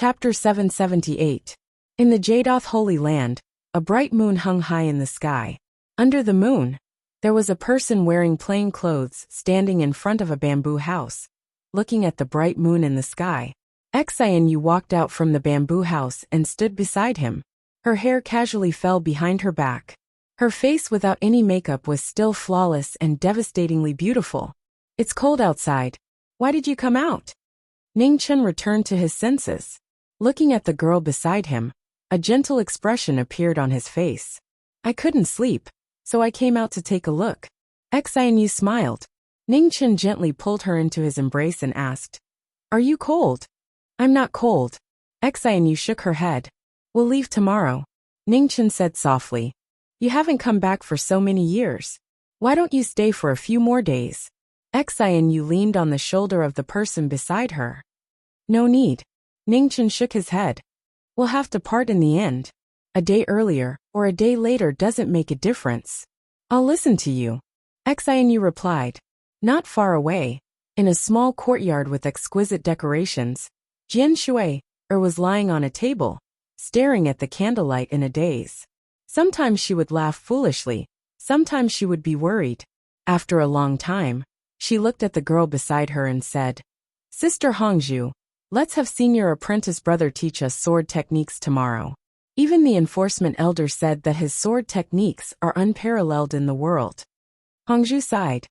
Chapter 778. In the Jadoth Holy Land, a bright moon hung high in the sky. Under the moon, there was a person wearing plain clothes standing in front of a bamboo house, looking at the bright moon in the sky. Xianyu walked out from the bamboo house and stood beside him. Her hair casually fell behind her back. Her face without any makeup was still flawless and devastatingly beautiful. "It's cold outside. Why did you come out?" Ningchen returned to his senses. Looking at the girl beside him, a gentle expression appeared on his face. "I couldn't sleep, so I came out to take a look." Xianyu smiled. Ningchen gently pulled her into his embrace and asked, "Are you cold?" "I'm not cold." Xianyu shook her head. "We'll leave tomorrow," Ningchen said softly. "You haven't come back for so many years. Why don't you stay for a few more days?" Xianyu leaned on the shoulder of the person beside her. "No need." Ningchen shook his head. "We'll have to part in the end. A day earlier or a day later doesn't make a difference. I'll listen to you," Xianyu replied. Not far away, in a small courtyard with exquisite decorations, Jian Shui was lying on a table, staring at the candlelight in a daze. Sometimes she would laugh foolishly, sometimes she would be worried. After a long time, she looked at the girl beside her and said, "Sister Hongzhu, let's have senior apprentice brother teach us sword techniques tomorrow." Even the enforcement elder said that his sword techniques are unparalleled in the world. Hongzhu sighed.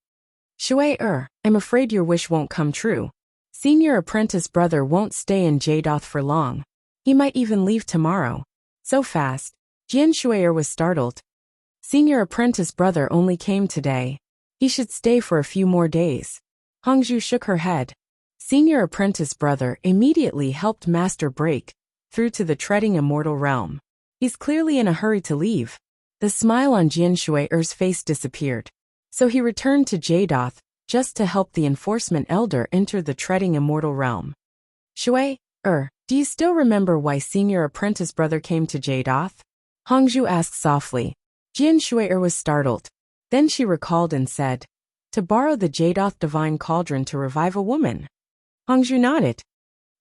"Shui, I'm afraid your wish won't come true. Senior apprentice brother won't stay in Jadoth for long. He might even leave tomorrow." "So fast?" Jian Shui was startled. "Senior apprentice brother only came today. He should stay for a few more days." Hongzhu shook her head. Senior apprentice brother immediately helped Master break through to the treading immortal realm. He's clearly in a hurry to leave. The smile on Jian Shui's face disappeared. So he returned to Jadoth just to help the enforcement elder enter the treading immortal realm. "Shui, do you still remember why senior apprentice brother came to Jadoth?" Hongzhu asked softly. Jian Shui was startled. Then she recalled and said, "To borrow the Jadoth divine cauldron to revive a woman." Hongzhu nodded.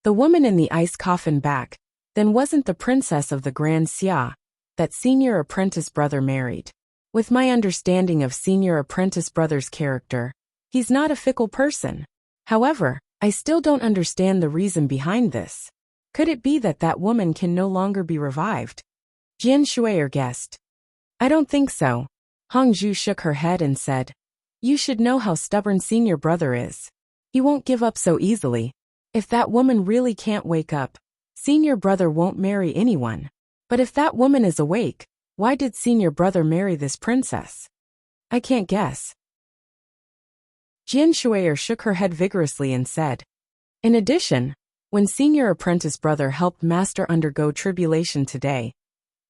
"The woman in the ice coffin back, then wasn't the princess of the Grand Xia that senior apprentice brother married. With my understanding of senior apprentice brother's character, he's not a fickle person. However, I still don't understand the reason behind this. Could it be that that woman can no longer be revived?" Jian Shui guessed. "I don't think so." Hongzhu shook her head and said, "You should know how stubborn senior brother is. He won't give up so easily. If that woman really can't wake up, senior brother won't marry anyone. But if that woman is awake, why did senior brother marry this princess? I can't guess." Jian Shui shook her head vigorously and said, "In addition, when senior apprentice brother helped master undergo tribulation today,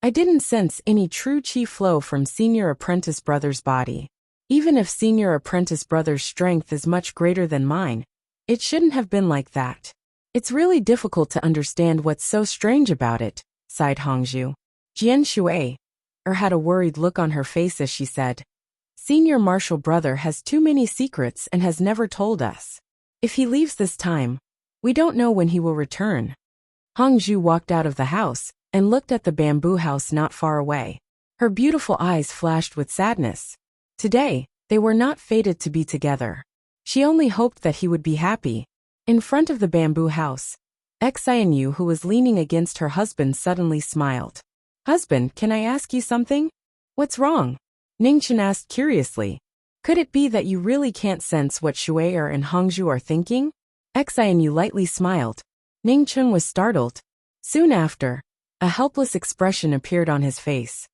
I didn't sense any true chi flow from senior apprentice brother's body. Even if senior apprentice brother's strength is much greater than mine, it shouldn't have been like that. It's really difficult to understand what's so strange about it," sighed Hongzhu. Jian Shui had a worried look on her face as she said, "Senior martial brother has too many secrets and has never told us. If he leaves this time, we don't know when he will return." Hongzhu walked out of the house and looked at the bamboo house not far away. Her beautiful eyes flashed with sadness. Today, they were not fated to be together. She only hoped that he would be happy. In front of the bamboo house, Xianyu, who was leaning against her husband, suddenly smiled. "Husband, can I ask you something?" "What's wrong?" Ningchen asked curiously. "Could it be that you really can't sense what Shui and Hongzhu are thinking?" Xianyu lightly smiled. Ningchen was startled. Soon after, a helpless expression appeared on his face.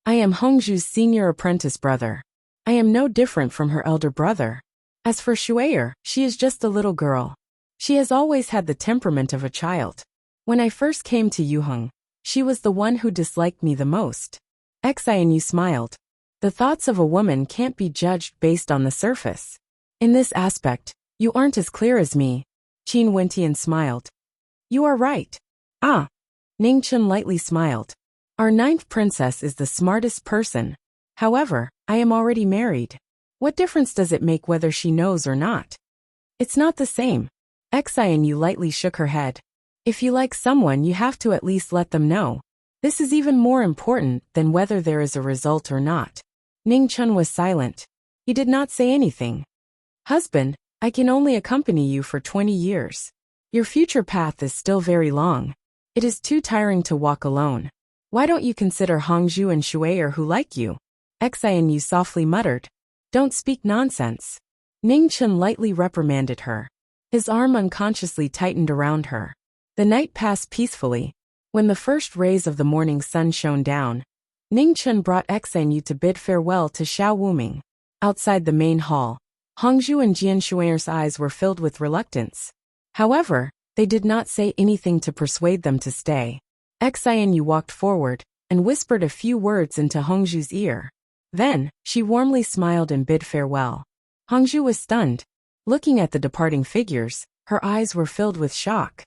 "I am Hongzhu's senior apprentice brother. I am no different from her elder brother. As for Shui, she is just a little girl. She has always had the temperament of a child. When I first came to Yuheng, she was the one who disliked me the most." Xianyu smiled. The thoughts of a woman can't be judged based on the surface. In this aspect, you aren't as clear as me. Qin Wentian smiled. "You are right." "Ah." Ningchen lightly smiled. "Our ninth princess is the smartest person. However, I am already married. What difference does it make whether she knows or not?" "It's not the same." Xianyu lightly shook her head. If you like someone, you have to at least let them know. This is even more important than whether there is a result or not. Ning Chun was silent. He did not say anything. Husband, I can only accompany you for 20 years. Your future path is still very long. It is too tiring to walk alone. Why don't you consider Hongzhu and Shui'er who like you? Xianyu softly muttered. Don't speak nonsense. Ning Chun lightly reprimanded her. His arm unconsciously tightened around her. The night passed peacefully. When the first rays of the morning sun shone down, Ning Chun brought Xianyu to bid farewell to Xiao Wuming. Outside the main hall, Hongzhu and Jian Shui'er's eyes were filled with reluctance. However, they did not say anything to persuade them to stay. Xianyu walked forward and whispered a few words into Hongzhu's ear. Then, she warmly smiled and bid farewell. Hongzhu was stunned. Looking at the departing figures, her eyes were filled with shock.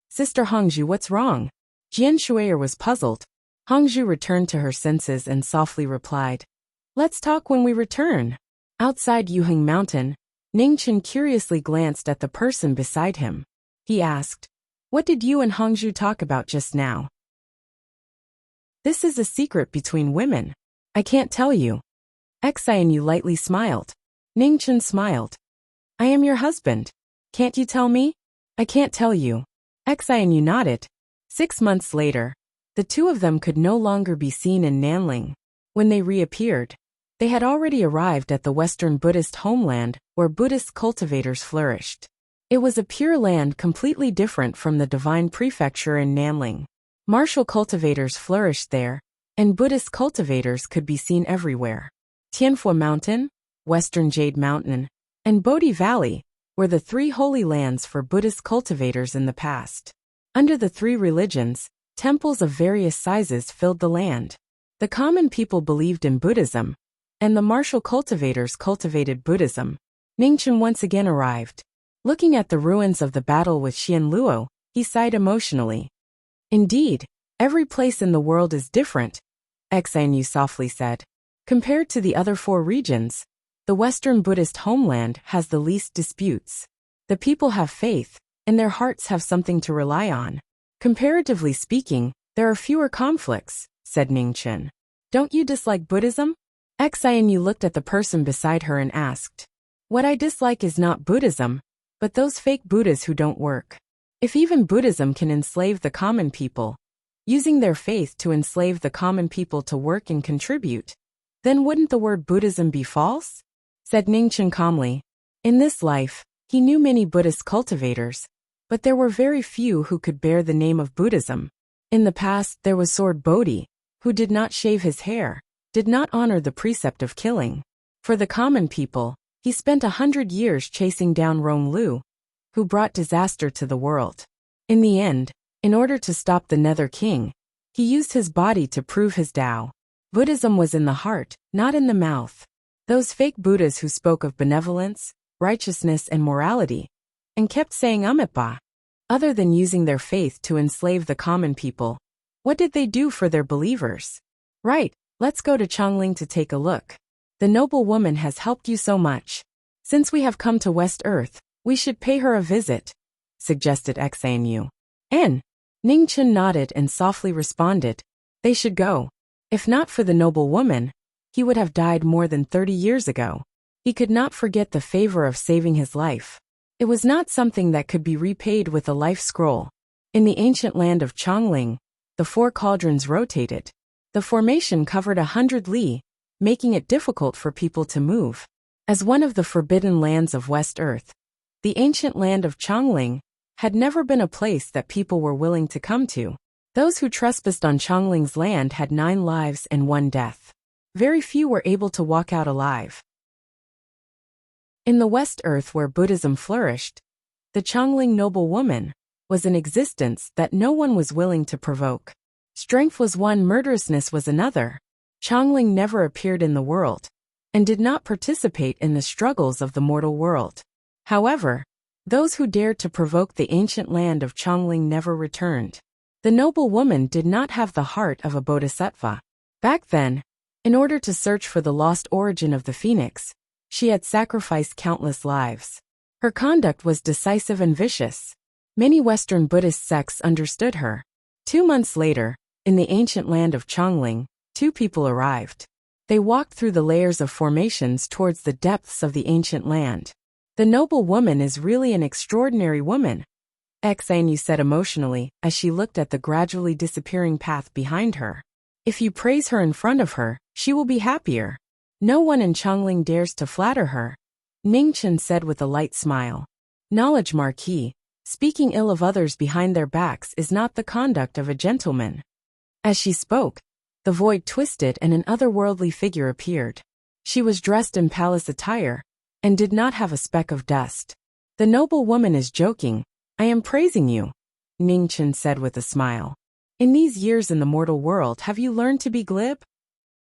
Sister Hongzhu, what's wrong? Jian Shui'er was puzzled. Hongzhu returned to her senses and softly replied, Let's talk when we return. Outside Yuheng Mountain, Ning Chun curiously glanced at the person beside him. He asked, What did you and Hongzhu talk about just now? This is a secret between women. I can't tell you. Xianyu lightly smiled. Ning Chun smiled. I am your husband. Can't you tell me? I can't tell you. Xianyu nodded. 6 months later, the two of them could no longer be seen in Nanling. When they reappeared, they had already arrived at the Western Buddhist homeland where Buddhist cultivators flourished. It was a pure land completely different from the divine prefecture in Nanling. Martial cultivators flourished there, and Buddhist cultivators could be seen everywhere. Tianfu Mountain, Western Jade Mountain, and Bodhi Valley were the three holy lands for Buddhist cultivators in the past. Under the three religions, temples of various sizes filled the land. The common people believed in Buddhism, and the martial cultivators cultivated Buddhism. Ning Chun once again arrived. Looking at the ruins of the battle with Xian Luo, he sighed emotionally. Indeed, every place in the world is different, Xianyu softly said. Compared to the other 4 regions, the Western Buddhist homeland has the least disputes. The people have faith, and their hearts have something to rely on. Comparatively speaking, there are fewer conflicts, said Ning Chun. Don't you dislike Buddhism? Xianyu looked at the person beside her and asked. What I dislike is not Buddhism, but those fake Buddhas who don't work. If even Buddhism can enslave the common people, using their faith to enslave the common people to work and contribute, then wouldn't the word Buddhism be false? Said Ning Chun calmly. In this life, he knew many Buddhist cultivators, but there were very few who could bear the name of Buddhism. In the past, there was Sword Bodhi, who did not shave his hair, did not honor the precept of killing. For the common people, he spent 100 years chasing down Rong Lu, who brought disaster to the world. In the end, in order to stop the Nether King, he used his body to prove his Tao. Buddhism was in the heart, not in the mouth. Those fake Buddhas who spoke of benevolence, righteousness and morality, and kept saying Amitabha. Other than using their faith to enslave the common people, what did they do for their believers? Right, let's go to Chongling to take a look. The noble woman has helped you so much. Since we have come to West Earth, we should pay her a visit, suggested Xianyu. Ning Chun nodded and softly responded. They should go. If not for the noble woman, he would have died more than 30 years ago. He could not forget the favor of saving his life. It was not something that could be repaid with a life scroll. In the ancient land of Chongling, the 4 cauldrons rotated. The formation covered 100 li, making it difficult for people to move. As one of the forbidden lands of West Earth, the ancient land of Chongling had never been a place that people were willing to come to. Those who trespassed on Chongling's land had 9 lives and 1 death. Very few were able to walk out alive. In the West Earth where Buddhism flourished, the Chongling noble woman was an existence that no one was willing to provoke. Strength was one, murderousness was another. Chongling never appeared in the world, and did not participate in the struggles of the mortal world. However, those who dared to provoke the ancient land of Chongling never returned. The noble woman did not have the heart of a bodhisattva. Back then, in order to search for the lost origin of the phoenix, she had sacrificed countless lives. Her conduct was decisive and vicious. Many Western Buddhist sects understood her. 2 months later, in the ancient land of Chongling, two people arrived. They walked through the layers of formations towards the depths of the ancient land. The noble woman is really an extraordinary woman, Xanyu said emotionally as she looked at the gradually disappearing path behind her. If you praise her in front of her, she will be happier. No one in Chongling dares to flatter her, Ningchen said with a light smile. Knowledge, Marquis. Speaking ill of others behind their backs is not the conduct of a gentleman. As she spoke, the void twisted and an otherworldly figure appeared. She was dressed in palace attire and did not have a speck of dust. The noble woman is joking. I am praising you, Ningchen said with a smile. In these years in the mortal world, have you learned to be glib?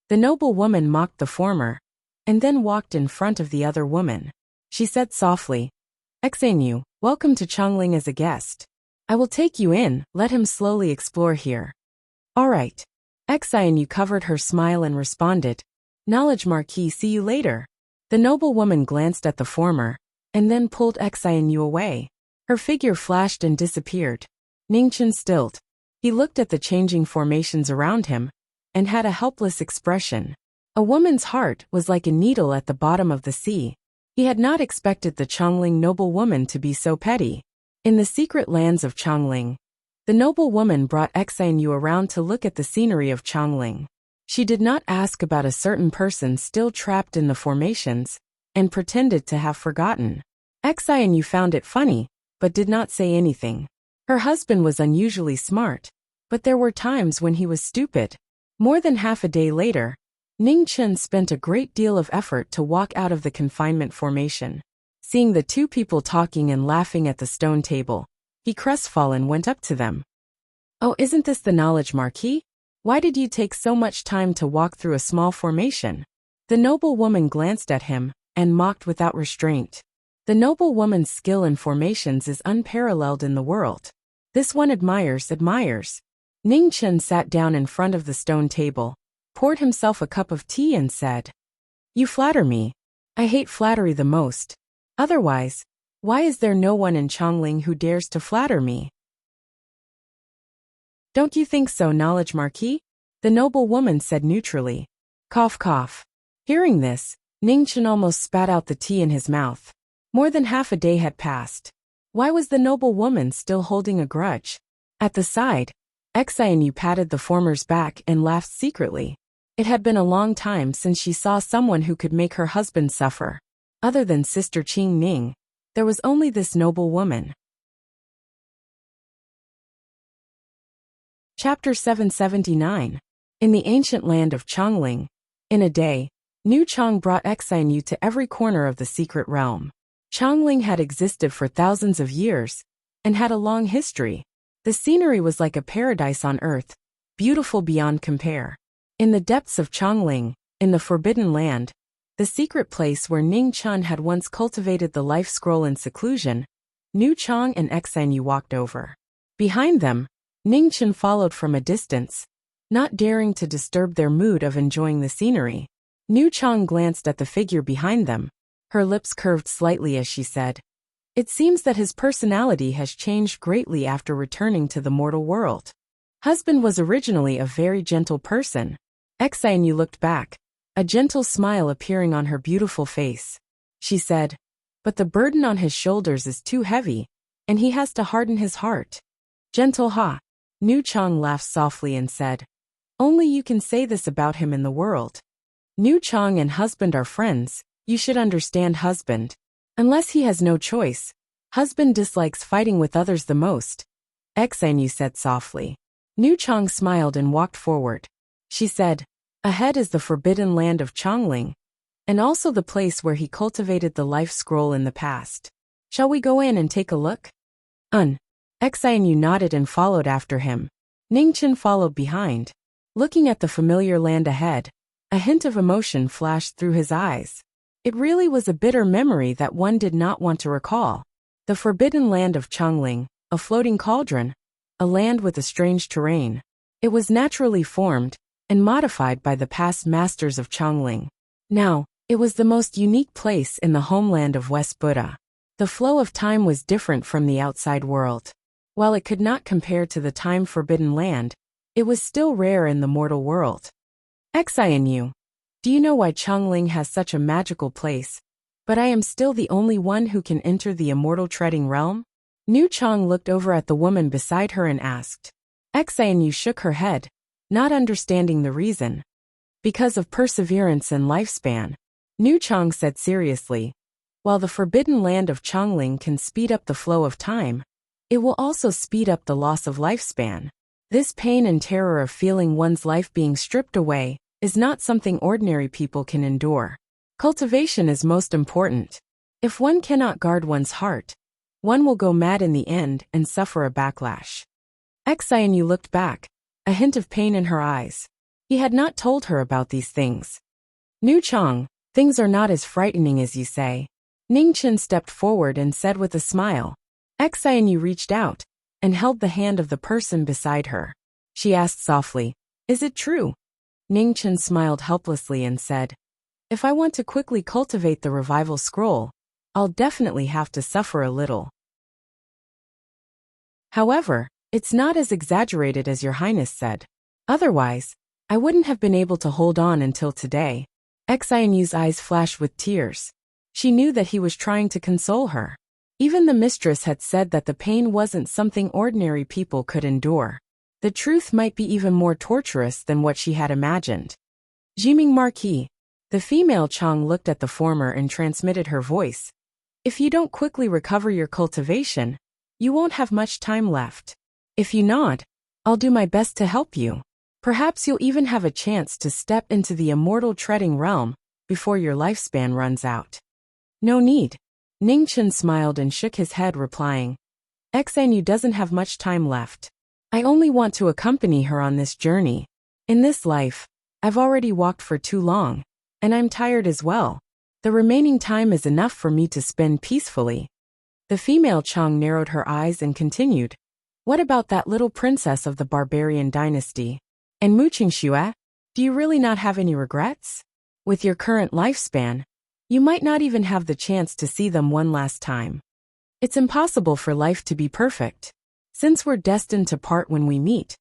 The noble woman mocked the former, and then walked in front of the other woman. She said softly, Xanyu, welcome to Chongling as a guest. I will take you in, let him slowly explore here. All right. Xanyu covered her smile and responded, Knowledge, Marquis, see you later. The noble woman glanced at the former, and then pulled Xanyu away. Her figure flashed and disappeared. Ningchen stilled. He looked at the changing formations around him, and had a helpless expression. A woman's heart was like a needle at the bottom of the sea. He had not expected the Chongling noble woman to be so petty. In the secret lands of Chongling, the noble woman brought Xanyu around to look at the scenery of Chongling. She did not ask about a certain person still trapped in the formations, and pretended to have forgotten. Xanyu found it funny, but did not say anything. Her husband was unusually smart, but there were times when he was stupid. More than half a day later, Ningchen spent a great deal of effort to walk out of the confinement formation. Seeing the two people talking and laughing at the stone table, he crestfallen went up to them. Oh, isn't this the knowledge, Marquis? Why did you take so much time to walk through a small formation? The noble woman glanced at him, and mocked without restraint. The noble woman's skill in formations is unparalleled in the world. This one admires. Ningchen sat down in front of the stone table, poured himself a cup of tea and said, You flatter me. I hate flattery the most. Otherwise, why is there no one in Chongling who dares to flatter me? Don't you think so, Knowledge, Marquis? The noble woman said neutrally. Cough, cough. Hearing this, Ningchen almost spat out the tea in his mouth. More than half a day had passed. Why was the noble woman still holding a grudge? At the side, Xanyu patted the former's back and laughed secretly. It had been a long time since she saw someone who could make her husband suffer. Other than Sister Qing Ning, there was only this noble woman. Chapter 779. In the ancient land of Chongling, in a day, New Chong brought Xanyu to every corner of the secret realm. Chongling had existed for thousands of years, and had a long history. The scenery was like a paradise on earth, beautiful beyond compare. In the depths of Chongling, in the Forbidden Land, the secret place where Ning Chun had once cultivated the life scroll in seclusion, New Chong and Xanyu walked over. Behind them, Ning Chun followed from a distance, not daring to disturb their mood of enjoying the scenery. New Chong glanced at the figure behind them. Her lips curved slightly as she said, It seems that his personality has changed greatly after returning to the mortal world. Husband was originally a very gentle person. Xanyu looked back, a gentle smile appearing on her beautiful face. She said, But the burden on his shoulders is too heavy, and he has to harden his heart. Gentle ha. New Chong laughed softly and said, Only you can say this about him in the world. New Chong and husband are friends. You should understand husband. Unless he has no choice, husband dislikes fighting with others the most, Xanyu said softly. New Chong smiled and walked forward. She said, Ahead is the forbidden land of Chongling, and also the place where he cultivated the life scroll in the past. Shall we go in and take a look? Xanyu nodded and followed after him. Ningchen followed behind. Looking at the familiar land ahead, a hint of emotion flashed through his eyes. It really was a bitter memory that one did not want to recall. The forbidden land of Chongling, a floating cauldron, a land with a strange terrain. It was naturally formed and modified by the past masters of Chongling. Now, it was the most unique place in the homeland of West Buddha. The flow of time was different from the outside world. While it could not compare to the time-forbidden land, it was still rare in the mortal world. Xianyu, do you know why Chongling has such a magical place, but I am still the only one who can enter the immortal treading realm? Nu Chong looked over at the woman beside her and asked. Xianyu shook her head, not understanding the reason. Because of perseverance and lifespan, Nu Chong said seriously. While the forbidden land of Chongling can speed up the flow of time, it will also speed up the loss of lifespan. This pain and terror of feeling one's life being stripped away is not something ordinary people can endure. Cultivation is most important. If one cannot guard one's heart, one will go mad in the end and suffer a backlash. Xianyu looked back, a hint of pain in her eyes. He had not told her about these things. Nu Chong, things are not as frightening as you say. Ning Chen stepped forward and said with a smile. Xianyu reached out and held the hand of the person beside her. She asked softly, is it true? Ning Chen smiled helplessly and said, if I want to quickly cultivate the revival scroll, I'll definitely have to suffer a little. However, it's not as exaggerated as Your Highness said. Otherwise, I wouldn't have been able to hold on until today. Xianyu's eyes flashed with tears. She knew that he was trying to console her. Even the mistress had said that the pain wasn't something ordinary people could endure. The truth might be even more torturous than what she had imagined. Jiming Marquis. The female Chong looked at the former and transmitted her voice. If you don't quickly recover your cultivation, you won't have much time left. If you nod, I'll do my best to help you. Perhaps you'll even have a chance to step into the immortal treading realm before your lifespan runs out. No need. Ning Chen smiled and shook his head, replying, Xianyu doesn't have much time left. I only want to accompany her on this journey. In this life, I've already walked for too long, and I'm tired as well. The remaining time is enough for me to spend peacefully. The female Chong narrowed her eyes and continued, what about that little princess of the barbarian dynasty? And Mu Qingxue? Do you really not have any regrets? With your current lifespan, you might not even have the chance to see them one last time. It's impossible for life to be perfect. Since we're destined to part when we meet,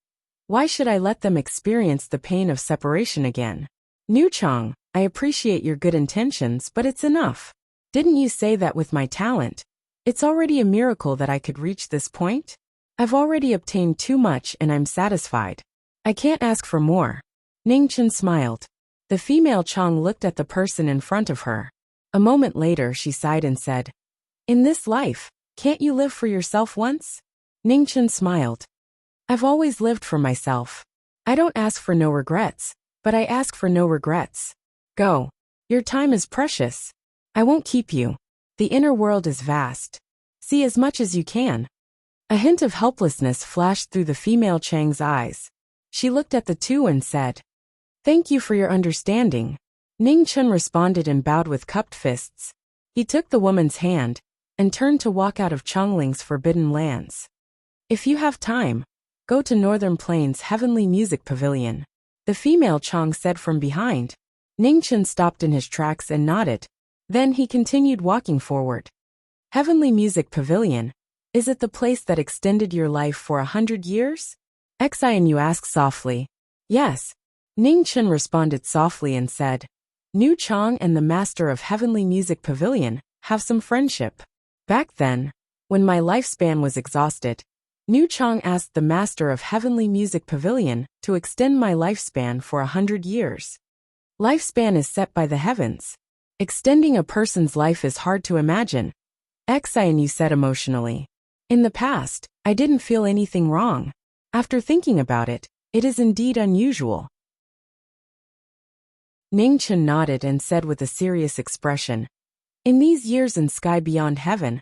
why should I let them experience the pain of separation again? Nu Chong, I appreciate your good intentions, but it's enough. Didn't you say that with my talent, it's already a miracle that I could reach this point? I've already obtained too much and I'm satisfied. I can't ask for more. Ning Chen smiled. The female Chong looked at the person in front of her. A moment later she sighed and said, in this life, can't you live for yourself once? Ning Chen smiled. I've always lived for myself. I don't ask for no regrets, but I ask for no regrets. Go. Your time is precious. I won't keep you. The inner world is vast. See as much as you can. A hint of helplessness flashed through the female Chang's eyes. She looked at the two and said, thank you for your understanding. Ning Chen responded and bowed with cupped fists. He took the woman's hand and turned to walk out of Chongling's forbidden lands. If you have time, go to Northern Plains Heavenly Music Pavilion. The female Chong said from behind. Ning Chen stopped in his tracks and nodded. Then he continued walking forward. Heavenly Music Pavilion, is it the place that extended your life for 100 years? Xianyu asked softly. Yes. Ning Chen responded softly and said, Nu Chong and the master of Heavenly Music Pavilion have some friendship. Back then, when my lifespan was exhausted, Nu Chong asked the master of Heavenly Music Pavilion to extend my lifespan for 100 years. Lifespan is set by the heavens. Extending a person's life is hard to imagine. Xianyu said emotionally. In the past, I didn't feel anything wrong. After thinking about it, it is indeed unusual. Ning Chen nodded and said with a serious expression, in these years in sky beyond heaven,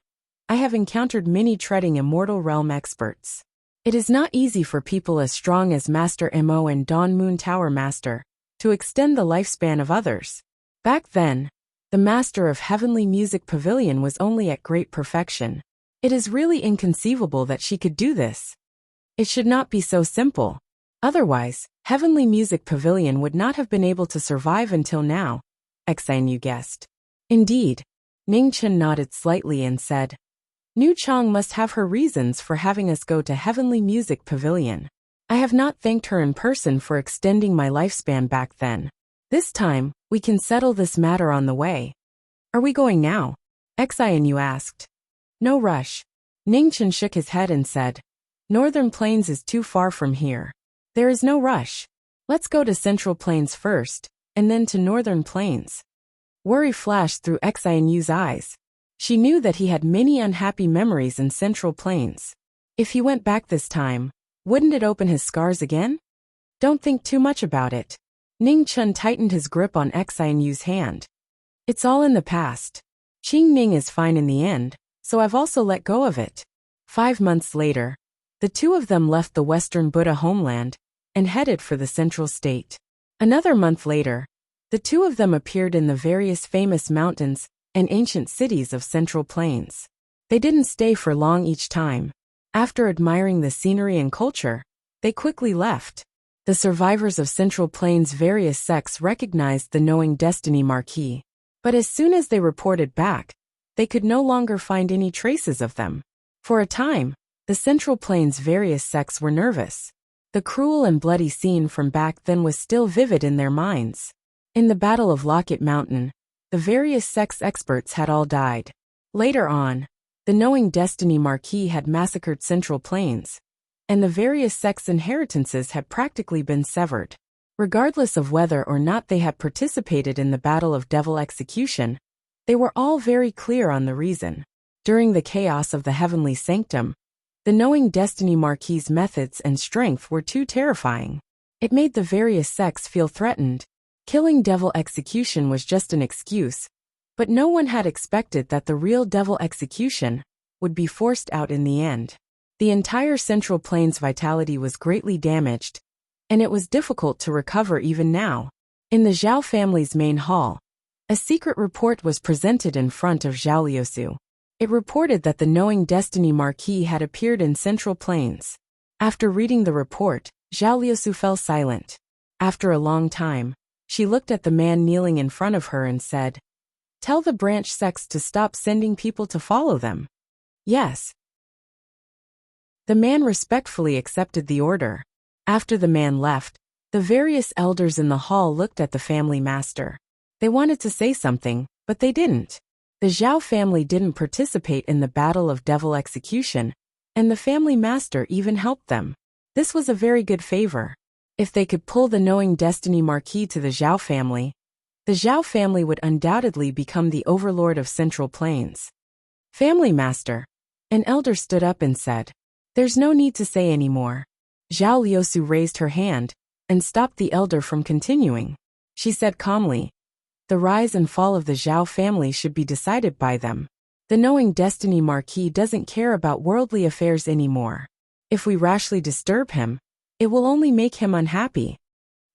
I have encountered many treading immortal realm experts. It is not easy for people as strong as Master Mo and Dawn Moon Tower Master to extend the lifespan of others. Back then, the master of Heavenly Music Pavilion was only at great perfection. It is really inconceivable that she could do this. It should not be so simple. Otherwise, Heavenly Music Pavilion would not have been able to survive until now, Xianyu guessed. Indeed. Ning Chen nodded slightly and said, Nu Chang must have her reasons for having us go to Heavenly Music Pavilion. I have not thanked her in person for extending my lifespan back then. This time, we can settle this matter on the way. Are we going now? Xianyu asked. No rush. Ningchen shook his head and said, Northern Plains is too far from here. There is no rush. Let's go to Central Plains first, and then to Northern Plains. Worry flashed through Xianyu's eyes. She knew that he had many unhappy memories in Central Plains. If he went back this time, wouldn't it open his scars again? Don't think too much about it. Ning Chun tightened his grip on Xianyu's hand. It's all in the past. Qing Ning is fine in the end, so I've also let go of it. 5 months later, the two of them left the Western Buddha homeland and headed for the Central State. Another month later, the two of them appeared in the various famous mountains and ancient cities of Central Plains. They didn't stay for long each time. After admiring the scenery and culture, they quickly left. The survivors of Central Plains' various sects recognized the Knowing Destiny Marquis. But as soon as they reported back, they could no longer find any traces of them. For a time, the Central Plains' various sects were nervous. The cruel and bloody scene from back then was still vivid in their minds. In the Battle of Locket Mountain, the various sects experts had all died. Later on, the Knowing Destiny Marquis had massacred Central Plains, and the various sects' inheritances had practically been severed. Regardless of whether or not they had participated in the Battle of Devil Execution, they were all very clear on the reason. During the chaos of the Heavenly Sanctum, the Knowing Destiny Marquis' methods and strength were too terrifying. It made the various sects feel threatened. Killing Devil Execution was just an excuse, but no one had expected that the real Devil Execution would be forced out in the end. The entire Central Plains' vitality was greatly damaged, and it was difficult to recover even now. In the Zhao family's main hall, a secret report was presented in front of Zhao Liusu. It reported that the Knowing Destiny Marquis had appeared in Central Plains. After reading the report, Zhao Liusu fell silent. After a long time, she looked at the man kneeling in front of her and said, Tell the branch sects to stop sending people to follow them. Yes. The man respectfully accepted the order. After the man left, the various elders in the hall looked at the family master. They wanted to say something, but they didn't. The Zhao family didn't participate in the Battle of Devil Execution, and the family master even helped them. This was a very good favor. If they could pull the Knowing Destiny Marquis to the Zhao family would undoubtedly become the overlord of Central Plains. Family master. An elder stood up and said, There's no need to say any more. Zhao Liusu raised her hand and stopped the elder from continuing. She said calmly, The rise and fall of the Zhao family should be decided by them. The Knowing Destiny Marquis doesn't care about worldly affairs anymore. If we rashly disturb him, it will only make him unhappy.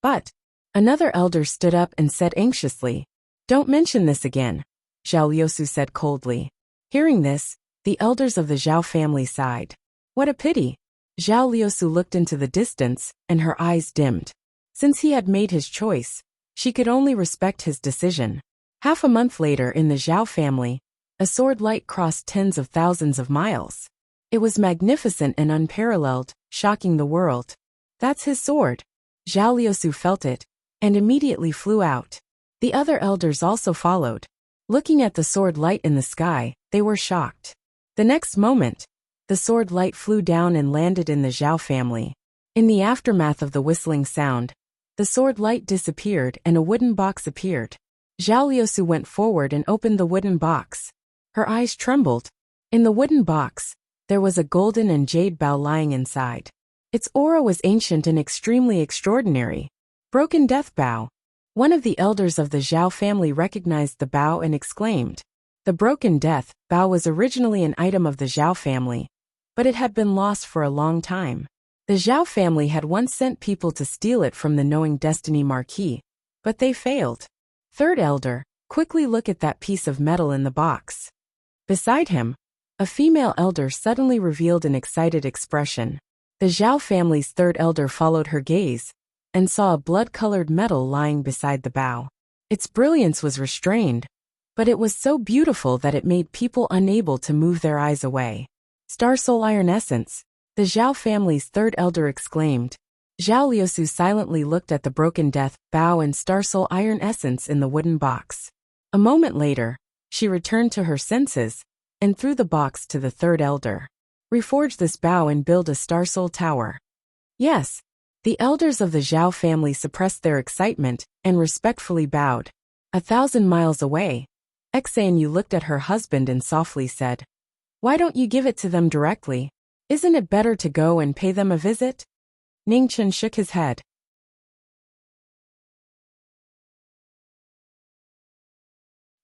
But another elder stood up and said anxiously, Don't mention this again, Zhao Liusu said coldly. Hearing this, the elders of the Zhao family sighed. What a pity. Zhao Liusu looked into the distance, and her eyes dimmed. Since he had made his choice, she could only respect his decision. Half a month later in the Zhao family, a sword light crossed tens of thousands of miles. It was magnificent and unparalleled, shocking the world. That's his sword. Zhao Liusu felt it, and immediately flew out. The other elders also followed. Looking at the sword light in the sky, they were shocked. The next moment, the sword light flew down and landed in the Zhao family. In the aftermath of the whistling sound, the sword light disappeared and a wooden box appeared. Zhao Liusu went forward and opened the wooden box. Her eyes trembled. In the wooden box, there was a golden and jade bow lying inside. Its aura was ancient and extremely extraordinary. Broken Death Bow. One of the elders of the Zhao family recognized the bow and exclaimed. The Broken Death Bow was originally an item of the Zhao family, but it had been lost for a long time. The Zhao family had once sent people to steal it from the Knowing Destiny Marquis, but they failed. Third elder, quickly look at that piece of metal in the box. Beside him, a female elder suddenly revealed an excited expression. The Zhao family's third elder followed her gaze and saw a blood-colored metal lying beside the bow. Its brilliance was restrained, but it was so beautiful that it made people unable to move their eyes away. Star Soul Iron Essence, the Zhao family's third elder exclaimed. Zhao Liusu silently looked at the broken death bow and Star Soul Iron Essence in the wooden box. A moment later, she returned to her senses and threw the box to the third elder. Reforge this bow and build a Star Soul Tower. Yes. The elders of the Zhao family suppressed their excitement and respectfully bowed. 1,000 miles away, Xanyu looked at her husband and softly said, "Why don't you give it to them directly? Isn't it better to go and pay them a visit?" Ningchen shook his head.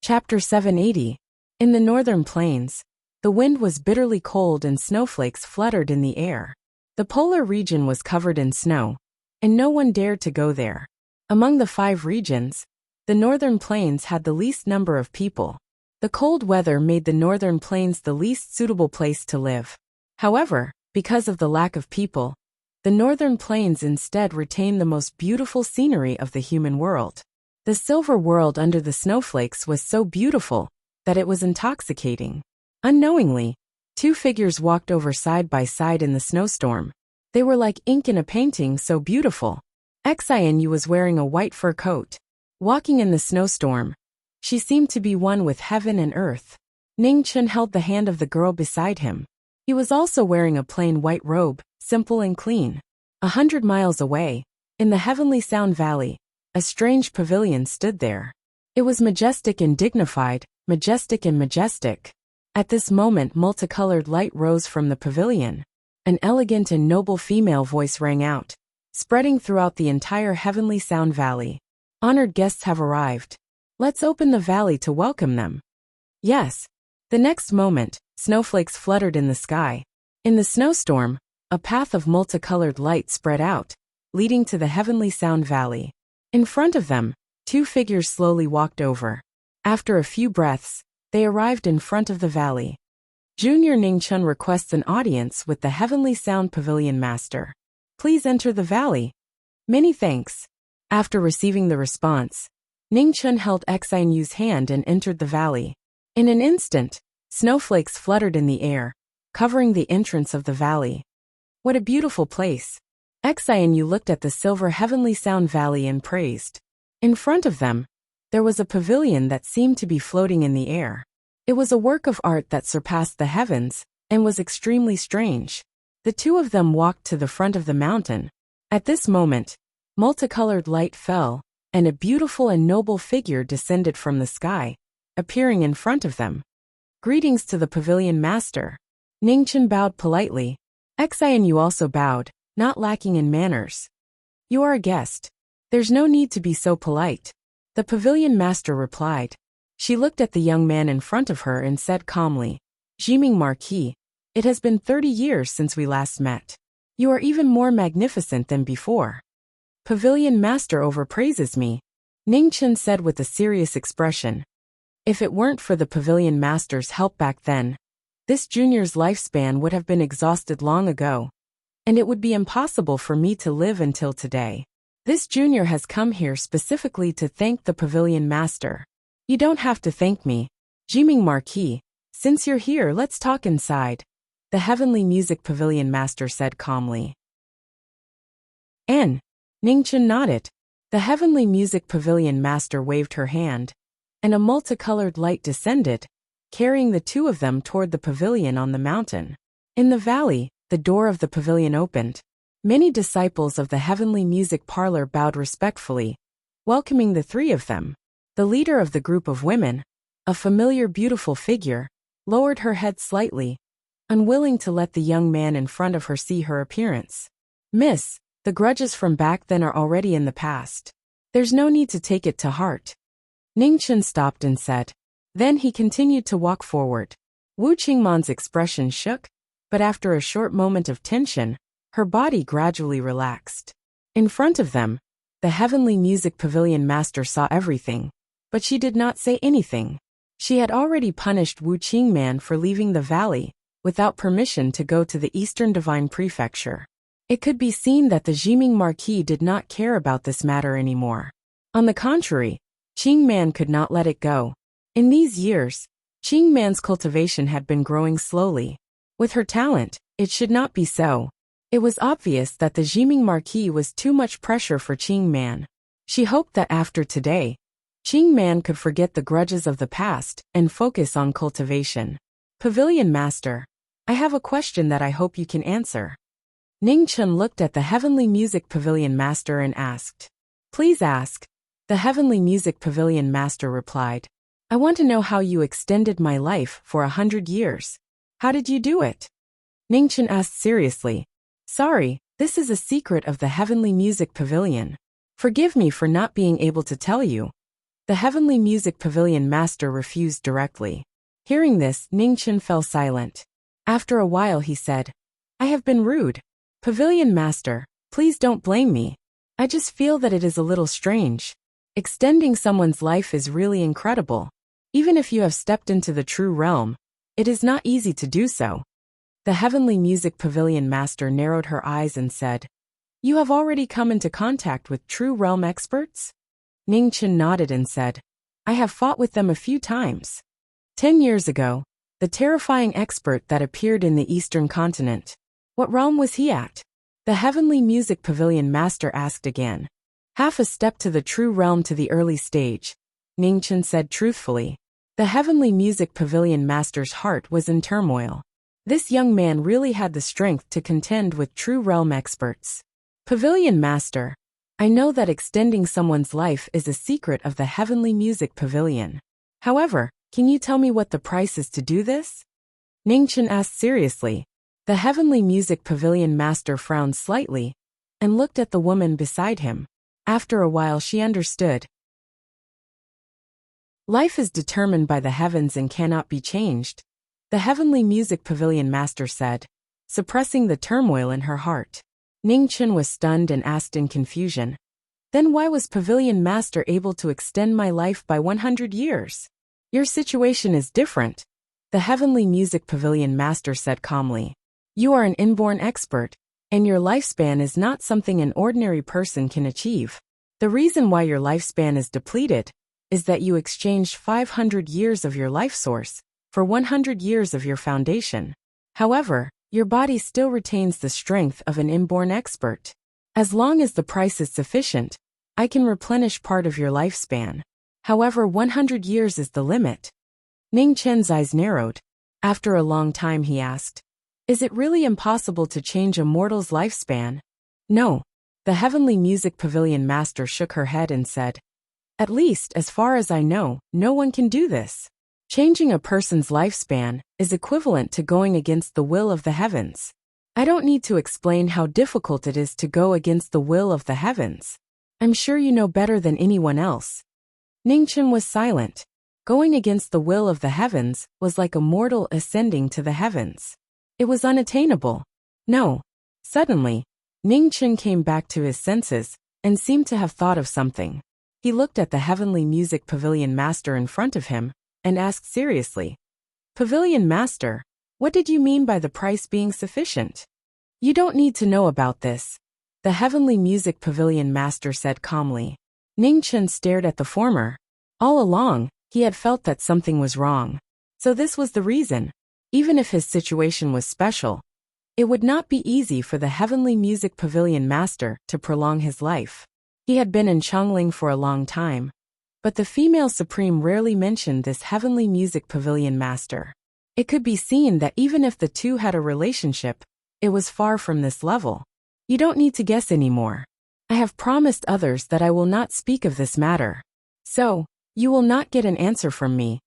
Chapter 780. In the northern plains, the wind was bitterly cold and snowflakes fluttered in the air. The polar region was covered in snow, and no one dared to go there. Among the 5 regions, the northern plains had the least number of people. The cold weather made the northern plains the least suitable place to live. However, because of the lack of people, the northern plains instead retain the most beautiful scenery of the human world. The silver world under the snowflakes was so beautiful that it was intoxicating. Unknowingly, 2 figures walked over side by side in the snowstorm. They were like ink in a painting, so beautiful. Xianyu was wearing a white fur coat. Walking in the snowstorm, she seemed to be one with heaven and earth. Ningchen held the hand of the girl beside him. He was also wearing a plain white robe, simple and clean. 100 miles away, in the Heavenly Sound Valley, a strange pavilion stood there. It was majestic and dignified, majestic and majestic. At this moment, multicolored light rose from the pavilion. An elegant and noble female voice rang out, spreading throughout the entire Heavenly Sound Valley. "Honored guests have arrived. Let's open the valley to welcome them." Yes. The next moment, snowflakes fluttered in the sky. In the snowstorm, a path of multicolored light spread out, leading to the Heavenly Sound Valley. In front of them, 2 figures slowly walked over. After a few breaths, they arrived in front of the valley. Junior Ningchen requests an audience with the Heavenly Sound Pavilion Master. "Please enter the valley." "Many thanks." After receiving the response, Ningchen held Xainyu's hand and entered the valley. In an instant, snowflakes fluttered in the air, covering the entrance of the valley. What a beautiful place. Xianyu looked at the silver Heavenly Sound Valley and praised. In front of them, there was a pavilion that seemed to be floating in the air. It was a work of art that surpassed the heavens and was extremely strange. The 2 of them walked to the front of the mountain. At this moment, multicolored light fell, and a beautiful and noble figure descended from the sky, appearing in front of them. "Greetings to the pavilion master." Ningchen bowed politely. Xianyu also bowed, not lacking in manners. "You are a guest. There's no need to be so polite," the pavilion master replied. She looked at the young man in front of her and said calmly, "Jiming Marquis, it has been 30 years since we last met. You are even more magnificent than before." "Pavilion master overpraises me," Ningchen said with a serious expression. If it weren't for the pavilion master's help back then, this junior's lifespan would have been exhausted long ago, and it would be impossible for me to live until today. This junior has come here specifically to thank the pavilion master. "You don't have to thank me, Jiming Marquis. Since you're here, let's talk inside," the Heavenly Music Pavilion master said calmly. Ningchen nodded. The Heavenly Music Pavilion master waved her hand, and a multicolored light descended, carrying the 2 of them toward the pavilion on the mountain. In the valley, the door of the pavilion opened. Many disciples of the Heavenly Music Parlor bowed respectfully, welcoming the 3 of them. The leader of the group of women, a familiar beautiful figure, lowered her head slightly, unwilling to let the young man in front of her see her appearance. "Miss, the grudges from back then are already in the past. There's no need to take it to heart." Ningchen stopped and said. Then he continued to walk forward. Wu Qingman's expression shook, but after a short moment of tension, her body gradually relaxed. In front of them, the Heavenly Music Pavilion master saw everything, but she did not say anything. She had already punished Wu Qingman for leaving the valley without permission to go to the Eastern Divine Prefecture. It could be seen that the Jiming Marquis did not care about this matter anymore. On the contrary, Qingman could not let it go. In these years, Qing Man's cultivation had been growing slowly. With her talent, it should not be so. It was obvious that the Jiming Marquis was too much pressure for Qing Man. She hoped that after today, Qing Man could forget the grudges of the past and focus on cultivation. Pavilion Master, I have a question that I hope you can answer. Ning Chen looked at the Heavenly Music Pavilion Master and asked. Please ask. The Heavenly Music Pavilion Master replied. I want to know how you extended my life for 100 years. How did you do it? Ning Chen asked seriously. Sorry, this is a secret of the Heavenly Music Pavilion. Forgive me for not being able to tell you. The Heavenly Music Pavilion Master refused directly. Hearing this, Ning Chen fell silent. After a while he said, I have been rude. Pavilion Master, please don't blame me. I just feel that it is a little strange. Extending someone's life is really incredible. Even if you have stepped into the true realm, it is not easy to do so. The Heavenly Music Pavilion Master narrowed her eyes and said, You have already come into contact with true realm experts? Ning Chen nodded and said, I have fought with them a few times. 10 years ago, the terrifying expert that appeared in the Eastern continent. What realm was he at? The Heavenly Music Pavilion Master asked again. Half a step to the true realm to the early stage, Ning Chen said truthfully. The Heavenly Music Pavilion Master's heart was in turmoil. This young man really had the strength to contend with true realm experts. Pavilion Master, I know that extending someone's life is a secret of the Heavenly Music Pavilion. However, can you tell me what the price is to do this? Ning Chen asked seriously. The Heavenly Music Pavilion Master frowned slightly and looked at the woman beside him. After a while she understood. Life is determined by the heavens and cannot be changed, the Heavenly Music Pavilion Master said, suppressing the turmoil in her heart. Ning Chen was stunned and asked in confusion. Then why was Pavilion Master able to extend my life by 100 years? Your situation is different, the Heavenly Music Pavilion Master said calmly. You are an inborn expert, and your lifespan is not something an ordinary person can achieve. The reason why your lifespan is depleted is that you exchanged 500 years of your life source for 100 years of your foundation. However, your body still retains the strength of an inborn expert. As long as the price is sufficient, I can replenish part of your lifespan. However, 100 years is the limit. Ning Chen's eyes narrowed. After a long time he asked, Is it really impossible to change a mortal's lifespan? No. The Heavenly Music Pavilion Master shook her head and said, At least, as far as I know, no one can do this. Changing a person's lifespan is equivalent to going against the will of the heavens. I don't need to explain how difficult it is to go against the will of the heavens. I'm sure you know better than anyone else. Ning Chen was silent. Going against the will of the heavens was like a mortal ascending to the heavens. It was unattainable. No. Suddenly, Ning Chen came back to his senses and seemed to have thought of something. He looked at the Heavenly Music Pavilion Master in front of him and asked seriously, Pavilion Master, what did you mean by the price being sufficient? You don't need to know about this, the Heavenly Music Pavilion Master said calmly. Ning Chen stared at the former. All along, he had felt that something was wrong. So this was the reason. Even if his situation was special, it would not be easy for the Heavenly Music Pavilion Master to prolong his life. He had been in Chongling for a long time, but the female supreme rarely mentioned this Heavenly Music Pavilion Master. It could be seen that even if the two had a relationship, it was far from this level. You don't need to guess anymore. I have promised others that I will not speak of this matter. So, you will not get an answer from me,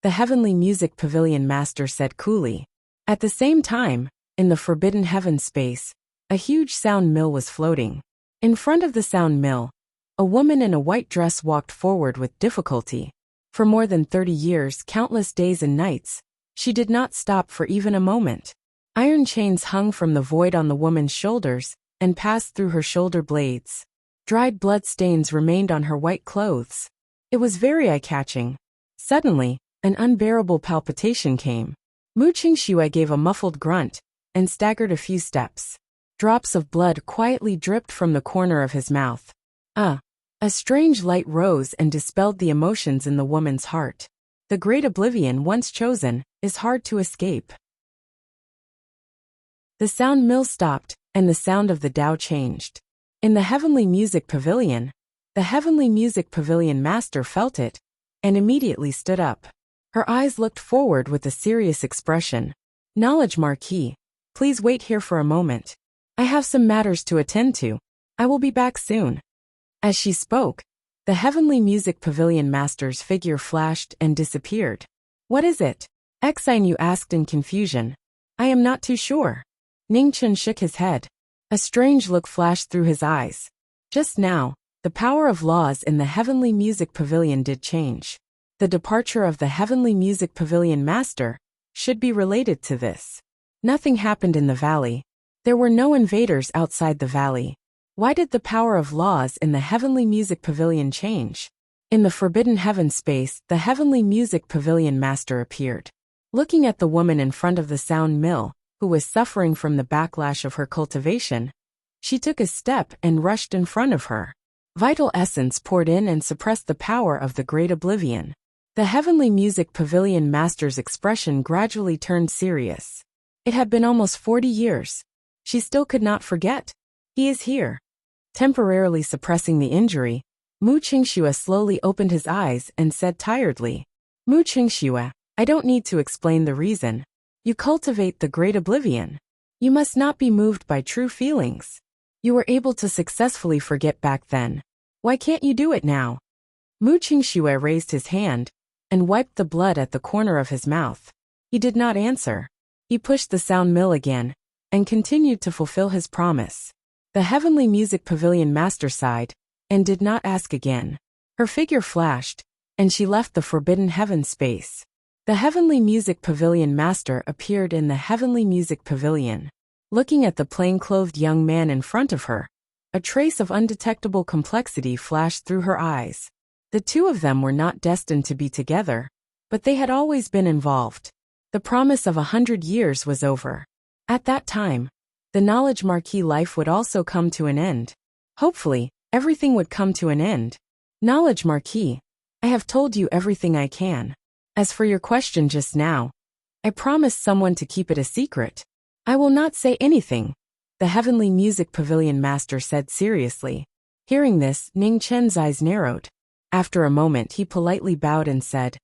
the Heavenly Music Pavilion Master said coolly. At the same time, in the Forbidden Heaven space, a huge sound mill was floating. In front of the sound mill, a woman in a white dress walked forward with difficulty. For more than 30 years, countless days and nights, she did not stop for even a moment. Iron chains hung from the void on the woman's shoulders and passed through her shoulder blades. Dried blood stains remained on her white clothes. It was very eye-catching. Suddenly, an unbearable palpitation came. Mu Qingxue gave a muffled grunt and staggered a few steps. Drops of blood quietly dripped from the corner of his mouth. A strange light rose and dispelled the emotions in the woman's heart. The great oblivion once chosen is hard to escape. The sound mill stopped, and the sound of the Tao changed. In the Heavenly Music Pavilion, the Heavenly Music Pavilion master felt it, and immediately stood up. Her eyes looked forward with a serious expression. "Knowledge Marquis, please wait here for a moment. I have some matters to attend to. I will be back soon." As she spoke, the Heavenly Music Pavilion master's figure flashed and disappeared. "What is it?" Xinu asked in confusion. "I am not too sure." Ningchen shook his head. A strange look flashed through his eyes. Just now, the power of laws in the Heavenly Music Pavilion did change. The departure of the Heavenly Music Pavilion master should be related to this. Nothing happened in the valley. There were no invaders outside the valley. Why did the power of laws in the Heavenly Music Pavilion change? In the Forbidden Heaven space, the Heavenly Music Pavilion master appeared. Looking at the woman in front of the sound mill, who was suffering from the backlash of her cultivation, she took a step and rushed in front of her. Vital essence poured in and suppressed the power of the great oblivion. The Heavenly Music Pavilion master's expression gradually turned serious. It had been almost 40 years. She still could not forget. He is here. Temporarily suppressing the injury, Mu Qingxue slowly opened his eyes and said tiredly, "Mu Qingxue, I don't need to explain the reason. You cultivate the great oblivion. You must not be moved by true feelings. You were able to successfully forget back then. Why can't you do it now?" Mu Qingxue raised his hand and wiped the blood at the corner of his mouth. He did not answer. He pushed the sound mill again and continued to fulfill his promise. The Heavenly Music Pavilion master sighed and did not ask again. Her figure flashed, and she left the Forbidden Heaven space. The Heavenly Music Pavilion master appeared in the Heavenly Music Pavilion. Looking at the plain-clothed young man in front of her, a trace of undetectable complexity flashed through her eyes. The two of them were not destined to be together, but they had always been involved. The promise of 100 years was over. At that time, the Knowledge Marquis life would also come to an end. Hopefully, everything would come to an end. Knowledge Marquis, I have told you everything I can. As for your question just now, I promised someone to keep it a secret. I will not say anything, the Heavenly Music Pavilion master said seriously. Hearing this, Ning Chen's eyes narrowed. After a moment he politely bowed and said,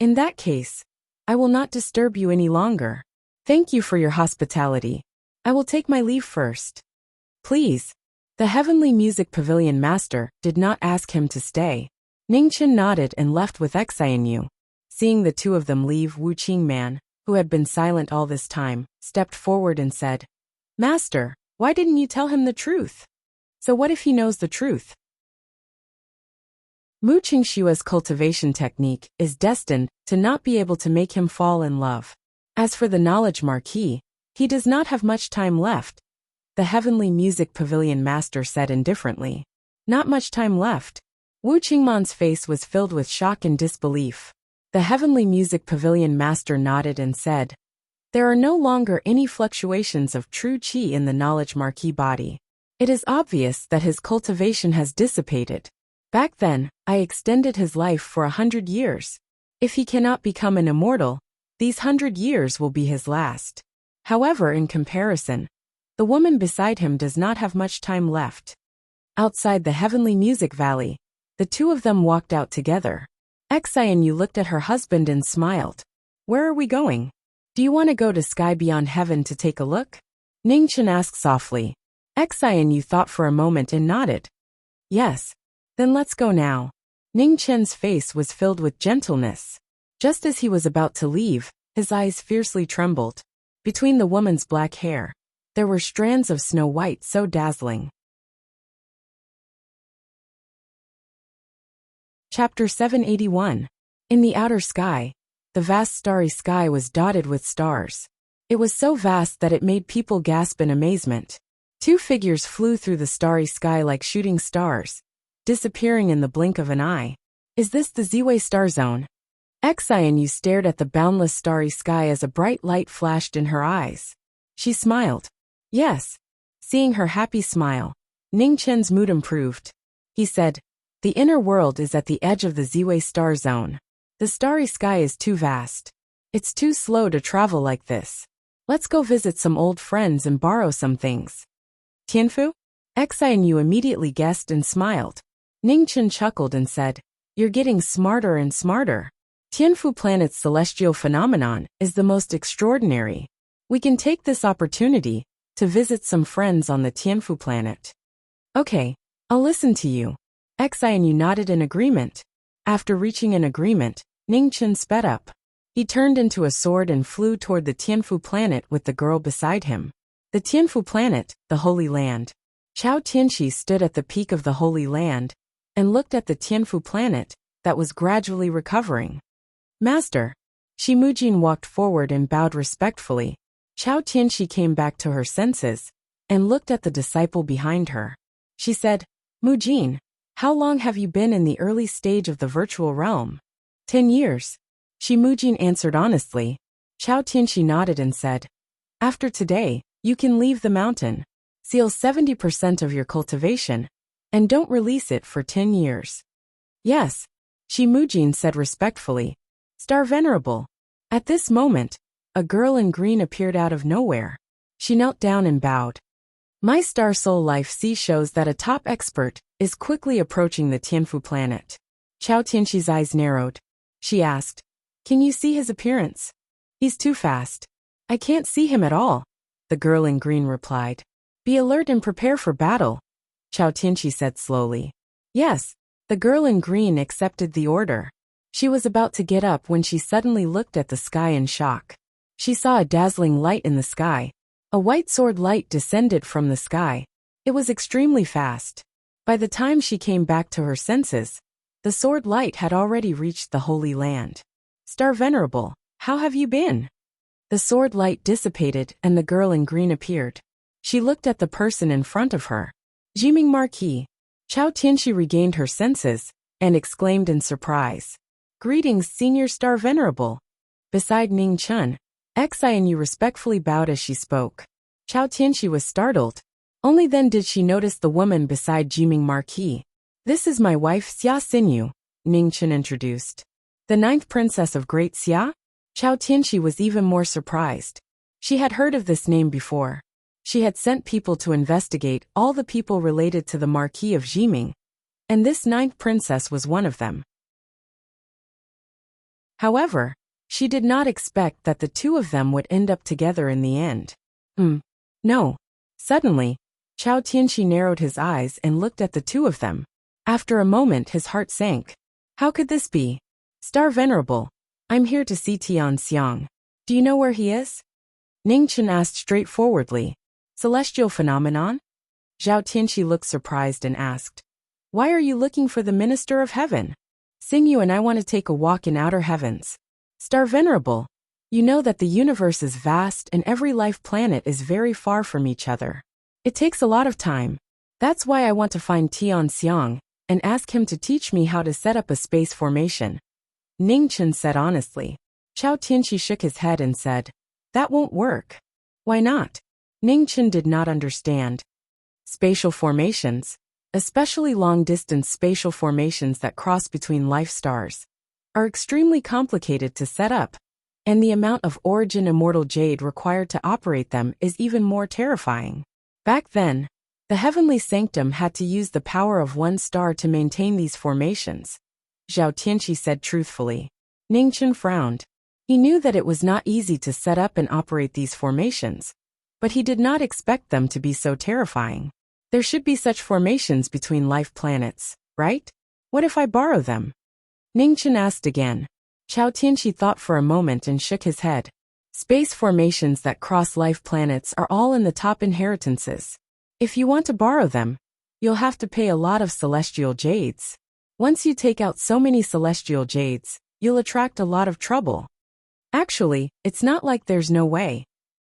"In that case, I will not disturb you any longer. Thank you for your hospitality. I will take my leave first." "Please." The Heavenly Music Pavilion master did not ask him to stay. Ning Chen nodded and left with Xinu. Seeing the two of them leave, Wu Qingman, who had been silent all this time, stepped forward and said, "Master, why didn't you tell him the truth?" "So what if he knows the truth?" Mu Qingshua's cultivation technique is destined to not be able to make him fall in love. As for the Knowledge Marquis, he does not have much time left, the Heavenly Music Pavilion master said indifferently. Not much time left. Wu Qingman's face was filled with shock and disbelief. The Heavenly Music Pavilion master nodded and said, "There are no longer any fluctuations of true qi in the Knowledge Marquis body. It is obvious that his cultivation has dissipated. Back then, I extended his life for 100 years. If he cannot become an immortal, these 100 years will be his last. However, in comparison, the woman beside him does not have much time left." Outside the Heavenly Music Valley, the two of them walked out together. Xinu looked at her husband and smiled. "Where are we going? Do you want to go to Sky Beyond Heaven to take a look?" Ningchen asked softly. Xinu thought for a moment and nodded. "Yes. Then let's go now." Ning Chen's face was filled with gentleness. Just as he was about to leave, his eyes fiercely trembled. Between the woman's black hair, there were strands of snow white so dazzling. Chapter 781. In the outer sky, the vast starry sky was dotted with stars. It was so vast that it made people gasp in amazement. Two figures flew through the starry sky like shooting stars, disappearing in the blink of an eye. "Is this the Ziwei star zone?" Xinu stared at the boundless starry sky as a bright light flashed in her eyes. She smiled. "Yes." Seeing her happy smile, Ning Chen's mood improved. He said, "The inner world is at the edge of the Ziwei star zone. The starry sky is too vast. It's too slow to travel like this. Let's go visit some old friends and borrow some things. Tianfu? Xi and Yu immediately guessed and smiled. Ningchen chuckled and said, "You're getting smarter and smarter. Tianfu planet's celestial phenomenon is the most extraordinary. We can take this opportunity to visit some friends on the Tianfu planet." "Okay, I'll listen to you." Xi and Yu nodded in agreement. After reaching an agreement, Ningchen sped up. He turned into a sword and flew toward the Tianfu planet with the girl beside him. The Tianfu planet, the Holy Land. Chao Tianxi stood at the peak of the Holy Land and looked at the Tianfu planet that was gradually recovering. "Master." Shimujin walked forward and bowed respectfully. Chao Tianxi came back to her senses and looked at the disciple behind her. She said, "Mujin, how long have you been in the early stage of the virtual realm?" 10 years. Shimujin answered honestly. Chao Tianxi nodded and said, "After today, you can leave the mountain. Seal 70% of your cultivation, and don't release it for 10 years. "Yes," Shimujin said respectfully. "Star Venerable." At this moment, a girl in green appeared out of nowhere. She knelt down and bowed. "My Star Soul Life C shows that a top expert is quickly approaching the Tianfu planet." Chao Tianxi's eyes narrowed. She asked, "Can you see his appearance?" "He's too fast. I can't see him at all," the girl in green replied. "Be alert and prepare for battle," Chao Tianxi said slowly. "Yes." The girl in green accepted the order. She was about to get up when she suddenly looked at the sky in shock. She saw a dazzling light in the sky. A white sword light descended from the sky. It was extremely fast. By the time she came back to her senses, the sword light had already reached the Holy Land. "Star Venerable, how have you been?" The sword light dissipated and the girl in green appeared. She looked at the person in front of her. Jiming Marquis. Chao Tianxi regained her senses and exclaimed in surprise, "Greetings, Senior Star Venerable." Beside Ning Chun, Xi and Yu respectfully bowed as she spoke. Chao Tianxi was startled. Only then did she notice the woman beside Jiming Marquis. "This is my wife Xia Xinyu," Ning Chun introduced. "The 9th princess of Great Xia?" Chao Tianxi was even more surprised. She had heard of this name before. She had sent people to investigate all the people related to the Marquis of Jiming, and this 9th princess was one of them. However, she did not expect that the two of them would end up together in the end. No. Suddenly, Chao Tianxi narrowed his eyes and looked at the two of them. After a moment his heart sank. How could this be? "Star Venerable, I'm here to see Tian Xiang. Do you know where he is?" Ning Chen asked straightforwardly. "Celestial phenomenon?" Zhao Tianxi looked surprised and asked, "Why are you looking for the Minister of Heaven?" "Xingyu and I want to take a walk in outer heavens." "Star Venerable, you know that the universe is vast and every life planet is very far from each other. It takes a lot of time. That's why I want to find Tian Xiang and ask him to teach me how to set up a space formation," Ning Chen said honestly. Chao Tianxi shook his head and said, "That won't work." "Why not?" Ning Chen did not understand. Spatial formations, especially long-distance spatial formations that cross between life stars, are extremely complicated to set up, and the amount of origin immortal jade required to operate them is even more terrifying. Back then, the heavenly sanctum had to use the power of one star to maintain these formations, Zhao Tianxi said truthfully. Ning Chen frowned. He knew that it was not easy to set up and operate these formations, but he did not expect them to be so terrifying. There should be such formations between life planets, right? What if I borrow them? Ning Chen asked again. Chao Tianxi thought for a moment and shook his head. Space formations that cross life planets are all in the top inheritances. If you want to borrow them, you'll have to pay a lot of celestial jades. Once you take out so many celestial jades, you'll attract a lot of trouble. Actually, it's not like there's no way.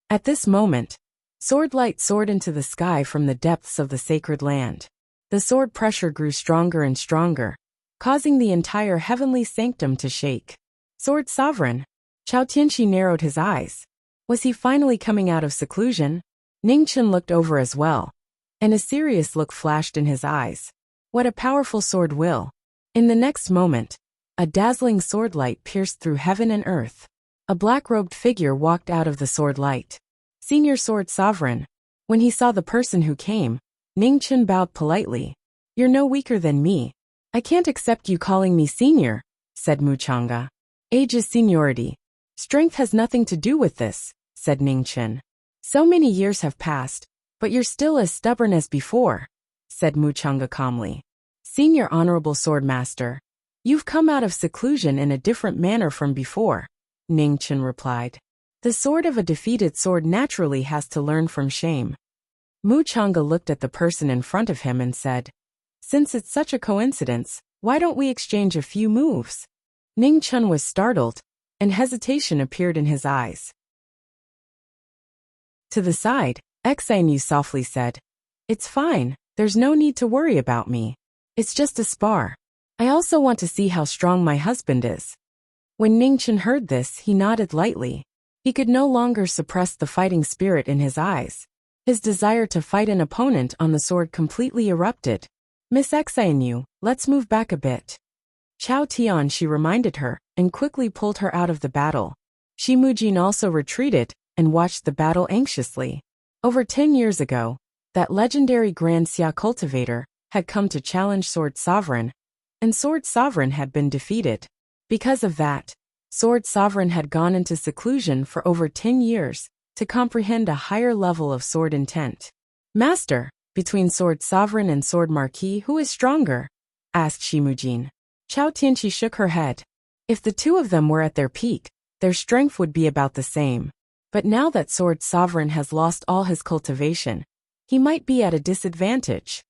At this moment, sword light soared into the sky from the depths of the sacred land. The sword pressure grew stronger and stronger, causing the entire heavenly sanctum to shake. Sword Sovereign. Chao Tianxi narrowed his eyes. Was he finally coming out of seclusion? Ning Chen looked over as well, and a serious look flashed in his eyes. What a powerful sword will. In the next moment, A dazzling sword light pierced through heaven and earth. A black-robed figure walked out of the sword light. Senior Sword Sovereign. When he saw the person who came, Ningchen bowed politely. "You're no weaker than me. I can't accept you calling me senior," said Wuchanga. "Age is seniority. Strength has nothing to do with this," said Ningchen. "So many years have passed, but you're still as stubborn as before," said Wuchanga calmly. "Senior Honorable Swordmaster, you've come out of seclusion in a different manner from before," Ningchen replied. "The sword of a defeated sword naturally has to learn from shame." Wuchanga looked at the person in front of him and said, "Since it's such a coincidence, why don't we exchange a few moves?" Ningchen was startled, and hesitation appeared in his eyes. To the side, Xinyu softly said, "It's fine, there's no need to worry about me. It's just a spar. I also want to see how strong my husband is." When Ningchen heard this, he nodded lightly. He could no longer suppress the fighting spirit in his eyes. His desire to fight an opponent on the sword completely erupted. "Miss Xinyu, let's move back a bit." Chao Tian, she reminded her, and quickly pulled her out of the battle. Shi Mujin also retreated and watched the battle anxiously. Over 10 years ago, that legendary Grand Xia cultivator had come to challenge Sword Sovereign, and Sword Sovereign had been defeated. Because of that, Sword Sovereign had gone into seclusion for over 10 years to comprehend a higher level of sword intent. "Master, between Sword Sovereign and Sword Marquis, who is stronger?" asked Shimujin. Chao Tianqi shook her head. If the two of them were at their peak, their strength would be about the same. But now that Sword Sovereign has lost all his cultivation, he might be at a disadvantage.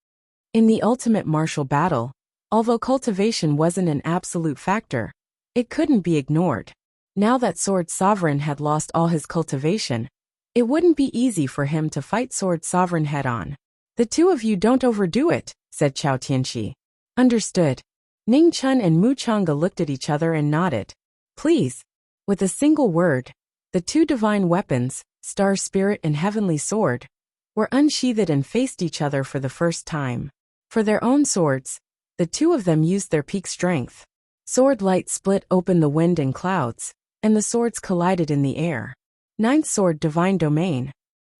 In the ultimate martial battle, although cultivation wasn't an absolute factor, it couldn't be ignored. Now that Sword Sovereign had lost all his cultivation, it wouldn't be easy for him to fight Sword Sovereign head-on. "The two of you don't overdo it," said Chao Tianqi. "Understood." Ningchen and Wuchanga looked at each other and nodded. "Please." With a single word, the two divine weapons, Star Spirit and Heavenly Sword, were unsheathed and faced each other for the first time. For their own swords, the two of them used their peak strength. Sword light split open the wind and clouds, and the swords collided in the air. Ninth Sword Divine Domain.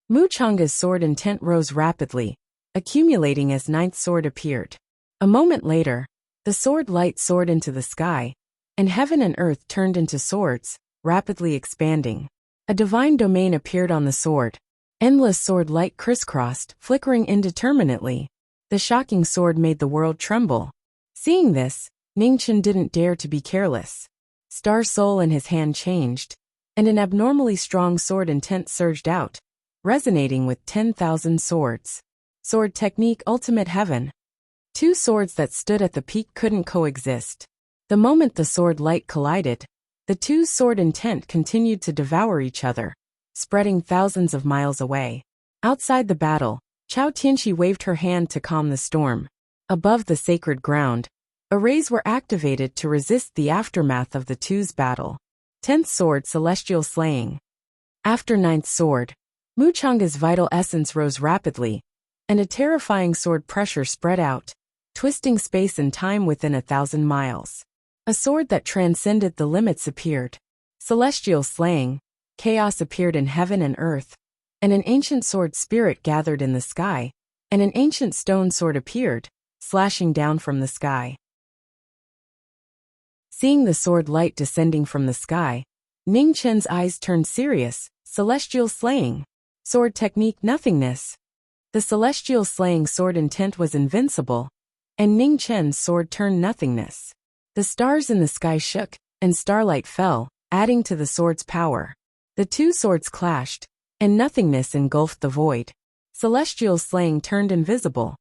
Wuchanga's sword intent rose rapidly, accumulating as Ninth Sword appeared. A moment later, the sword light soared into the sky, and heaven and earth turned into swords, rapidly expanding. A divine domain appeared on the sword. Endless sword light crisscrossed, flickering indeterminately. The shocking sword made the world tremble. Seeing this, Ningchen didn't dare to be careless. Star Soul in his hand changed, and an abnormally strong sword intent surged out, resonating with 10,000 swords. Sword Technique Ultimate Heaven. Two swords that stood at the peak couldn't coexist. The moment the sword light collided, the two sword intent continued to devour each other, spreading thousands of miles away. Outside the battle, Chao Tianqi waved her hand to calm the storm. Above the sacred ground, arrays were activated to resist the aftermath of the two's battle. 10th Sword Celestial Slaying. After 9th Sword, Wuchanga's vital essence rose rapidly, and a terrifying sword pressure spread out, twisting space and time within 1,000 miles. A sword that transcended the limits appeared. Celestial Slaying. Chaos appeared in heaven and earth, and an ancient sword spirit gathered in the sky, and an ancient stone sword appeared, slashing down from the sky. Seeing the sword light descending from the sky, Ningchen's eyes turned serious. Celestial Slaying. Sword Technique Nothingness. The Celestial Slaying sword intent was invincible, and Ningchen's sword turned nothingness. The stars in the sky shook, and starlight fell, adding to the sword's power. The two swords clashed, and nothingness engulfed the void. Celestial Slaying turned invisible.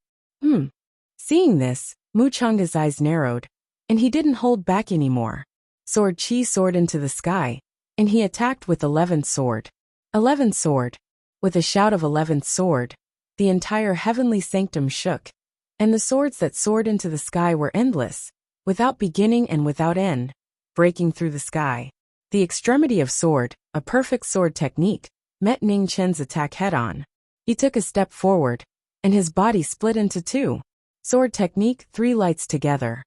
Seeing this, Wuchanga's eyes narrowed, and he didn't hold back anymore. Sword Chi soared into the sky, and he attacked with 11th Sword. 11th Sword. With a shout of 11th Sword, the entire heavenly sanctum shook, and the swords that soared into the sky were endless, without beginning and without end, breaking through the sky. The extremity of sword, a perfect sword technique, met Ningchen's attack head-on. He took a step forward, and his body split into two. Sword technique, three lights together.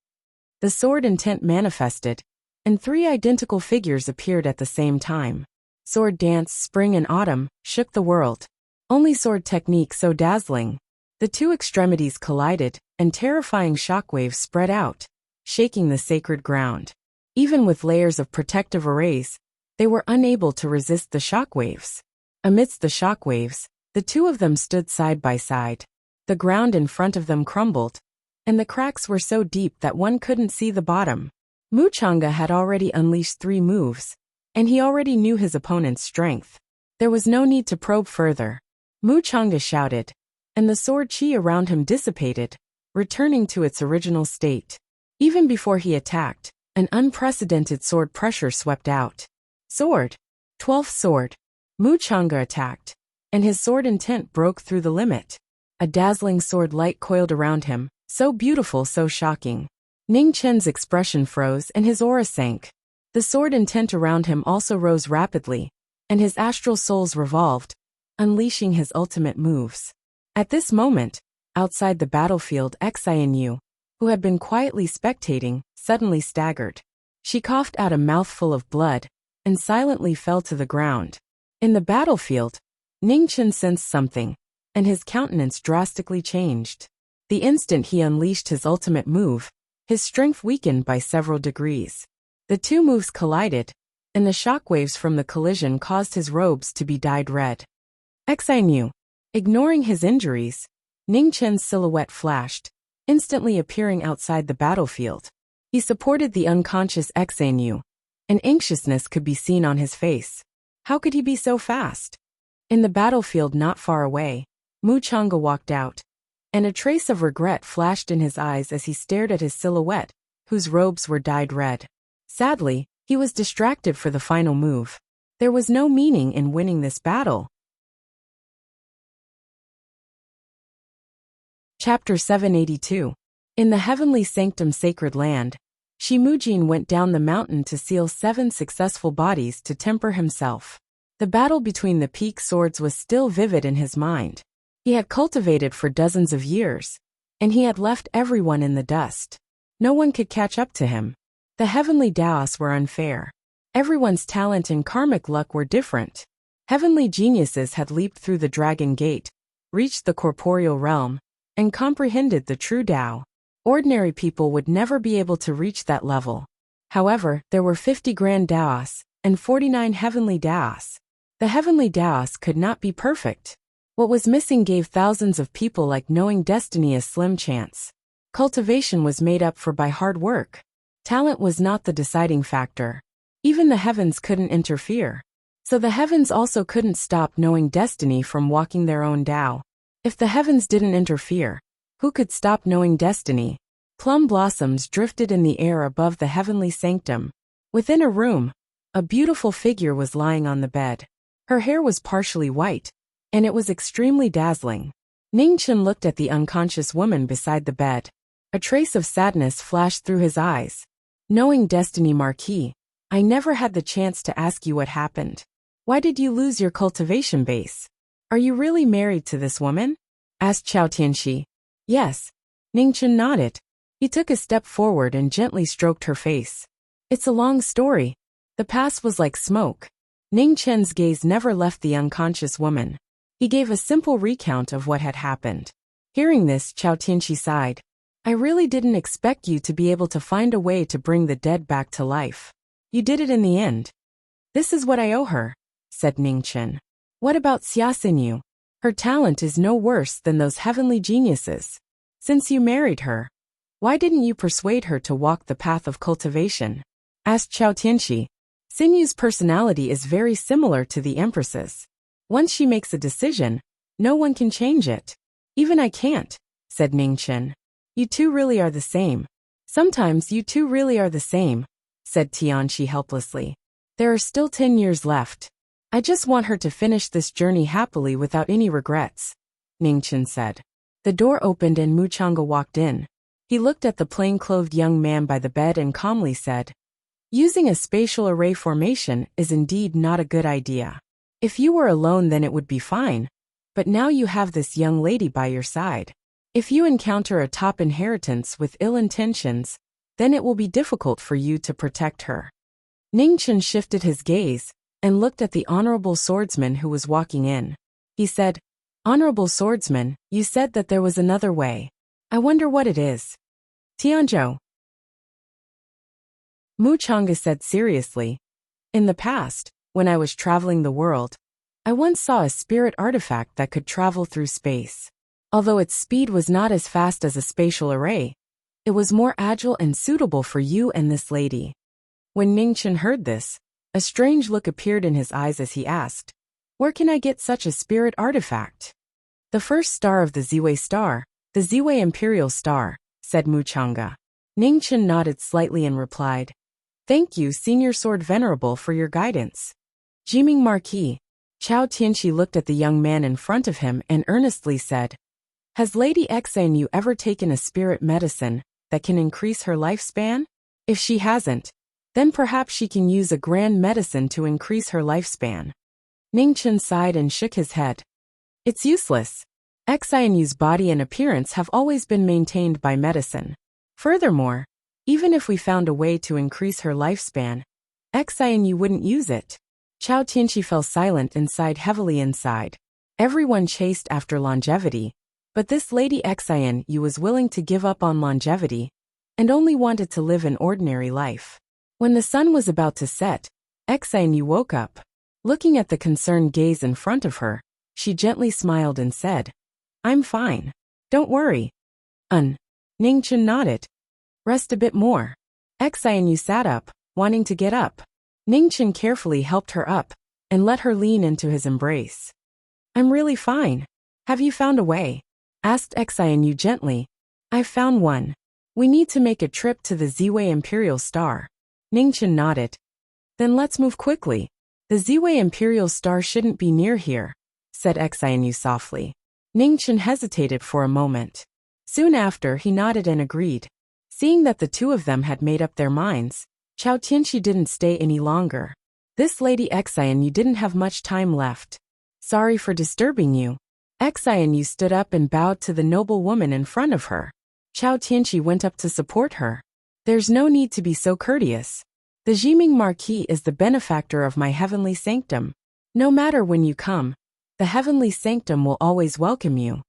The sword intent manifested, and 3 identical figures appeared at the same time. Sword dance, spring and autumn, shook the world. Only sword technique so dazzling. The 2 extremities collided, and terrifying shockwaves spread out, shaking the sacred ground. Even with layers of protective arrays, they were unable to resist the shockwaves. Amidst the shockwaves, the 2 of them stood side by side. The ground in front of them crumbled, and the cracks were so deep that one couldn't see the bottom. Wuxia had already unleashed 3 moves, and he already knew his opponent's strength. There was no need to probe further. Wuxia shouted, and the sword chi around him dissipated, returning to its original state. Even before he attacked, an unprecedented sword pressure swept out. Sword. 12th sword. Wuxia attacked, and his sword intent broke through the limit. A dazzling sword light coiled around him, so beautiful, so shocking. Ning Chen's expression froze and his aura sank. The sword intent around him also rose rapidly, and his astral souls revolved, unleashing his ultimate moves. At this moment, outside the battlefield, Xianyu, who had been quietly spectating, suddenly staggered. She coughed out a mouthful of blood, and silently fell to the ground. In the battlefield, Ning Chen sensed something, and his countenance drastically changed. The instant he unleashed his ultimate move, his strength weakened by several degrees. The 2 moves collided, and the shockwaves from the collision caused his robes to be dyed red. Xianyu. Ignoring his injuries, Ning Chen's silhouette flashed, instantly appearing outside the battlefield. He supported the unconscious Xianyu, and anxiousness could be seen on his face. How could he be so fast? In the battlefield not far away, Wuxia walked out, and a trace of regret flashed in his eyes as he stared at his silhouette, whose robes were dyed red. Sadly, he was distracted for the final move. There was no meaning in winning this battle. Chapter 782. In the heavenly sanctum sacred land, Shimujin went down the mountain to seal 7 successful bodies to temper himself. The battle between the peak swords was still vivid in his mind. He had cultivated for dozens of years, and he had left everyone in the dust. No one could catch up to him. The heavenly Daos were unfair. Everyone's talent and karmic luck were different. Heavenly geniuses had leaped through the dragon gate, reached the corporeal realm, and comprehended the true Tao. Ordinary people would never be able to reach that level. However, there were 50 grand Daos, and 49 heavenly Daos. The heavenly Daos could not be perfect. What was missing gave thousands of people like knowing destiny a slim chance. Cultivation was made up for by hard work. Talent was not the deciding factor. Even the heavens couldn't interfere. So the heavens also couldn't stop knowing destiny from walking their own Tao. If the heavens didn't interfere, who could stop knowing destiny? Plum blossoms drifted in the air above the heavenly sanctum. Within a room, a beautiful figure was lying on the bed. Her hair was partially white, and it was extremely dazzling. Ning Chen looked at the unconscious woman beside the bed. A trace of sadness flashed through his eyes. Knowing destiny, Marquis, I never had the chance to ask you what happened. Why did you lose your cultivation base? Are you really married to this woman? Asked Chao Tianxi. Yes. Ning Chen nodded. He took a step forward and gently stroked her face. It's a long story. The past was like smoke. Ning Chen's gaze never left the unconscious woman. He gave a simple recount of what had happened. Hearing this, Chao Tianxi sighed. I really didn't expect you to be able to find a way to bring the dead back to life. You did it in the end. This is what I owe her, said Ning Chen. What about Xia Xinyu? Her talent is no worse than those heavenly geniuses. Since you married her, why didn't you persuade her to walk the path of cultivation? Asked Chao Tianxi. Xinyu's personality is very similar to the Empress's. Once she makes a decision, no one can change it. Even I can't, said Ning Chen. You two really are the same. Sometimes you two really are the same, said Tianxi helplessly. There are still 10 years left. I just want her to finish this journey happily without any regrets, Ning Chen said. The door opened and Wuxia walked in. He looked at the plain-clothed young man by the bed and calmly said, Using a spatial array formation is indeed not a good idea. If you were alone then it would be fine, but now you have this young lady by your side. If you encounter a top inheritance with ill intentions, then it will be difficult for you to protect her. Ningchen shifted his gaze and looked at the honorable swordsman who was walking in. He said, "Honorable swordsman, you said that there was another way. I wonder what it is." Tianzhou. Wuchanga said seriously, "In the past, when I was traveling the world, I once saw a spirit artifact that could travel through space. Although its speed was not as fast as a spatial array, it was more agile and suitable for you and this lady." When Ningchen heard this, a strange look appeared in his eyes as he asked, "Where can I get such a spirit artifact?" "The first star of the Ziwei star, the Ziwei Imperial Star," said Wuchanga. Ningchen nodded slightly and replied, "Thank you, Senior Sword Venerable, for your guidance." Jiming Marquis. Chao Tianqi looked at the young man in front of him and earnestly said, "Has Lady Xanyu ever taken a spirit medicine that can increase her lifespan? If she hasn't, then perhaps she can use a grand medicine to increase her lifespan." Ningchen sighed and shook his head. "It's useless. Xanyu's body and appearance have always been maintained by medicine. Furthermore, even if we found a way to increase her lifespan, Xanyu wouldn't use it." Chao Tianqi fell silent and sighed heavily inside. Everyone chased after longevity, but this Lady Xanyu was willing to give up on longevity and only wanted to live an ordinary life. When the sun was about to set, Xanyu woke up. Looking at the concerned gaze in front of her, she gently smiled and said, "I'm fine. Don't worry." Ningchen nodded. "Rest a bit more." Xanyu sat up, wanting to get up. Ningchen carefully helped her up and let her lean into his embrace. "I'm really fine. Have you found a way?" asked Xanyu gently. "I've found one. We need to make a trip to the Ziwei Imperial Star." Ningchen nodded. "Then let's move quickly. The Ziwei Imperial Star shouldn't be near here," said Xanyu softly. Ningchen hesitated for a moment. Soon after, he nodded and agreed. Seeing that the two of them had made up their minds, Chao Tianqi didn't stay any longer. "This Lady Xanyu didn't have much time left. Sorry for disturbing you." Xanyu stood up and bowed to the noble woman in front of her. Chao Tianqi went up to support her. "There's no need to be so courteous. The Jiming Marquis is the benefactor of my heavenly sanctum. No matter when you come, the heavenly sanctum will always welcome you."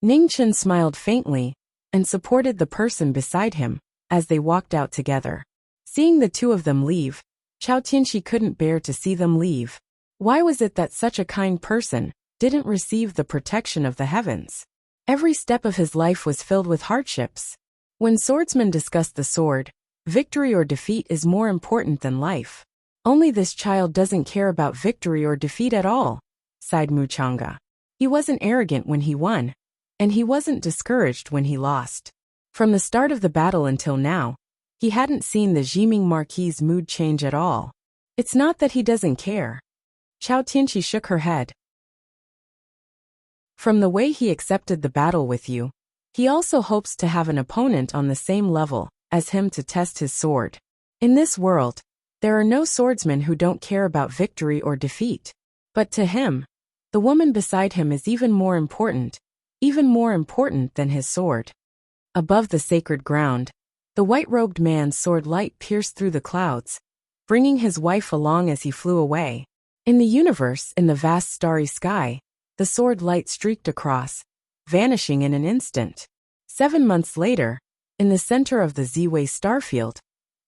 Ningchen smiled faintly and supported the person beside him as they walked out together. Seeing the two of them leave, Chao Tianqi couldn't bear to see them leave. Why was it that such a kind person didn't receive the protection of the heavens? Every step of his life was filled with hardships. When swordsmen discuss the sword, victory or defeat is more important than life. Only this child doesn't care about victory or defeat at all, sighed Wuchanga. He wasn't arrogant when he won, and he wasn't discouraged when he lost. From the start of the battle until now, he hadn't seen the Jiming Marquis' mood change at all. It's not that he doesn't care. Chao Tianqi shook her head. From the way he accepted the battle with you, he also hopes to have an opponent on the same level as him to test his sword. In this world, there are no swordsmen who don't care about victory or defeat. But to him, the woman beside him is even more important than his sword. Above the sacred ground, the white-robed man's sword light pierced through the clouds, bringing his wife along as he flew away. In the universe, in the vast starry sky, the sword light streaked across, vanishing in an instant. 7 months later, in the center of the Ziwei starfield,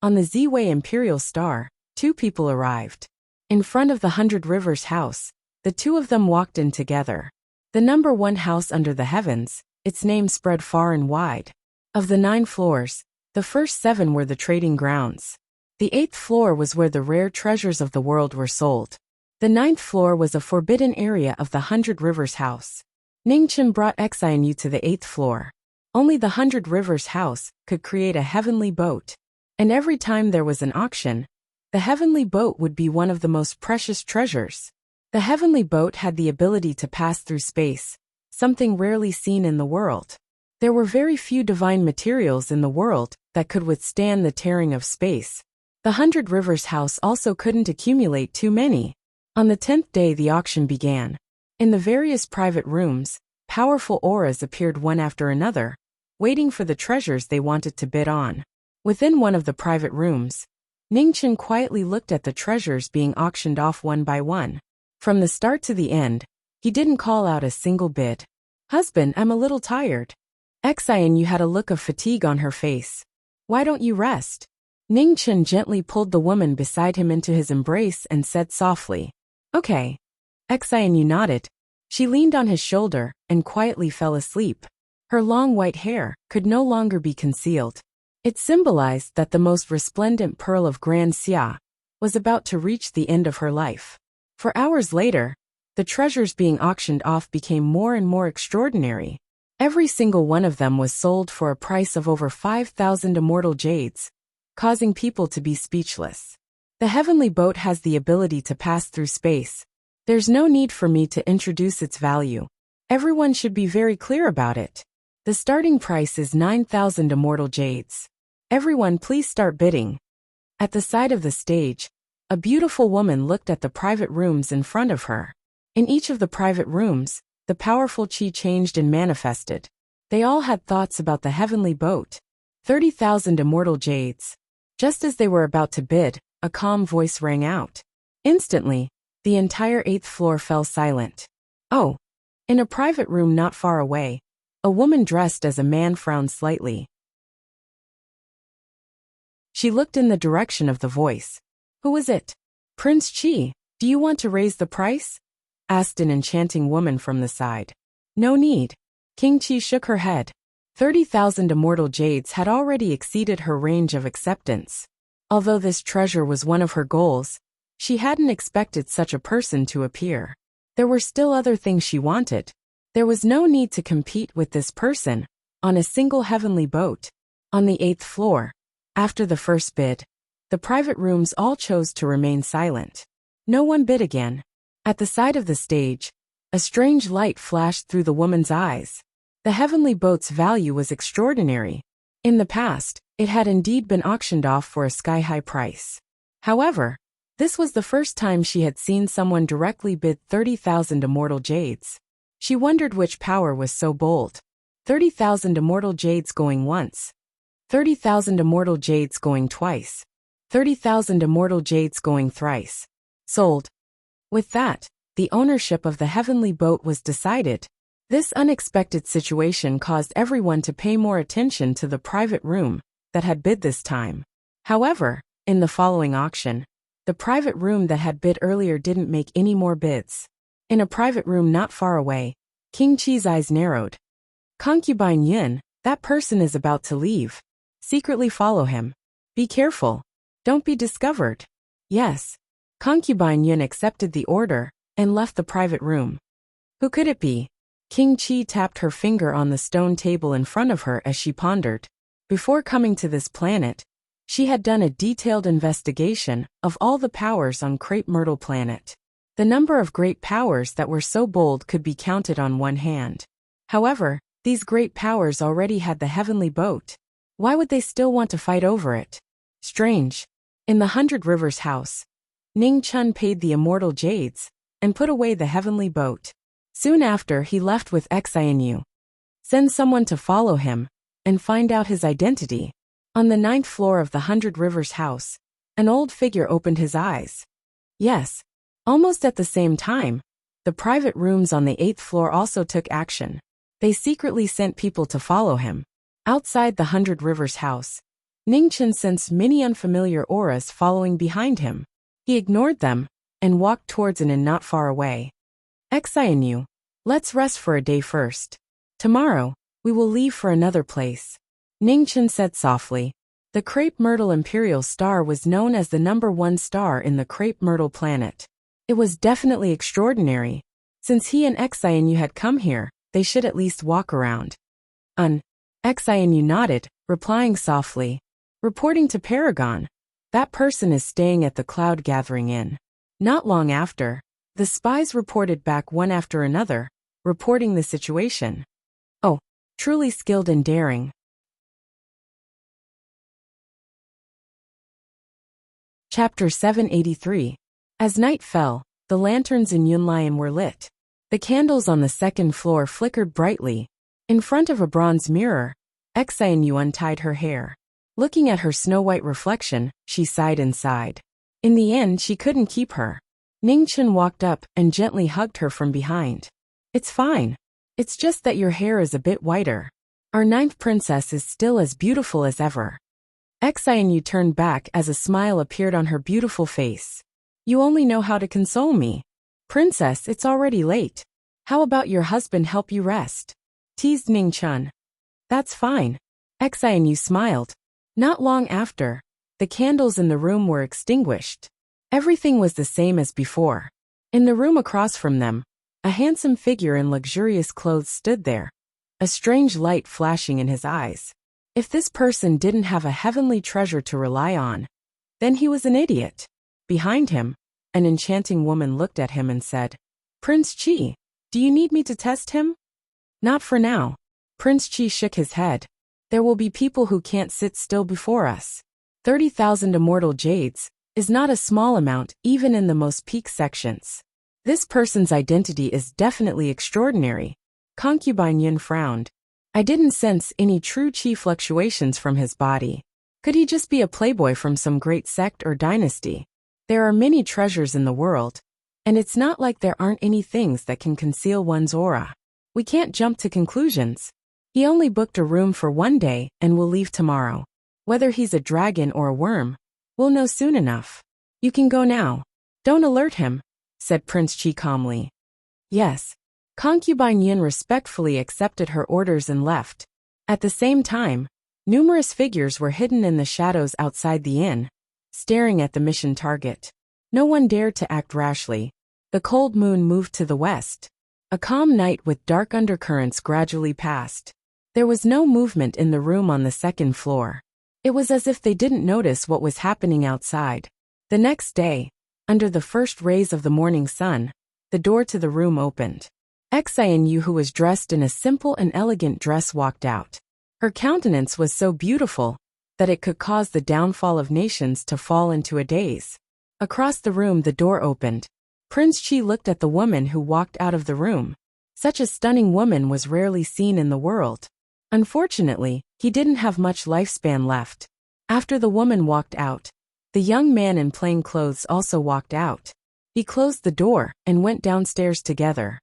on the Ziwei Imperial Star, two people arrived. In front of the 100 Rivers house, the two of them walked in together. The number 1 house under the heavens, its name spread far and wide. Of the 9 floors, the first 7 were the trading grounds. The 8th floor was where the rare treasures of the world were sold. The 9th floor was a forbidden area of the 100 Rivers house. Ningchen brought Xinyu to the 8th floor. Only the 100 Rivers house could create a heavenly boat. And every time there was an auction, the heavenly boat would be one of the most precious treasures. The heavenly boat had the ability to pass through space, something rarely seen in the world. There were very few divine materials in the world that could withstand the tearing of space. The 100 Rivers house also couldn't accumulate too many. On the 10th day the auction began. In the various private rooms, powerful auras appeared one after another, waiting for the treasures they wanted to bid on. Within one of the private rooms, Ningchen quietly looked at the treasures being auctioned off one by one. From the start to the end, he didn't call out a single bid. "Husband, I'm a little tired." Xianyu had a look of fatigue on her face. "Why don't you rest?" Ningchen gently pulled the woman beside him into his embrace and said softly, "Okay." Xianyu nodded. She leaned on his shoulder and quietly fell asleep. Her long white hair could no longer be concealed. It symbolized that the most resplendent pearl of Grand Xia was about to reach the end of her life. For hours later, the treasures being auctioned off became more and more extraordinary. Every single one of them was sold for a price of over 5,000 immortal jades, causing people to be speechless. The heavenly boat has the ability to pass through space. There's no need for me to introduce its value. Everyone should be very clear about it. The starting price is 9,000 immortal jades. Everyone please start bidding. At the side of the stage, a beautiful woman looked at the private rooms in front of her. In each of the private rooms, the powerful qi changed and manifested. They all had thoughts about the heavenly boat. 30,000 immortal jades. Just as they were about to bid, a calm voice rang out. Instantly, the entire 8th floor fell silent. Oh! In a private room not far away, a woman dressed as a man frowned slightly. She looked in the direction of the voice. "Who is it?" "Prince Qi, do you want to raise the price?" asked an enchanting woman from the side. "No need." King Qi shook her head. 30,000 immortal jades had already exceeded her range of acceptance. Although this treasure was one of her goals, she hadn't expected such a person to appear. There were still other things she wanted. There was no need to compete with this person on a single heavenly boat. On the 8th floor, after the first bid, the private rooms all chose to remain silent. No one bid again. At the side of the stage, a strange light flashed through the woman's eyes. The heavenly boat's value was extraordinary. In the past, it had indeed been auctioned off for a sky-high price. However, this was the first time she had seen someone directly bid 30,000 immortal jades. She wondered which power was so bold. 30,000 immortal jades going once. 30,000 immortal jades going twice. 30,000 immortal jades going thrice. Sold. With that, the ownership of the heavenly boat was decided. This unexpected situation caused everyone to pay more attention to the private room that had bid this time. However, in the following auction, the private room that had bid earlier didn't make any more bids. In a private room not far away, King Qi's eyes narrowed. "Concubine Yun, that person is about to leave. Secretly follow him. Be careful. Don't be discovered." "Yes." Concubine Yun accepted the order and left the private room. Who could it be? King Qi tapped her finger on the stone table in front of her as she pondered. Before coming to this planet, she had done a detailed investigation of all the powers on Crepe Myrtle planet. The number of great powers that were so bold could be counted on one hand. However, these great powers already had the heavenly boat. Why would they still want to fight over it? Strange. In the 100 Rivers house, Ning Chun paid the immortal jades and put away the heavenly boat. Soon after, he left with Xianyu. Send someone to follow him and find out his identity. On the 9th floor of the 100 Rivers house, an old figure opened his eyes. Yes. Almost at the same time, the private rooms on the 8th floor also took action. They secretly sent people to follow him. Outside the 100 Rivers house, Ningchen sensed many unfamiliar auras following behind him. He ignored them and walked towards an inn not far away. Xianyu, let's rest for a day first. Tomorrow, we will leave for another place. Ningchen said softly. The Crepe Myrtle Imperial Star was known as the #1 star in the Crepe Myrtle planet. It was definitely extraordinary. Since he and Xianyu had come here, they should at least walk around. Xianyu nodded, replying softly. Reporting to Paragon. That person is staying at the Cloud Gathering Inn. Not long after, the spies reported back one after another, reporting the situation. Oh, truly skilled and daring. Chapter 783. As night fell, the lanterns in Yunlin were lit. The candles on the 2nd floor flickered brightly. In front of a bronze mirror, Xianyu untied her hair. Looking at her snow-white reflection, she sighed and sighed. In the end, she couldn't keep her. Ningchen walked up and gently hugged her from behind. It's fine. It's just that your hair is a bit whiter. Our ninth princess is still as beautiful as ever. Xianyu turned back as a smile appeared on her beautiful face. You only know how to console me. Princess, it's already late. How about your husband help you rest? Teased Ningchen. That's fine. Xianyu smiled. Not long after, the candles in the room were extinguished. Everything was the same as before. In the room across from them, a handsome figure in luxurious clothes stood there, a strange light flashing in his eyes. If this person didn't have a heavenly treasure to rely on, then he was an idiot. Behind him, an enchanting woman looked at him and said, Prince Qi, do you need me to test him? Not for now. Prince Qi shook his head. There will be people who can't sit still before us. 30,000 immortal jades is not a small amount even in the most peak sections. This person's identity is definitely extraordinary. Concubine Yun frowned. I didn't sense any true qi fluctuations from his body. Could he just be a playboy from some great sect or dynasty? There are many treasures in the world, and it's not like there aren't any things that can conceal one's aura. We can't jump to conclusions. He only booked a room for one day and will leave tomorrow. Whether he's a dragon or a worm, we'll know soon enough. You can go now. Don't alert him, said Prince Qi calmly. Yes. Concubine Yin respectfully accepted her orders and left. At the same time, numerous figures were hidden in the shadows outside the inn, staring at the mission target. No one dared to act rashly. The cold moon moved to the west. A calm night with dark undercurrents gradually passed. There was no movement in the room on the second floor. It was as if they didn't notice what was happening outside. The next day, under the first rays of the morning sun, the door to the room opened. Xianyu, who was dressed in a simple and elegant dress, walked out. Her countenance was so beautiful that it could cause the downfall of nations to fall into a daze. Across the room, the door opened. Prince Qi looked at the woman who walked out of the room. Such a stunning woman was rarely seen in the world. Unfortunately, he didn't have much lifespan left. After the woman walked out, the young man in plain clothes also walked out. He closed the door and went downstairs together.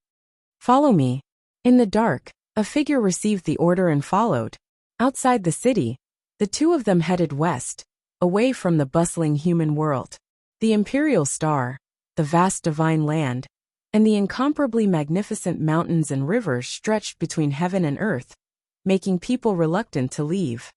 Follow me. In the dark, a figure received the order and followed. Outside the city, the two of them headed west, away from the bustling human world. The imperial star, the vast divine land, and the incomparably magnificent mountains and rivers stretched between heaven and earth, making people reluctant to leave.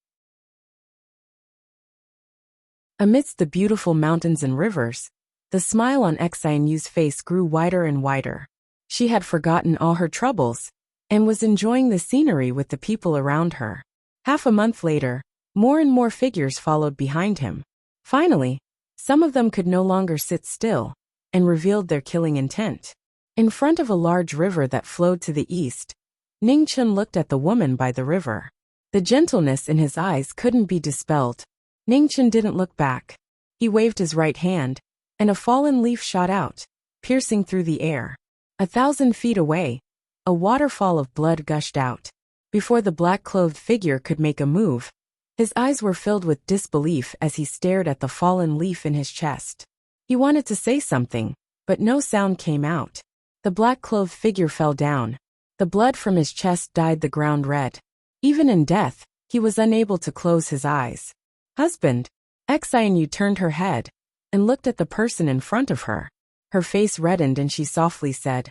Amidst the beautiful mountains and rivers, the smile on Xianyu's face grew wider and wider. She had forgotten all her troubles and was enjoying the scenery with the people around her. Half a month later, more and more figures followed behind him. Finally, some of them could no longer sit still and revealed their killing intent. In front of a large river that flowed to the east, Ningchen looked at the woman by the river. The gentleness in his eyes couldn't be dispelled. Ningchen didn't look back. He waved his right hand, and a fallen leaf shot out, piercing through the air. 1,000 feet away, a waterfall of blood gushed out. Before the black-clothed figure could make a move, his eyes were filled with disbelief as he stared at the fallen leaf in his chest. He wanted to say something, but no sound came out. The black-clothed figure fell down. The blood from his chest dyed the ground red. Even in death, he was unable to close his eyes. Husband, Xianyu turned her head and looked at the person in front of her. Her face reddened and she softly said,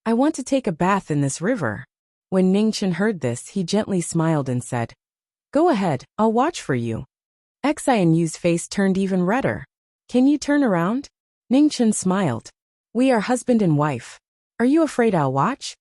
I want to take a bath in this river. When Ningchen heard this, he gently smiled and said, Go ahead, I'll watch for you. Xianyu's face turned even redder. Can you turn around? Ningchen smiled. We are husband and wife. Are you afraid I'll watch?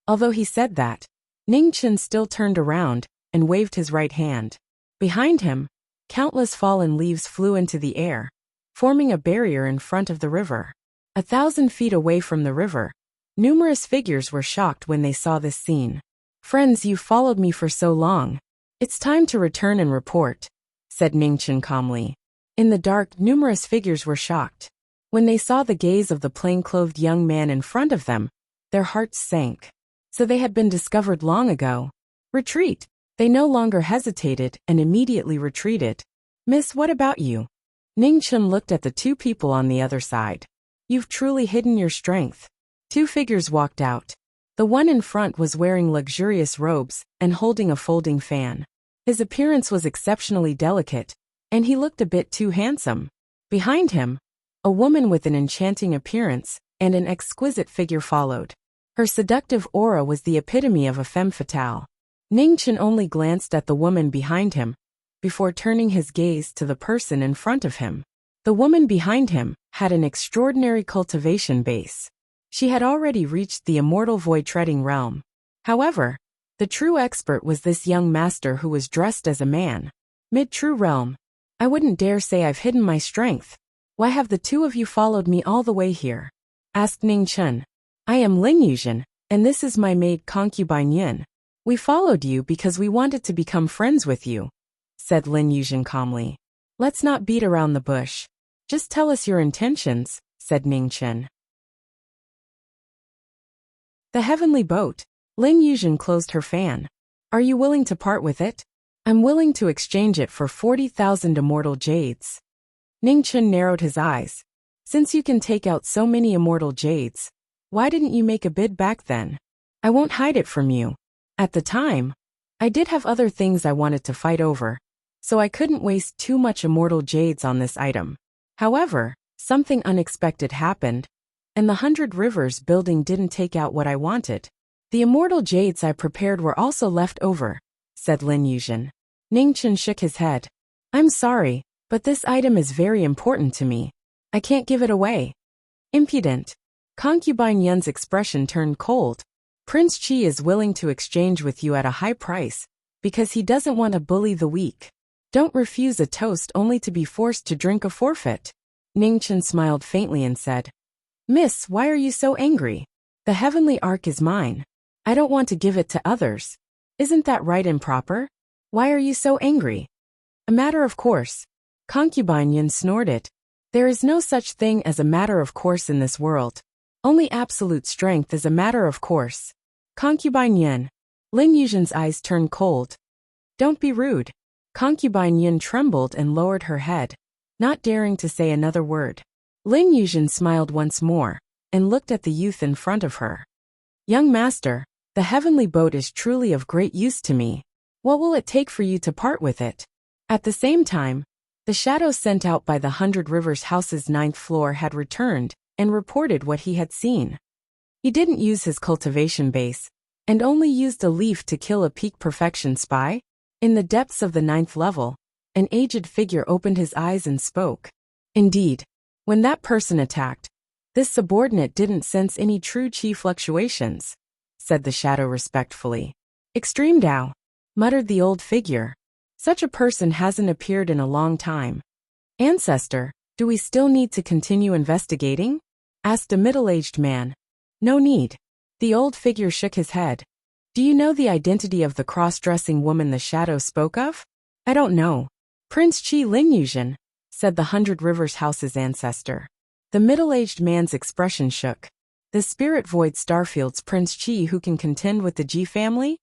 Although he said that, Ningchen still turned around and waved his right hand. Behind him, countless fallen leaves flew into the air, forming a barrier in front of the river. 1,000 feet away from the river, numerous figures were shocked when they saw this scene. Friends, you followed me for so long. It's time to return and report, said Ningchen calmly. In the dark, numerous figures were shocked. When they saw the gaze of the plain-clothed young man in front of them, their hearts sank. So they had been discovered long ago. Retreat, They no longer hesitated and immediately retreated. Miss, what about you? Ning Chen looked at the two people on the other side. You've truly hidden your strength. Two figures walked out. The one in front was wearing luxurious robes and holding a folding fan. His appearance was exceptionally delicate, and he looked a bit too handsome. Behind him, a woman with an enchanting appearance and an exquisite figure followed. Her seductive aura was the epitome of a femme fatale. Ning Chen only glanced at the woman behind him before turning his gaze to the person in front of him. The woman behind him had an extraordinary cultivation base. She had already reached the immortal void-treading realm. However, the true expert was this young master who was dressed as a man. Mid-true realm. I wouldn't dare say I've hidden my strength. Why have the two of you followed me all the way here? Asked Ning Chen. I am Ling Yuzhen, and this is my maid concubine Yin. We followed you because we wanted to become friends with you, said Lin Yuzhen calmly. Let's not beat around the bush. Just tell us your intentions, said Ning Chen. The heavenly boat. Ling Yuzhen closed her fan. Are you willing to part with it? I'm willing to exchange it for 40,000 immortal jades. Ning Chen narrowed his eyes. Since you can take out so many immortal jades, why didn't you make a bid back then? I won't hide it from you. At the time, I did have other things I wanted to fight over, so I couldn't waste too much immortal jades on this item. However, something unexpected happened, and the 100 Rivers building didn't take out what I wanted. The immortal jades I prepared were also left over, said Lin Yuzhen. Ning Chen shook his head. I'm sorry, but this item is very important to me. I can't give it away. Impudent. Concubine Yun's expression turned cold. Prince Qi is willing to exchange with you at a high price, because he doesn't want to bully the weak. Don't refuse a toast only to be forced to drink a forfeit. Ning Chen smiled faintly and said, Miss, why are you so angry? The heavenly ark is mine. I don't want to give it to others. Isn't that right and proper? Why are you so angry? A matter of course. Concubine Yun snorted. There is no such thing as a matter of course in this world. Only absolute strength is a matter of course. Concubine Yun. Ling Yuzhen's eyes turned cold. Don't be rude. Concubine Yun trembled and lowered her head, not daring to say another word. Ling Yuzhen smiled once more and looked at the youth in front of her. Young master, the heavenly boat is truly of great use to me. What will it take for you to part with it? At the same time, the shadow sent out by the 100 Rivers House's 9th floor had returned and reported what he had seen. He didn't use his cultivation base, and only used a leaf to kill a peak perfection spy. In the depths of the 9th level, an aged figure opened his eyes and spoke. Indeed, when that person attacked, this subordinate didn't sense any true chi fluctuations, said the shadow respectfully. Extreme Tao, muttered the old figure. Such a person hasn't appeared in a long time. Ancestor, do we still need to continue investigating? Asked a middle-aged man. No need. The old figure shook his head. Do you know the identity of the cross-dressing woman the shadow spoke of? I don't know. Prince Qi Ling Yuzhen, said the 100 Rivers House's ancestor. The middle-aged man's expression shook. The spirit void Starfield's Prince Qi who can contend with the Ji family?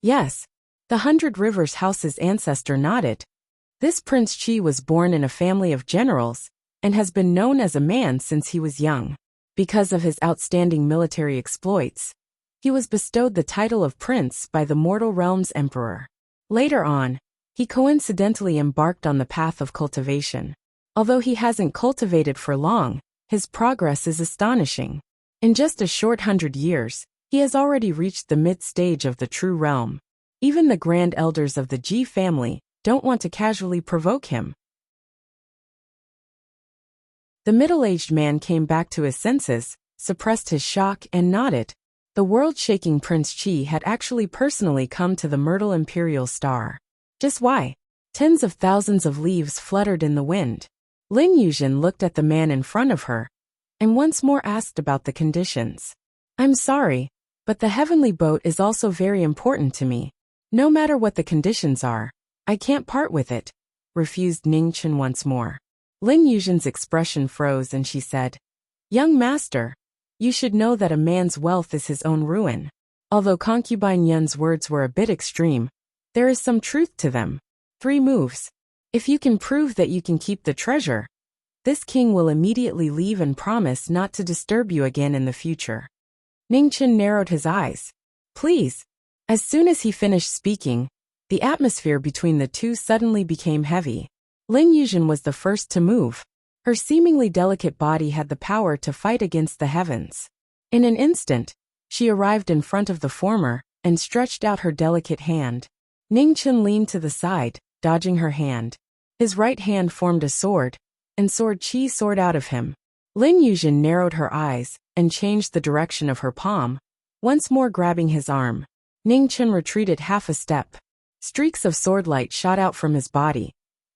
Yes. The 100 Rivers House's ancestor nodded. This Prince Qi was born in a family of generals and has been known as a man since he was young. Because of his outstanding military exploits, he was bestowed the title of prince by the mortal realm's emperor. Later on, he coincidentally embarked on the path of cultivation. Although he hasn't cultivated for long, his progress is astonishing. In just a short 100 years, he has already reached the mid-stage of the true realm. Even the grand elders of the Ji family don't want to casually provoke him. The middle-aged man came back to his senses, suppressed his shock and nodded. The world-shaking Prince Qi had actually personally come to the Myrtle Imperial Star. Just why? Tens of thousands of leaves fluttered in the wind. Lin Yuzhen looked at the man in front of her, and once more asked about the conditions. I'm sorry, but the heavenly boat is also very important to me. No matter what the conditions are, I can't part with it, refused Ning Chen once more. Lin Yuzhen's expression froze and she said, Young master, you should know that a man's wealth is his own ruin. Although concubine Yun's words were a bit extreme, There is some truth to them. 3 moves. If you can prove that you can keep the treasure, this king will immediately leave and promise not to disturb you again in the future. Ningchen narrowed his eyes. Please. As soon as he finished speaking, the atmosphere between the two suddenly became heavy. Lin Yuzhen was the first to move. Her seemingly delicate body had the power to fight against the heavens. In an instant, she arrived in front of the former and stretched out her delicate hand. Ningchen leaned to the side, dodging her hand. His right hand formed a sword, and sword qi soared out of him. Lin Yuzhen narrowed her eyes and changed the direction of her palm, once more grabbing his arm. Ningchen retreated half a step. Streaks of swordlight shot out from his body,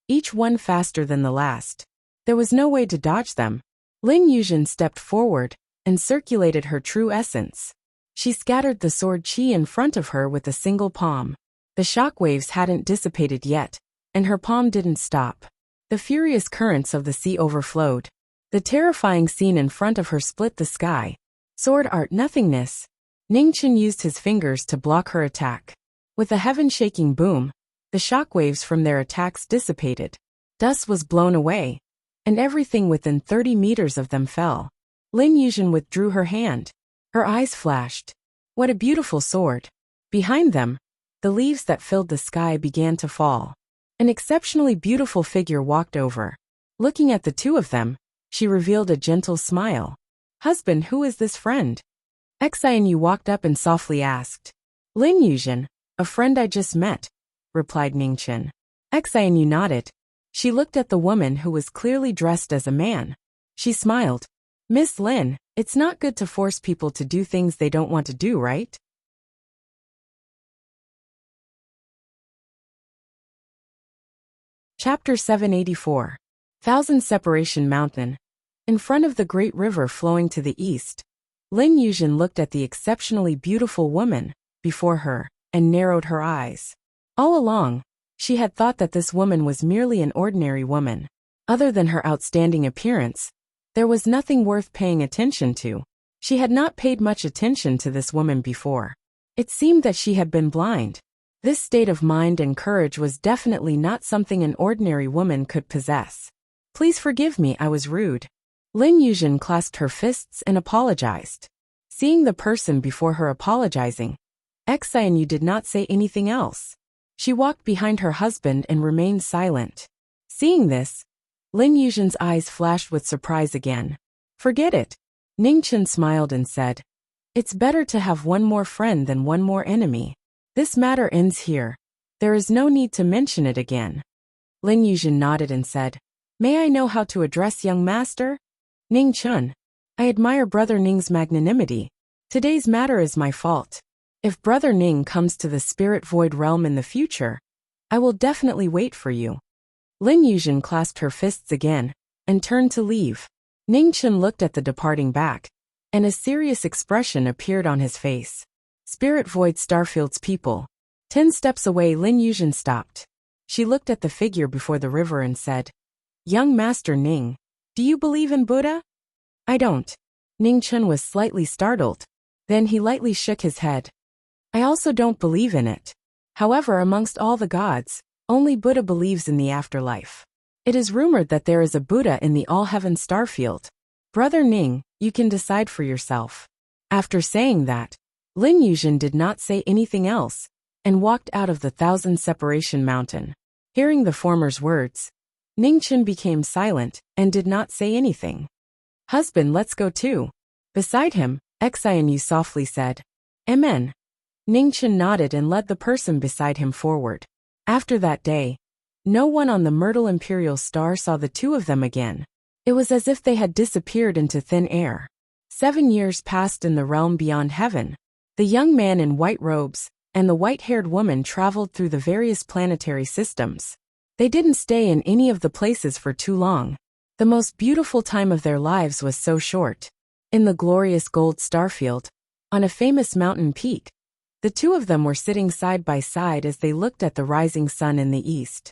each one faster than the last. There was no way to dodge them. Lin Yuzhen stepped forward and circulated her true essence. She scattered the sword qi in front of her with a single palm. The shockwaves hadn't dissipated yet, and her palm didn't stop. The furious currents of the sea overflowed. The terrifying scene in front of her split the sky. Sword art nothingness. Ningchen used his fingers to block her attack. With a heaven-shaking boom, the shockwaves from their attacks dissipated. Dust was blown away, and everything within 30 meters of them fell. Lin Yuzhen withdrew her hand. Her eyes flashed. What a beautiful sword. Behind them, the leaves that filled the sky began to fall. An exceptionally beautiful figure walked over. Looking at the two of them, she revealed a gentle smile. Husband, who is this friend? Xianyu walked up and softly asked. Lin Yuzhen, a friend I just met, replied Ningchen. Xianyu nodded. She looked at the woman who was clearly dressed as a man. She smiled. Miss Lin, it's not good to force people to do things they don't want to do, right? Chapter 784. Thousand Separation Mountain. In front of the great river flowing to the east, Lin Yuzhen looked at the exceptionally beautiful woman before her and narrowed her eyes. All along, she had thought that this woman was merely an ordinary woman. Other than her outstanding appearance, there was nothing worth paying attention to. She had not paid much attention to this woman before. It seemed that she had been blind. This state of mind and courage was definitely not something an ordinary woman could possess. Please forgive me, I was rude. Lin Yuzhen clasped her fists and apologized. Seeing the person before her apologizing, Xianyu did not say anything else. She walked behind her husband and remained silent. Seeing this, Lin Yuzhen's eyes flashed with surprise again. Forget it. Ningchen smiled and said, It's better to have one more friend than one more enemy. This matter ends here. There is no need to mention it again. Lin Yuzhen nodded and said, May I know how to address young master? Ningchen. I admire Brother Ning's magnanimity. Today's matter is my fault. If Brother Ning comes to the Spirit Void realm in the future, I will definitely wait for you. Lin Yuzhen clasped her fists again and turned to leave. Ningchen looked at the departing back, and a serious expression appeared on his face. Spirit Void Starfield's people. 10 steps away, Lin Yuzhen stopped. She looked at the figure before the river and said, Young Master Ning, do you believe in Buddha? I don't. Ningchen was slightly startled. Then he lightly shook his head. I also don't believe in it. However, amongst all the gods, only Buddha believes in the afterlife. It is rumored that there is a Buddha in the All-Heaven Starfield. Brother Ning, you can decide for yourself. After saying that, Lin Yuzhen did not say anything else, and walked out of the Thousand Separation Mountain. Hearing the former's words, Ningchen became silent and did not say anything. Husband, let's go too. Beside him, Xianyu softly said, Amen. Ningchen nodded and led the person beside him forward. After that day, no one on the Myrtle Imperial Star saw the two of them again. It was as if they had disappeared into thin air. 7 years passed in the realm beyond heaven. The young man in white robes and the white-haired woman traveled through the various planetary systems. They didn't stay in any of the places for too long. The most beautiful time of their lives was so short. In the glorious gold starfield, on a famous mountain peak, the two of them were sitting side by side as they looked at the rising sun in the east.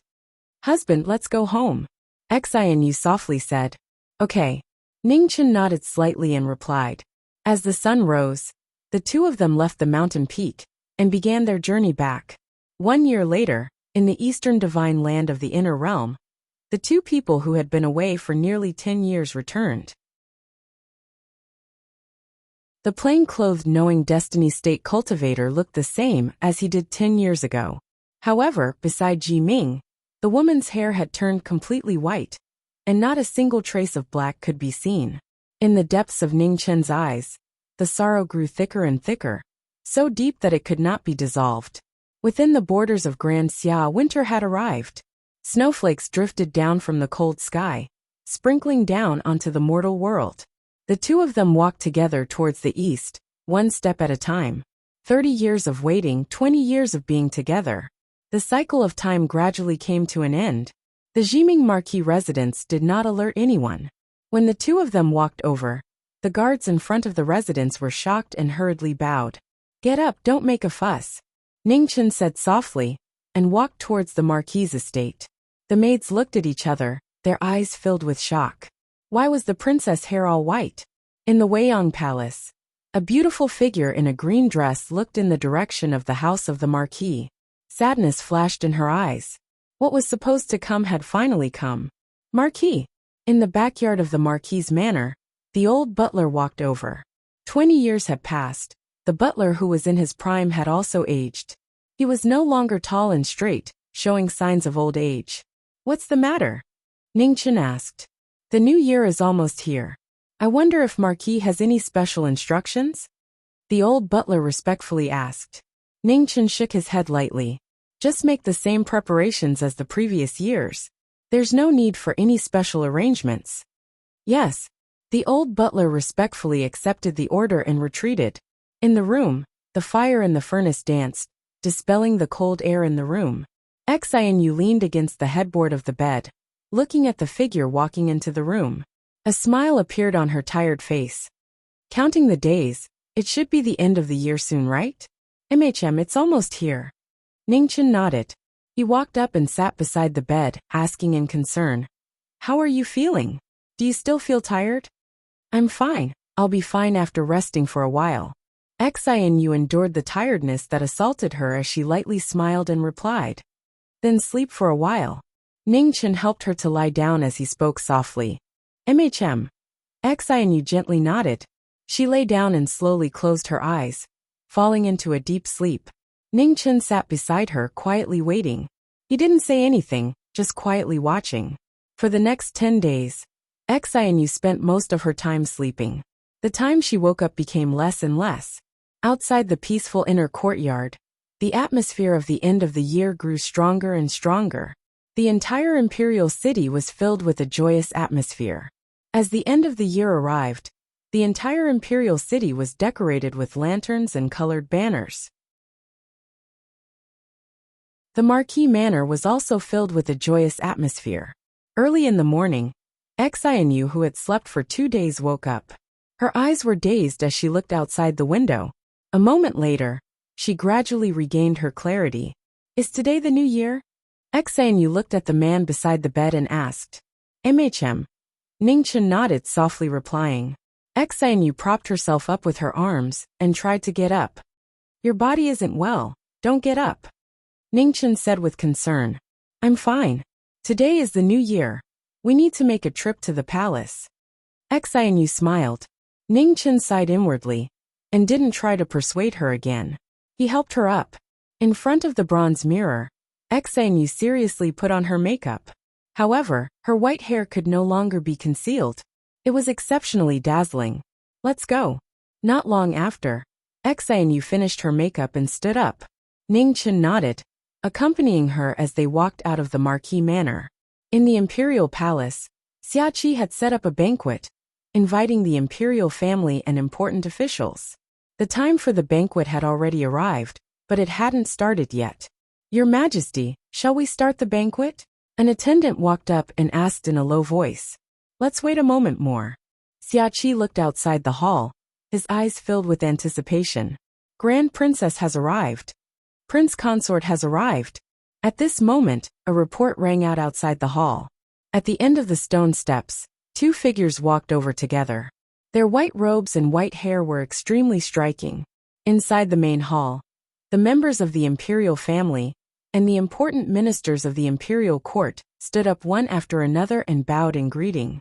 Husband, let's go home. Xianyu softly said. Okay. Ningchen nodded slightly and replied. As the sun rose, the two of them left the mountain peak and began their journey back. 1 year later, in the eastern divine land of the inner realm, the two people who had been away for nearly 10 years returned. The plain-clothed knowing destiny state cultivator looked the same as he did 10 years ago. However, beside Ji Ming, the woman's hair had turned completely white, and not a single trace of black could be seen. In the depths of Ning Chen's eyes, the sorrow grew thicker and thicker, so deep that it could not be dissolved. Within the borders of Grand Xia, winter had arrived. Snowflakes drifted down from the cold sky, sprinkling down onto the mortal world. The two of them walked together towards the east, one step at a time. 30 years of waiting, 20 years of being together. The cycle of time gradually came to an end. The Jiming Marquis residence did not alert anyone. When the two of them walked over, the guards in front of the residence were shocked and hurriedly bowed. "Get up, don't make a fuss," Ning Chen said softly, and walked towards the Marquis' estate. The maids looked at each other, their eyes filled with shock. Why was the princess' hair all white? In the Weiyang Palace, a beautiful figure in a green dress looked in the direction of the house of the Marquis. Sadness flashed in her eyes. What was supposed to come had finally come. Marquis. In the backyard of the Marquis' manor, the old butler walked over. 20 years had passed. The butler who was in his prime had also aged. He was no longer tall and straight, showing signs of old age. "What's the matter?" Ning Chen asked. "The new year is almost here. I wonder if Marquis has any special instructions?" The old butler respectfully asked. Ning Chen shook his head lightly. "Just make the same preparations as the previous years. There's no need for any special arrangements." "Yes." The old butler respectfully accepted the order and retreated. In the room, the fire in the furnace danced, dispelling the cold air in the room. Xianyu leaned against the headboard of the bed, looking at the figure walking into the room. A smile appeared on her tired face. "Counting the days, it should be the end of the year soon, right?" It's almost here." Ning Chen nodded. He walked up and sat beside the bed, asking in concern, "How are you feeling? Do you still feel tired?" "I'm fine. I'll be fine after resting for a while." Xianyu endured the tiredness that assaulted her as she lightly smiled and replied, "Then sleep for a while." Ning Chen helped her to lie down as he spoke softly. Xianyu gently nodded. She lay down and slowly closed her eyes, falling into a deep sleep. Ning Chen sat beside her, quietly waiting. He didn't say anything, just quietly watching. For the next 10 days, Xianyu spent most of her time sleeping. The time she woke up became less and less. Outside the peaceful inner courtyard, the atmosphere of the end of the year grew stronger and stronger. The entire imperial city was filled with a joyous atmosphere. As the end of the year arrived, the entire imperial city was decorated with lanterns and colored banners. The Marquis Manor was also filled with a joyous atmosphere. Early in the morning, Xianyu, who had slept for 2 days, woke up. Her eyes were dazed as she looked outside the window. A moment later, she gradually regained her clarity. "Is today the new year?" Xianyu looked at the man beside the bed and asked. Ning Chen nodded, softly replying. Xianyu propped herself up with her arms and tried to get up. "Your body isn't well, don't get up," Ning Chen said with concern. "I'm fine. Today is the new year. We need to make a trip to the palace." Xianyu smiled. Ning Chen sighed inwardly and didn't try to persuade her again. He helped her up. In front of the bronze mirror, Xianyu seriously put on her makeup. However, her white hair could no longer be concealed. It was exceptionally dazzling. "Let's go." Not long after, Xianyu finished her makeup and stood up. Ning Chen nodded, accompanying her as they walked out of the Marquis Manor. In the imperial palace, Xiaqi had set up a banquet, inviting the imperial family and important officials. The time for the banquet had already arrived, but it hadn't started yet. "Your Majesty, shall we start the banquet?" An attendant walked up and asked in a low voice. "Let's wait a moment more." Xiaqi looked outside the hall, his eyes filled with anticipation. "Grand Princess has arrived. Prince Consort has arrived." At this moment, a report rang out outside the hall. At the end of the stone steps, 2 figures walked over together. Their white robes and white hair were extremely striking. Inside the main hall, the members of the imperial family, and the important ministers of the imperial court stood up one after another and bowed in greeting.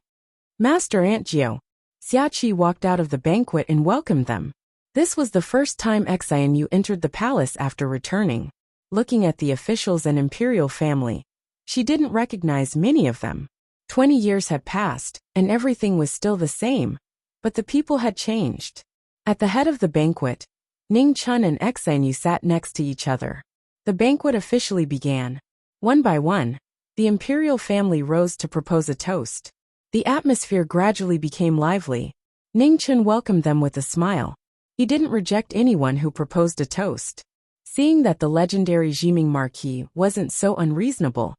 Master Aunt Gio. Xiaqi walked out of the banquet and welcomed them. This was the first time Xianyu entered the palace after returning. Looking at the officials and imperial family, she didn't recognize many of them. 20 years had passed, and everything was still the same, but the people had changed. At the head of the banquet, Ning Chun and Xianyu sat next to each other. The banquet officially began. One by one, the imperial family rose to propose a toast. The atmosphere gradually became lively. Ning Chun welcomed them with a smile. He didn't reject anyone who proposed a toast. Seeing that the legendary Jiming Marquis wasn't so unreasonable,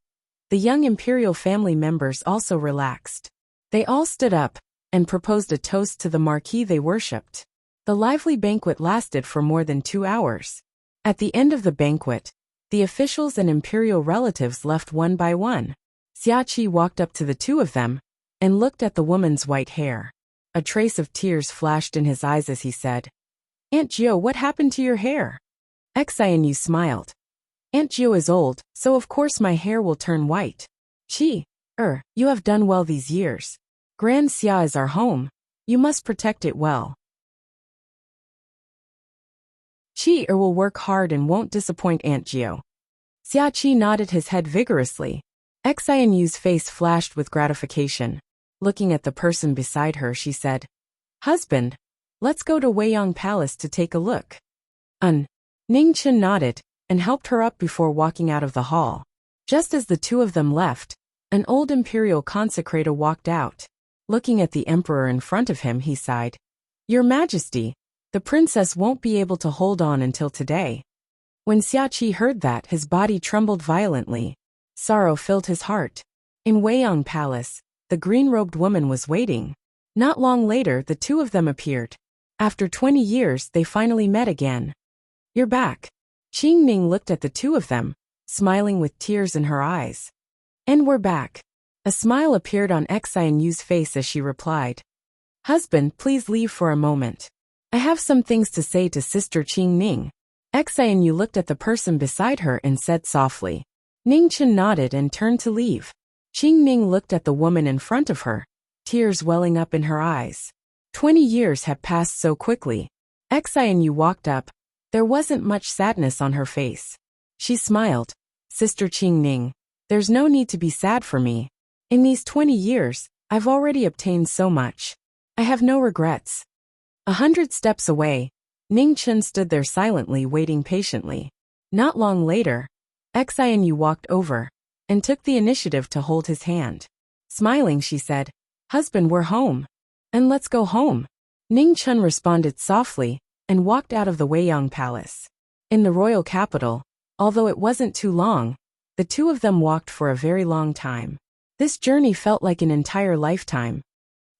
the young imperial family members also relaxed. They all stood up and proposed a toast to the Marquis they worshipped. The lively banquet lasted for more than 2 hours. At the end of the banquet, the officials and imperial relatives left one by one. Xiaqi walked up to the two of them and looked at the woman's white hair. A trace of tears flashed in his eyes as he said, "Aunt Gio, what happened to your hair?" Xianyu smiled. "Aunt Gio is old, so of course my hair will turn white. You have done well these years. Grand Xia is our home. You must protect it well. Will work hard and won't disappoint Aunt Gio." Xiaqi nodded his head vigorously. Xianyu's face flashed with gratification. Looking at the person beside her, she said, "Husband, let's go to Weiyang Palace to take a look." Ning Chun nodded and helped her up before walking out of the hall. Just as the two of them left, an old imperial consecrator walked out. Looking at the emperor in front of him, he sighed, "Your Majesty, the princess won't be able to hold on until today." When Xiaqi heard that, his body trembled violently. Sorrow filled his heart. In Weiyang Palace, the green-robed woman was waiting. Not long later, the two of them appeared. After 20 years, they finally met again. "You're back." Qing Ning looked at the two of them, smiling with tears in her eyes. "And we're back." A smile appeared on Xianyu's face as she replied, "Husband, please leave for a moment. I have some things to say to Sister Qing Ning." Xianyu looked at the person beside her and said softly. Ning Chun nodded and turned to leave. Qing Ning looked at the woman in front of her, tears welling up in her eyes. 20 years had passed so quickly. Xianyu walked up. There wasn't much sadness on her face. She smiled. "Sister Qing Ning, there's no need to be sad for me. In these 20 years, I've already obtained so much. I have no regrets." 100 steps away, Ning Chun stood there silently waiting patiently. Not long later, Xianyu walked over and took the initiative to hold his hand. Smiling, she said, "Husband, we're home. And let's go home." Ning Chun responded softly and walked out of the Weiyang Palace. In the royal capital, although it wasn't too long, the two of them walked for a very long time. This journey felt like an entire lifetime.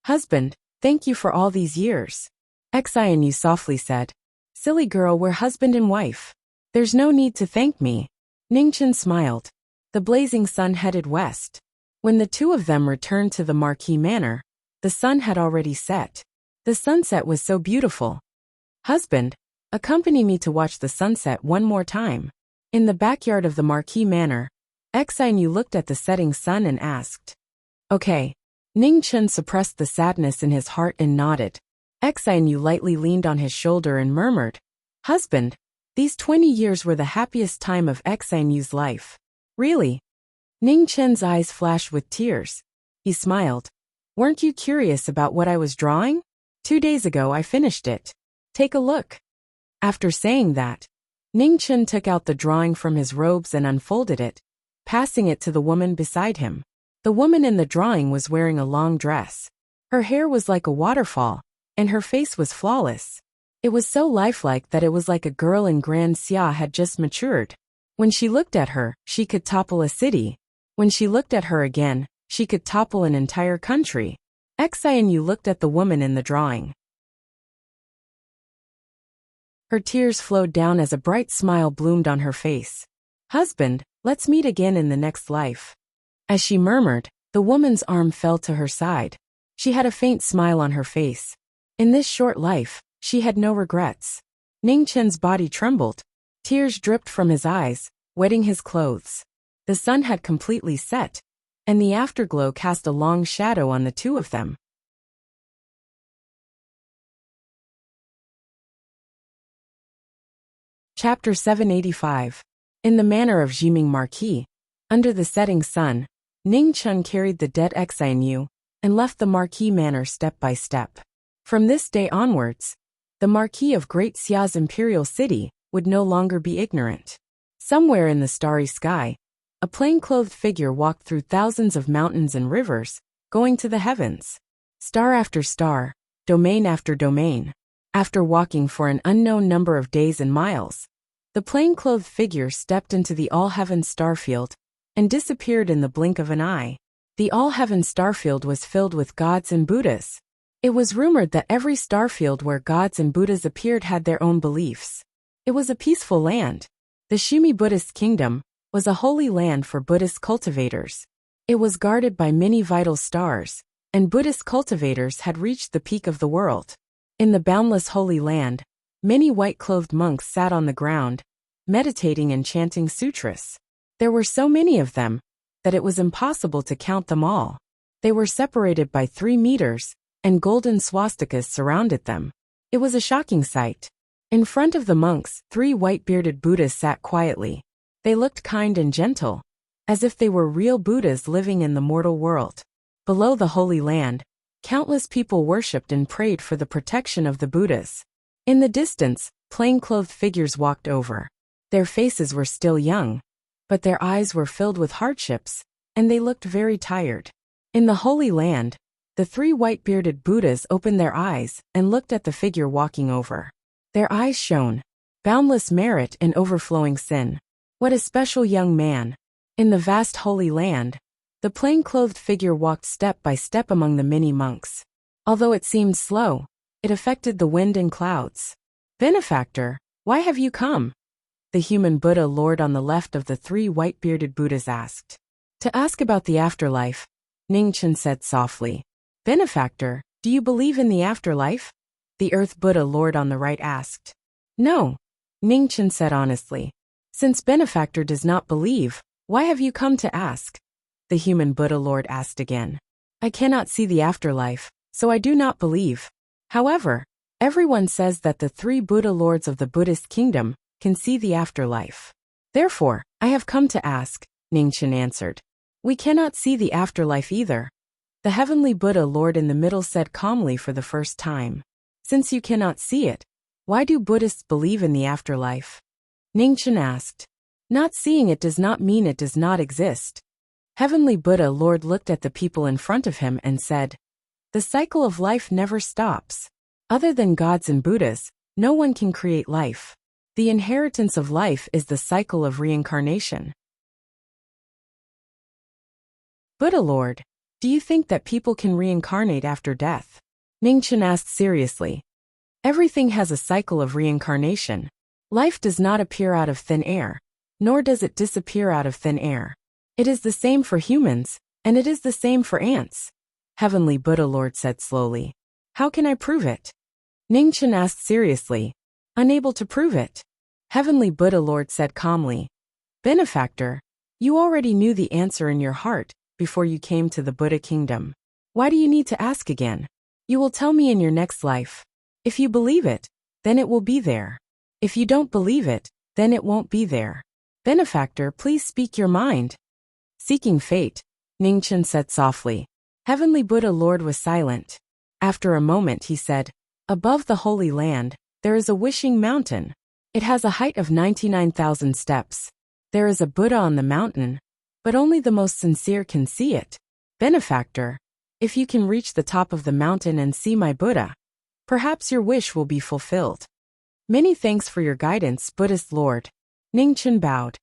"Husband, thank you for all these years." Xianyu softly said, "Silly girl, we're husband and wife. There's no need to thank me." Ning Chun smiled. The blazing sun headed west. When the two of them returned to the Marquis Manor, the sun had already set. The sunset was so beautiful. "Husband, accompany me to watch the sunset one more time." In the backyard of the Marquis Manor, Xianyu looked at the setting sun and asked, "Okay." Ning Chun suppressed the sadness in his heart and nodded. Xianyu lightly leaned on his shoulder and murmured, "Husband, these 20 years were the happiest time of Xianyu's life." "Really?" Ning Chun's eyes flashed with tears. He smiled. "Weren't you curious about what I was drawing? 2 days ago I finished it. Take a look." After saying that, Ning Chun took out the drawing from his robes and unfolded it, passing it to the woman beside him. The woman in the drawing was wearing a long dress. Her hair was like a waterfall, and her face was flawless. It was so lifelike that it was like a girl in Grand Xia had just matured. When she looked at her, she could topple a city. When she looked at her again, she could topple an entire country. Xianyu looked at the woman in the drawing. Her tears flowed down as a bright smile bloomed on her face. "Husband, let's meet again in the next life." As she murmured, the woman's arm fell to her side. She had a faint smile on her face. In this short life, she had no regrets. Ning Chun's body trembled. Tears dripped from his eyes, wetting his clothes. The sun had completely set, and the afterglow cast a long shadow on the two of them. Chapter 785. In the manner of Jiming Marquis, under the setting sun, Ning Chun carried the dead Xianyu and left the Marquis manor step by step. From this day onwards, the Marquis of Great Xia's imperial city would no longer be ignorant. Somewhere in the starry sky, a plain-clothed figure walked through thousands of mountains and rivers, going to the heavens. Star after star, domain after domain. After walking for an unknown number of days and miles, the plain-clothed figure stepped into the all-heaven starfield and disappeared in the blink of an eye. The all-heaven starfield was filled with gods and Buddhas. It was rumored that every starfield where gods and Buddhas appeared had their own beliefs. It was a peaceful land. The Shumi Buddhist kingdom was a holy land for Buddhist cultivators. It was guarded by many vital stars, and Buddhist cultivators had reached the peak of the world. In the boundless holy land, many white-clothed monks sat on the ground, meditating and chanting sutras. There were so many of them that it was impossible to count them all. They were separated by 3 meters, and golden swastikas surrounded them. It was a shocking sight. In front of the monks, 3 white-bearded Buddhas sat quietly. They looked kind and gentle, as if they were real Buddhas living in the mortal world. Below the holy land, countless people worshipped and prayed for the protection of the Buddhas. In the distance, plain-clothed figures walked over. Their faces were still young, but their eyes were filled with hardships, and they looked very tired. In the holy land, the 3 white-bearded Buddhas opened their eyes and looked at the figure walking over. Their eyes shone, boundless merit and overflowing sin. What a special young man. In the vast holy land, the plain-clothed figure walked step by step among the many monks. Although it seemed slow, it affected the wind and clouds. "Benefactor, why have you come?" the human Buddha lord on the left of the 3 white-bearded Buddhas asked. "To ask about the afterlife," Ning Chun said softly. "Benefactor, do you believe in the afterlife?" the Earth Buddha lord on the right asked. "No," Ning Chun said honestly. "Since Benefactor does not believe, why have you come to ask?" the human Buddha lord asked again. "I cannot see the afterlife, so I do not believe. However, everyone says that the 3 Buddha lords of the Buddhist kingdom can see the afterlife. Therefore, I have come to ask," Ning Chun answered. "We cannot see the afterlife either," the heavenly Buddha lord in the middle said calmly for the first time. "Since you cannot see it, why do Buddhists believe in the afterlife?" Ning Chun asked. "Not seeing it does not mean it does not exist." Heavenly Buddha Lord looked at the people in front of him and said, "The cycle of life never stops. Other than gods and Buddhas, no one can create life. The inheritance of life is the cycle of reincarnation." "Buddha Lord, do you think that people can reincarnate after death?" Ning Chun asked seriously. "Everything has a cycle of reincarnation. Life does not appear out of thin air, nor does it disappear out of thin air. It is the same for humans, and it is the same for ants," Heavenly Buddha Lord said slowly. "How can I prove it?" Ning Chun asked seriously. "Unable to prove it," Heavenly Buddha Lord said calmly. "Benefactor, you already knew the answer in your heart before you came to the Buddha kingdom. Why do you need to ask again? You will tell me in your next life. If you believe it, then it will be there. If you don't believe it, then it won't be there. Benefactor, please speak your mind." "Seeking fate," Ning Chun said softly. Heavenly Buddha Lord was silent. After a moment he said, "Above the holy land, there is a wishing mountain. It has a height of 99,000 steps. There is a Buddha on the mountain, but only the most sincere can see it. Benefactor, if you can reach the top of the mountain and see my Buddha, perhaps your wish will be fulfilled." "Many thanks for your guidance, Buddhist Lord." Ning Chun bowed.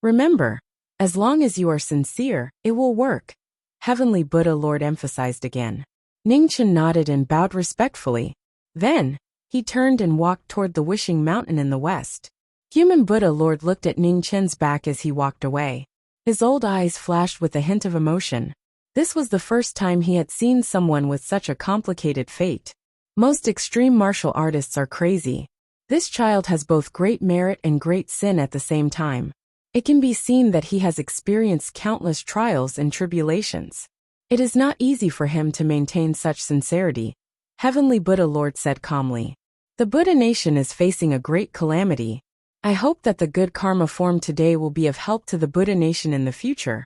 "Remember, as long as you are sincere, it will work," Heavenly Buddha Lord emphasized again. Ning Chun nodded and bowed respectfully. Then, he turned and walked toward the wishing mountain in the west. Human Buddha Lord looked at Ning Chun's back as he walked away. His old eyes flashed with a hint of emotion. This was the first time he had seen someone with such a complicated fate. Most extreme martial artists are crazy. This child has both great merit and great sin at the same time. It can be seen that he has experienced countless trials and tribulations. It is not easy for him to maintain such sincerity, Heavenly Buddha Lord said calmly. The Buddha nation is facing a great calamity. I hope that the good karma formed today will be of help to the Buddha nation in the future.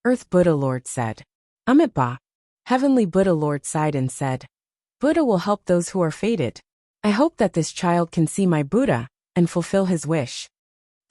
Earth Buddha Lord said. Amitabha. Heavenly Buddha Lord sighed and said, Buddha will help those who are fated. I hope that this child can see my Buddha and fulfill his wish.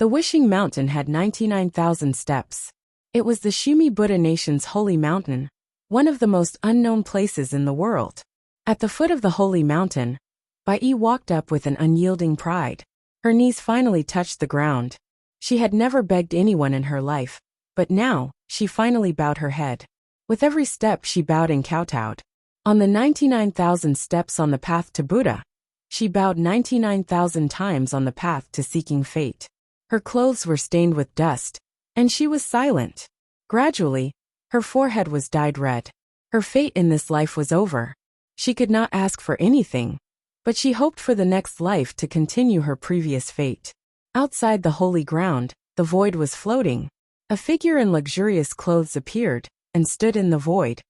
The Wishing Mountain had 99,000 steps. It was the Shumi Buddha nation's holy mountain, one of the most unknown places in the world. At the foot of the holy mountain, Bai walked up with an unyielding pride. Her knees finally touched the ground. She had never begged anyone in her life, but now, she finally bowed her head. With every step she bowed and kowtowed. On the 99,000 steps on the path to Buddha, she bowed 99,000 times on the path to seeking fate. Her clothes were stained with dust, and she was silent. Gradually, her forehead was dyed red. Her fate in this life was over. She could not ask for anything, but she hoped for the next life to continue her previous fate. Outside the holy ground, the void was floating. A figure in luxurious clothes appeared and stood in the void.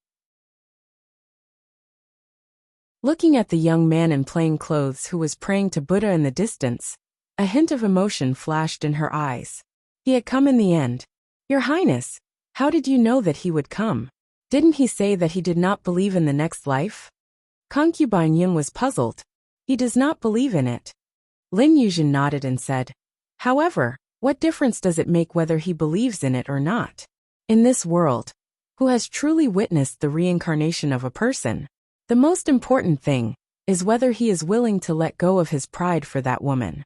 Looking at the young man in plain clothes who was praying to Buddha in the distance, a hint of emotion flashed in her eyes. He had come in the end. Your Highness, how did you know that he would come? Didn't he say that he did not believe in the next life? Concubine Yun was puzzled. He does not believe in it. Lin Yuzhen nodded and said, however, what difference does it make whether he believes in it or not? In this world, who has truly witnessed the reincarnation of a person, the most important thing is whether he is willing to let go of his pride for that woman.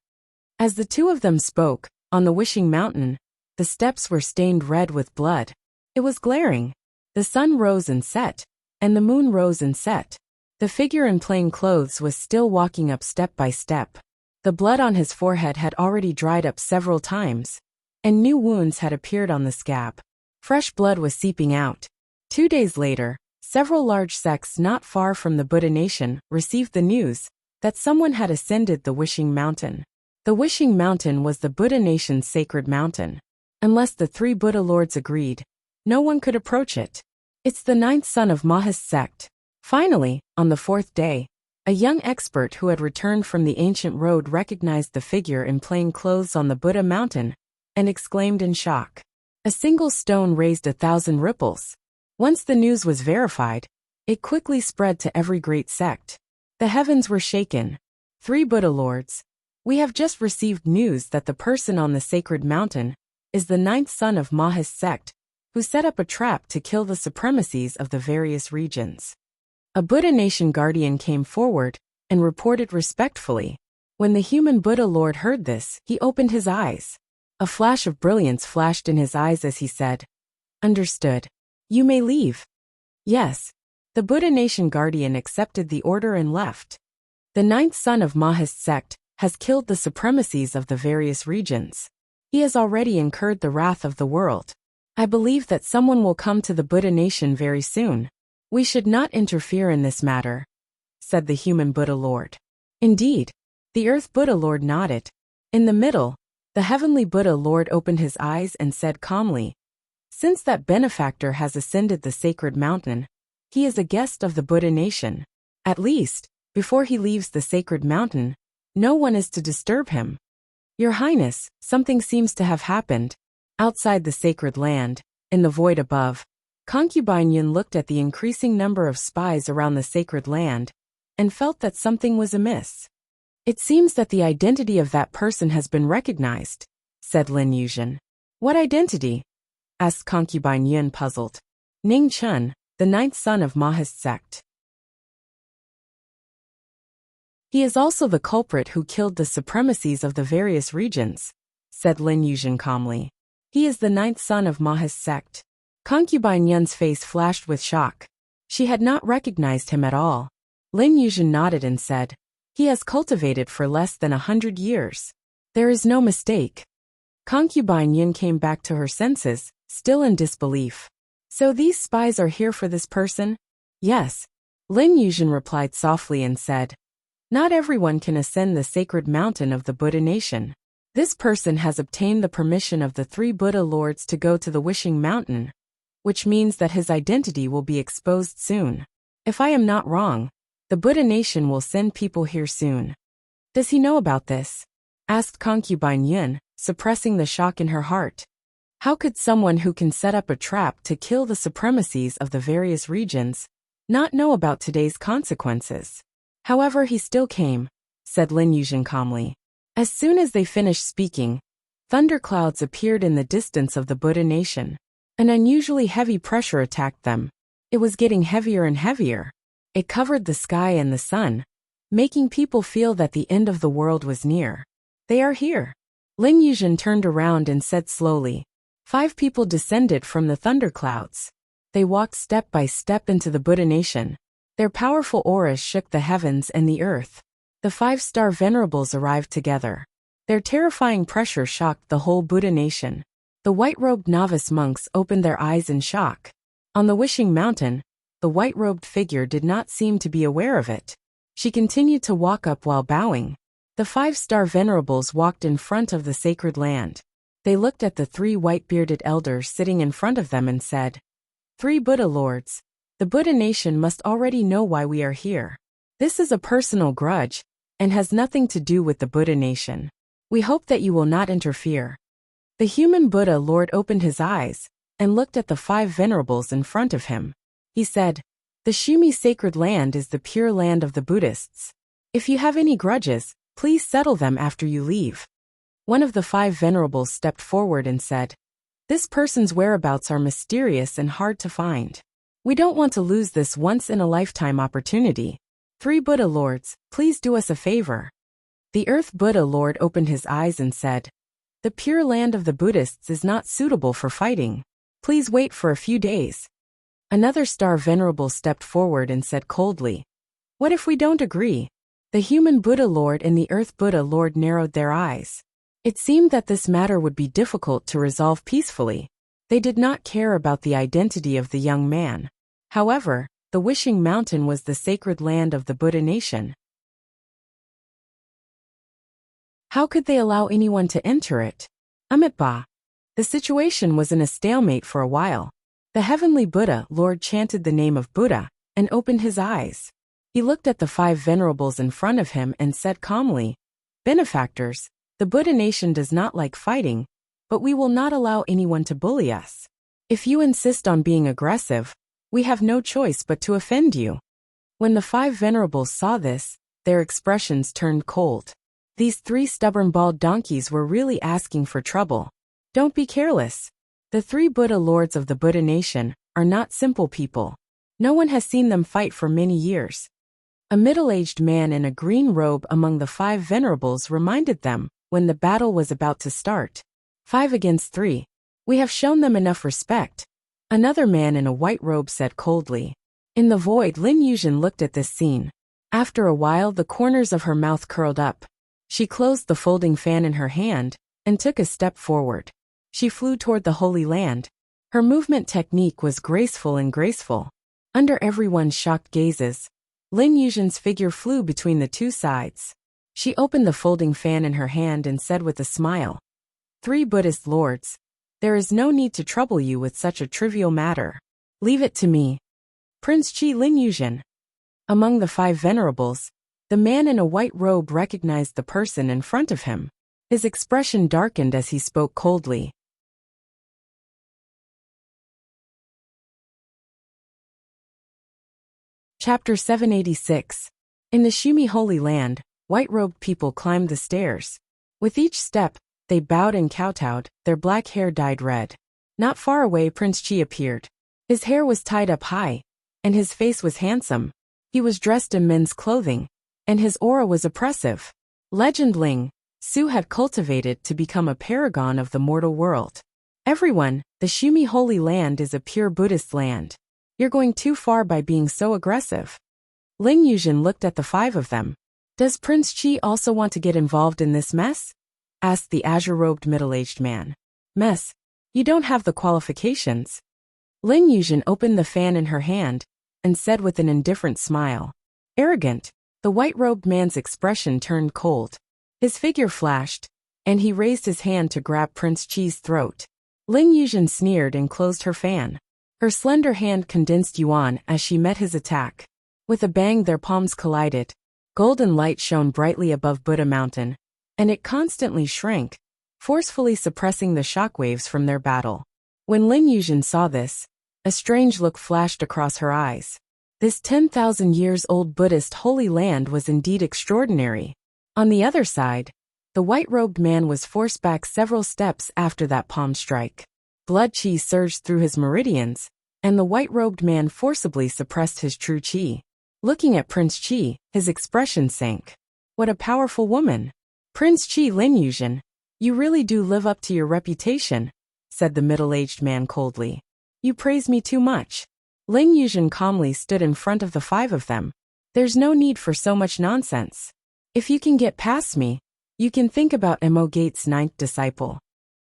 As the two of them spoke, on the Wishing Mountain, the steps were stained red with blood. It was glaring. The sun rose and set, and the moon rose and set. The figure in plain clothes was still walking up step by step. The blood on his forehead had already dried up several times, and new wounds had appeared on the scab. Fresh blood was seeping out. 2 days later, several large sects not far from the Buddha nation received the news that someone had ascended the Wishing Mountain. The Wishing Mountain was the Buddha nation's sacred mountain. Unless the 3 Buddha lords agreed, no one could approach it. It's the 9th son of Maha's sect. Finally, on the 4th day, a young expert who had returned from the ancient road recognized the figure in plain clothes on the Buddha mountain and exclaimed in shock. A single stone raised 1,000 ripples. Once the news was verified, it quickly spread to every great sect. The heavens were shaken. 3 Buddha lords, we have just received news that the person on the sacred mountain is the 9th son of Maha's sect, who set up a trap to kill the supremacies of the various regions. A Buddha nation guardian came forward and reported respectfully. When the human Buddha Lord heard this, he opened his eyes. A flash of brilliance flashed in his eyes as he said, Understood. You may leave. Yes. The Buddha nation guardian accepted the order and left. The 9th son of Maha's sect has killed the supremacies of the various regions. He has already incurred the wrath of the world. I believe that someone will come to the Buddha nation very soon. We should not interfere in this matter, said the human Buddha Lord. Indeed, the Earth Buddha Lord nodded. In the middle, the Heavenly Buddha Lord opened his eyes and said calmly, Since that benefactor has ascended the sacred mountain, he is a guest of the Buddha nation. At least, before he leaves the sacred mountain, no one is to disturb him. Your Highness, something seems to have happened. Outside the sacred land, in the void above, Concubine Yun looked at the increasing number of spies around the sacred land and felt that something was amiss. It seems that the identity of that person has been recognized, said Lin Yuzhen. What identity? Asked Concubine Yun puzzled. Ning Chun, the 9th son of Maha's sect. He is also the culprit who killed the supremacies of the various regions, said Lin Yuzhen calmly. He is the 9th son of Maha's sect. Concubine Yun's face flashed with shock. She had not recognized him at all. Lin Yuzhen nodded and said, He has cultivated for less than 100 years. There is no mistake. Concubine Yun came back to her senses, still in disbelief. So these spies are here for this person? Yes. Lin Yuzhen replied softly and said, Not everyone can ascend the sacred mountain of the Buddha nation. This person has obtained the permission of the 3 Buddha lords to go to the Wishing Mountain, which means that his identity will be exposed soon. If I am not wrong, the Buddha nation will send people here soon. Does he know about this? Asked concubine Yun, suppressing the shock in her heart. How could someone who can set up a trap to kill the supremacies of the various regions not know about today's consequences? However, he still came, said Lin Yuzhen calmly. As soon as they finished speaking, thunderclouds appeared in the distance of the Buddha nation. An unusually heavy pressure attacked them. It was getting heavier and heavier. It covered the sky and the sun, making people feel that the end of the world was near. They are here. Lin Yuzhen turned around and said slowly. 5 people descended from the thunderclouds. They walked step by step into the Buddha nation. Their powerful auras shook the heavens and the earth. The 5-star venerables arrived together. Their terrifying pressure shocked the whole Buddha nation. The white-robed novice monks opened their eyes in shock. On the Wishing Mountain, the white-robed figure did not seem to be aware of it. She continued to walk up while bowing. The 5-star venerables walked in front of the sacred land. They looked at the 3 white-bearded elders sitting in front of them and said, 3 Buddha lords, the Buddha nation must already know why we are here. This is a personal grudge, and has nothing to do with the Buddha nation. We hope that you will not interfere. The human Buddha Lord opened his eyes and looked at the 5 venerables in front of him. He said, the Shumi sacred land is the pure land of the Buddhists. If you have any grudges, please settle them after you leave. One of the 5 venerables stepped forward and said, this person's whereabouts are mysterious and hard to find. We don't want to lose this once-in-a-lifetime opportunity. 3 Buddha lords, please do us a favor. The Earth Buddha Lord opened his eyes and said, the pure land of the Buddhists is not suitable for fighting. Please wait for a few days. Another star venerable stepped forward and said coldly, what if we don't agree? The human Buddha Lord and the Earth Buddha Lord narrowed their eyes. It seemed that this matter would be difficult to resolve peacefully. They did not care about the identity of the young man. However, the Wishing Mountain was the sacred land of the Buddha nation. How could they allow anyone to enter it? Amitabha. The situation was in a stalemate for a while. The heavenly Buddha Lord chanted the name of Buddha and opened his eyes. He looked at the 5 venerables in front of him and said calmly, benefactors, the Buddha nation does not like fighting, but we will not allow anyone to bully us. If you insist on being aggressive, we have no choice but to offend you. When the 5 venerables saw this, their expressions turned cold. These 3 stubborn bald donkeys were really asking for trouble. Don't be careless. The 3 Buddha lords of the Buddha nation are not simple people. No one has seen them fight for many years. A middle-aged man in a green robe among the 5 venerables reminded them when the battle was about to start. 5 against 3. We have shown them enough respect. Another man in a white robe said coldly. In the void, Lin Yuzhen looked at this scene. After a while, the corners of her mouth curled up. She closed the folding fan in her hand and took a step forward. She flew toward the Holy Land. Her movement technique was graceful and graceful. Under everyone's shocked gazes, Lin Yuzhen's figure flew between the 2 sides. She opened the folding fan in her hand and said with a smile, 3 Buddhist lords, there is no need to trouble you with such a trivial matter. Leave it to me. Prince Qi Lin Yuzhen. Among the 5 venerables, the man in a white robe recognized the person in front of him. His expression darkened as he spoke coldly. Chapter 786. In the Shumi Holy Land, white-robed people climbed the stairs. With each step, they bowed and kowtowed, their black hair dyed red. Not far away, Prince Qi appeared. His hair was tied up high, and his face was handsome. He was dressed in men's clothing, and his aura was oppressive. Legend Ling Su had cultivated to become a paragon of the mortal world. Everyone, the Shumi Holy Land is a pure Buddhist land. You're going too far by being so aggressive. Lin Yuzhen looked at the 5 of them. Does Prince Qi also want to get involved in this mess? Asked the azure-robed middle-aged man. Mess? You don't have the qualifications. Lin Yuzhen opened the fan in her hand and said with an indifferent smile. Arrogant. The white-robed man's expression turned cold. His figure flashed, and he raised his hand to grab Prince Chi's throat. Lin Yuzhen sneered and closed her fan. Her slender hand condensed yuan as she met his attack. With a bang, their palms collided. Golden light shone brightly above Buddha Mountain, and it constantly shrank, forcefully suppressing the shockwaves from their battle. When Lin Yuzhen saw this, a strange look flashed across her eyes. This 10,000 years old Buddhist holy land was indeed extraordinary. On the other side, the white-robed man was forced back several steps after that palm strike. Blood chi surged through his meridians, and the white-robed man forcibly suppressed his true chi. Looking at Prince Chi, his expression sank. What a powerful woman! Prince Chi, Lin Yuzhen, you really do live up to your reputation, said the middle-aged man coldly. You praise me too much. Lin Yuzhen calmly stood in front of the five of them. There's no need for so much nonsense. If you can get past me, you can think about Mo Gate's ninth disciple.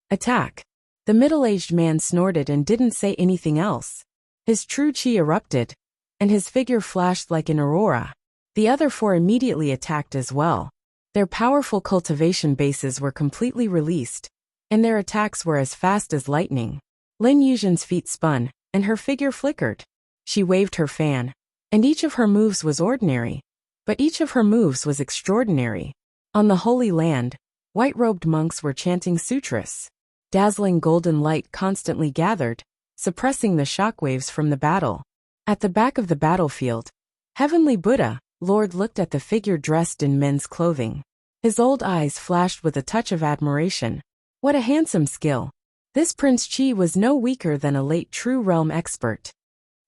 Attack. The middle-aged man snorted and didn't say anything else. His true chi erupted, and his figure flashed like an aurora. The other four immediately attacked as well. Their powerful cultivation bases were completely released, and their attacks were as fast as lightning. Lin Yuzhen's feet spun, and her figure flickered. She waved her fan, and each of her moves was ordinary, but each of her moves was extraordinary. On the Holy Land, white-robed monks were chanting sutras. Dazzling golden light constantly gathered, suppressing the shockwaves from the battle. At the back of the battlefield, Heavenly Buddha, Lord looked at the figure dressed in men's clothing. His old eyes flashed with a touch of admiration. What a handsome skill! This Prince Chi was no weaker than a late True Realm expert.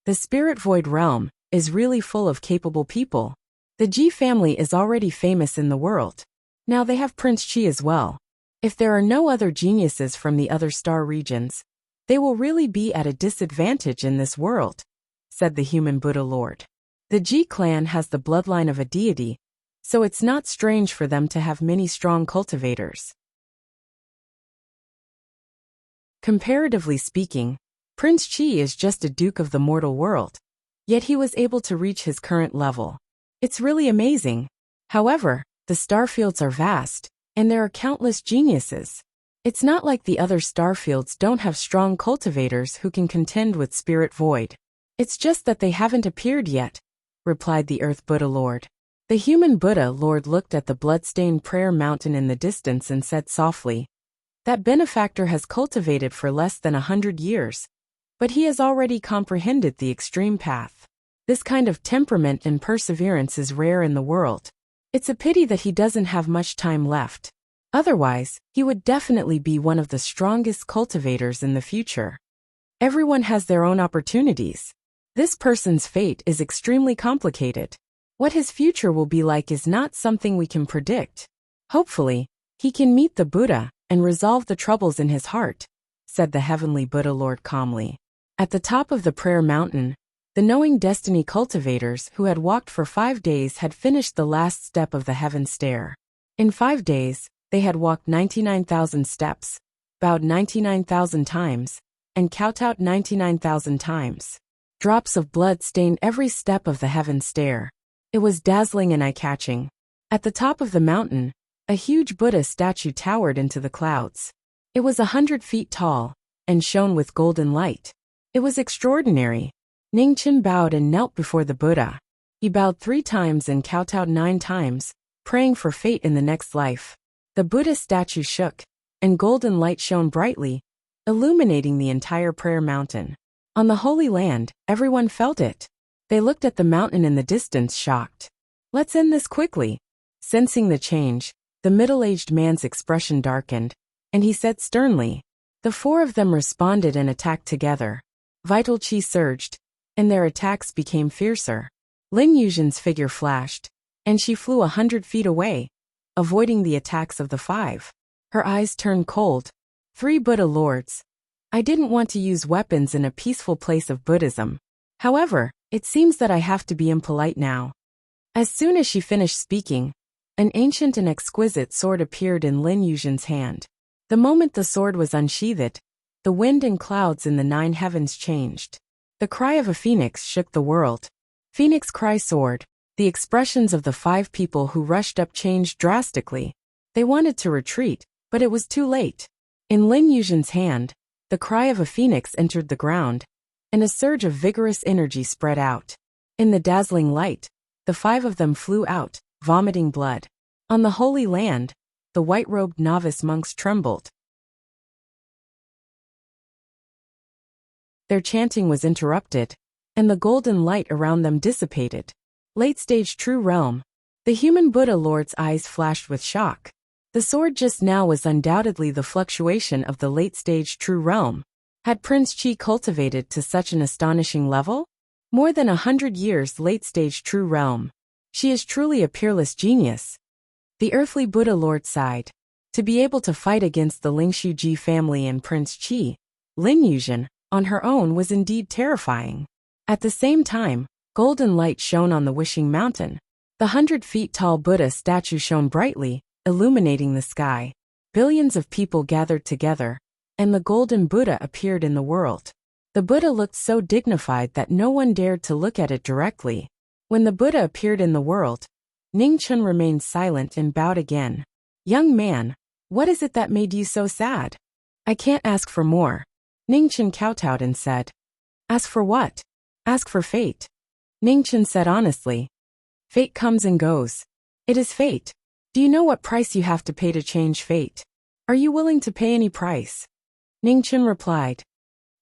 The Spirit Void Realm is really full of capable people. The Ji family is already famous in the world. Now they have Prince Chi as well. If there are no other geniuses from the other star regions, they will really be at a disadvantage in this world, said the human Buddha Lord. The Ji clan has the bloodline of a deity, so it's not strange for them to have many strong cultivators. Comparatively speaking, Prince Chi is just a duke of the mortal world, yet he was able to reach his current level. It's really amazing. However, the starfields are vast, and there are countless geniuses. It's not like the other starfields don't have strong cultivators who can contend with Spirit Void. It's just that they haven't appeared yet, replied the Earth Buddha Lord. The human Buddha Lord looked at the blood-stained prayer mountain in the distance and said softly, that benefactor has cultivated for less than 100 years, but he has already comprehended the extreme path. This kind of temperament and perseverance is rare in the world. It's a pity that he doesn't have much time left. Otherwise, he would definitely be one of the strongest cultivators in the future. Everyone has their own opportunities. This person's fate is extremely complicated. What his future will be like is not something we can predict. Hopefully, he can meet the Buddha and resolve the troubles in his heart, said the Heavenly Buddha Lord calmly. At the top of the prayer mountain, the knowing destiny cultivators who had walked for 5 days had finished the last step of the heaven stair. In 5 days, they had walked 99,000 steps, bowed 99,000 times, and kowtowed 99,000 times. Drops of blood stained every step of the heaven stair. It was dazzling and eye-catching. At the top of the mountain, a huge Buddha statue towered into the clouds. It was 100 feet tall, and shone with golden light. It was extraordinary. Ningchen bowed and knelt before the Buddha. He bowed 3 times and kowtowed 9 times, praying for fate in the next life. The Buddha statue shook, and golden light shone brightly, illuminating the entire prayer mountain. On the Holy Land, everyone felt it. They looked at the mountain in the distance shocked. Let's end this quickly. Sensing the change, the middle-aged man's expression darkened, and he said sternly. The 4 of them responded and attacked together. Vital chi surged, and their attacks became fiercer. Lin Yuzhen's figure flashed, and she flew 100 feet away, avoiding the attacks of the 5. Her eyes turned cold. 3 Buddha Lords. I didn't want to use weapons in a peaceful place of Buddhism. However, it seems that I have to be impolite now. As soon as she finished speaking, an ancient and exquisite sword appeared in Lin Yuzhen's hand. The moment the sword was unsheathed, the wind and clouds in the 9 heavens changed. The cry of a phoenix shook the world. Phoenix cry sword. The expressions of the 5 people who rushed up changed drastically. They wanted to retreat, But it was too late. In Lin Yuzhen's hand, the cry of a phoenix entered the ground, and a surge of vigorous energy spread out. In the dazzling light, the 5 of them flew out, vomiting blood. On the Holy Land, the white-robed novice monks trembled. Their chanting was interrupted, and the golden light around them dissipated. Late-stage True Realm. The human Buddha Lord's eyes flashed with shock. The sword just now was undoubtedly the fluctuation of the late-stage True Realm. Had Prince Qi cultivated to such an astonishing level? More than 100 years late-stage True Realm. She is truly a peerless genius. The earthly Buddha Lord sighed. To be able to fight against the Lingshu Ji family and Prince Qi, Lin Yuzhen, on her own was indeed terrifying. At the same time, golden light shone on the Wishing Mountain. The 100-feet-tall Buddha statue shone brightly, illuminating the sky. Billions of people gathered together, and the golden Buddha appeared in the world. The Buddha looked so dignified that no one dared to look at it directly. When the Buddha appeared in the world, Ningchen remained silent and bowed again. Young man, what is it that made you so sad? I can't ask for more. Ningchen kowtowed and said. Ask for what? Ask for fate. Ningchen said honestly. Fate comes and goes. It is fate. Do you know what price you have to pay to change fate? Are you willing to pay any price? Ningchen replied.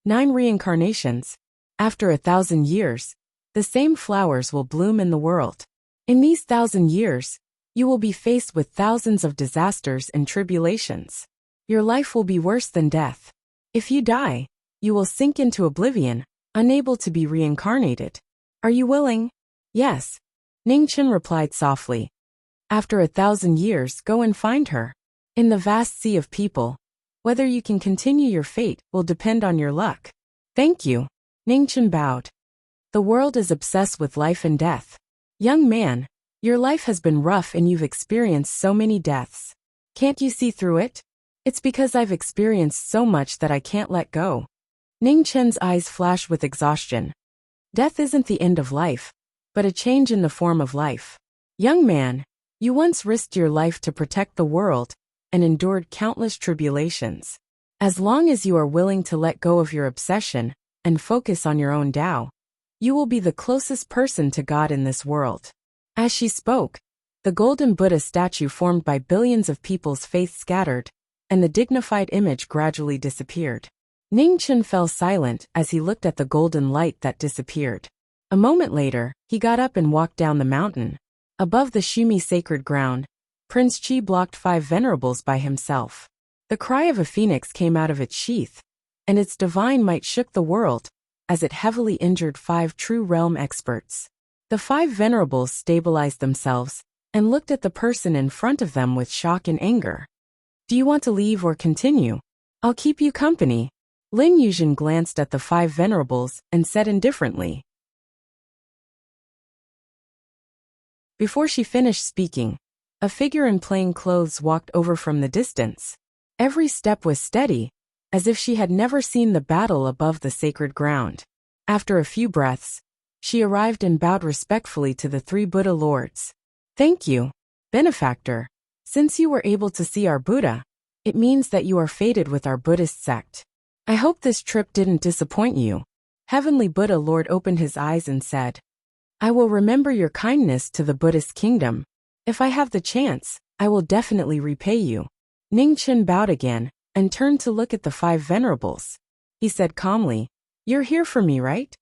9 reincarnations. After 1,000 years, the same flowers will bloom in the world. In these 1,000 years, you will be faced with thousands of disasters and tribulations. Your life will be worse than death. If you die, you will sink into oblivion, unable to be reincarnated. Are you willing? Yes. Ningchen replied softly. After 1,000 years, go and find her. In the vast sea of people, whether you can continue your fate will depend on your luck. Thank you. Ningchen bowed. The world is obsessed with life and death. Young man, your life has been rough and you've experienced so many deaths. Can't you see through it? It's because I've experienced so much that I can't let go. Ningchen's eyes flashed with exhaustion. Death isn't the end of life, but a change in the form of life. Young man, you once risked your life to protect the world and endured countless tribulations. As long as you are willing to let go of your obsession and focus on your own Tao, you will be the closest person to God in this world. As she spoke, the golden Buddha statue formed by billions of people's faith scattered, and the dignified image gradually disappeared. Ningchen fell silent as he looked at the golden light that disappeared. A moment later, he got up and walked down the mountain. Above the Shumi sacred ground, Prince Qi blocked 5 venerables by himself. The cry of a phoenix came out of its sheath, and its divine might shook the world, as it heavily injured 5 true realm experts. The 5 venerables stabilized themselves, and looked at the person in front of them with shock and anger. Do you want to leave or continue? I'll keep you company. Lin Yuzhen glanced at the 5 venerables and said indifferently. Before she finished speaking, a figure in plain clothes walked over from the distance. Every step was steady, as if she had never seen the battle above the sacred ground. After a few breaths, she arrived and bowed respectfully to the 3 Buddha lords. Thank you, benefactor. Since you were able to see our Buddha, it means that you are fated with our Buddhist sect. I hope this trip didn't disappoint you. Heavenly Buddha Lord opened his eyes and said, I will remember your kindness to the Buddhist kingdom. If I have the chance, I will definitely repay you. Ningchen bowed again, and turned to look at the 5 venerables. He said calmly, You're here for me, right?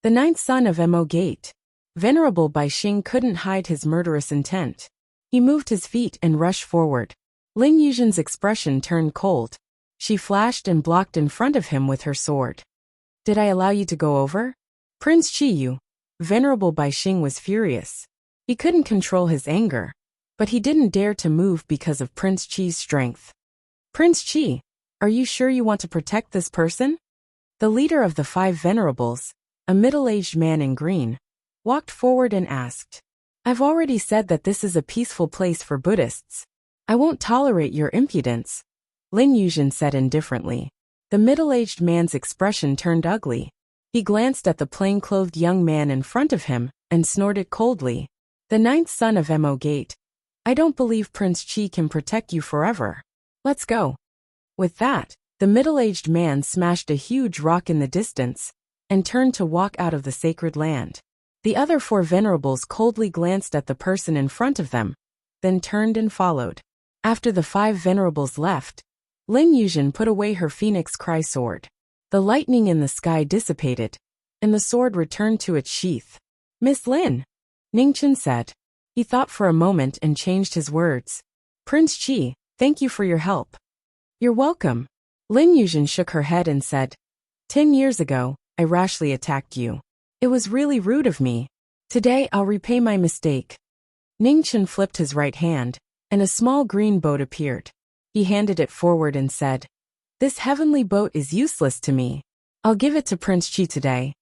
The 9th son of Mo Gate. Venerable Bai Xing couldn't hide his murderous intent. He moved his feet and rushed forward. Lin Yuzhen's expression turned cold. She flashed and blocked in front of him with her sword. Did I allow you to go over? Prince Qiyu. Venerable Bai Xing was furious. He couldn't control his anger, but he didn't dare to move because of Prince Qi's strength. Prince Qi, are you sure you want to protect this person? The leader of the 5 venerables, a middle-aged man in green, walked forward and asked. I've already said that this is a peaceful place for Buddhists. I won't tolerate your impudence. Lin Yuzhen said indifferently. The middle-aged man's expression turned ugly. He glanced at the plain-clothed young man in front of him and snorted coldly. The 9th son of Mo Gate. I don't believe Prince Qi can protect you forever. Let's go. With that, the middle-aged man smashed a huge rock in the distance and turned to walk out of the sacred land. The other 4 venerables coldly glanced at the person in front of them, then turned and followed. After the 5 venerables left, Lin Yuzhen put away her phoenix cry sword. The lightning in the sky dissipated, and the sword returned to its sheath. Miss Lin, Ningchen said. He thought for a moment and changed his words. Prince Qi, thank you for your help. You're welcome. Lin Yuzhen shook her head and said, 10 years ago, I rashly attacked you. It was really rude of me. Today I'll repay my mistake. Ningchen flipped his right hand, and a small green boat appeared. He handed it forward and said, This heavenly boat is useless to me. I'll give it to Prince Qi today.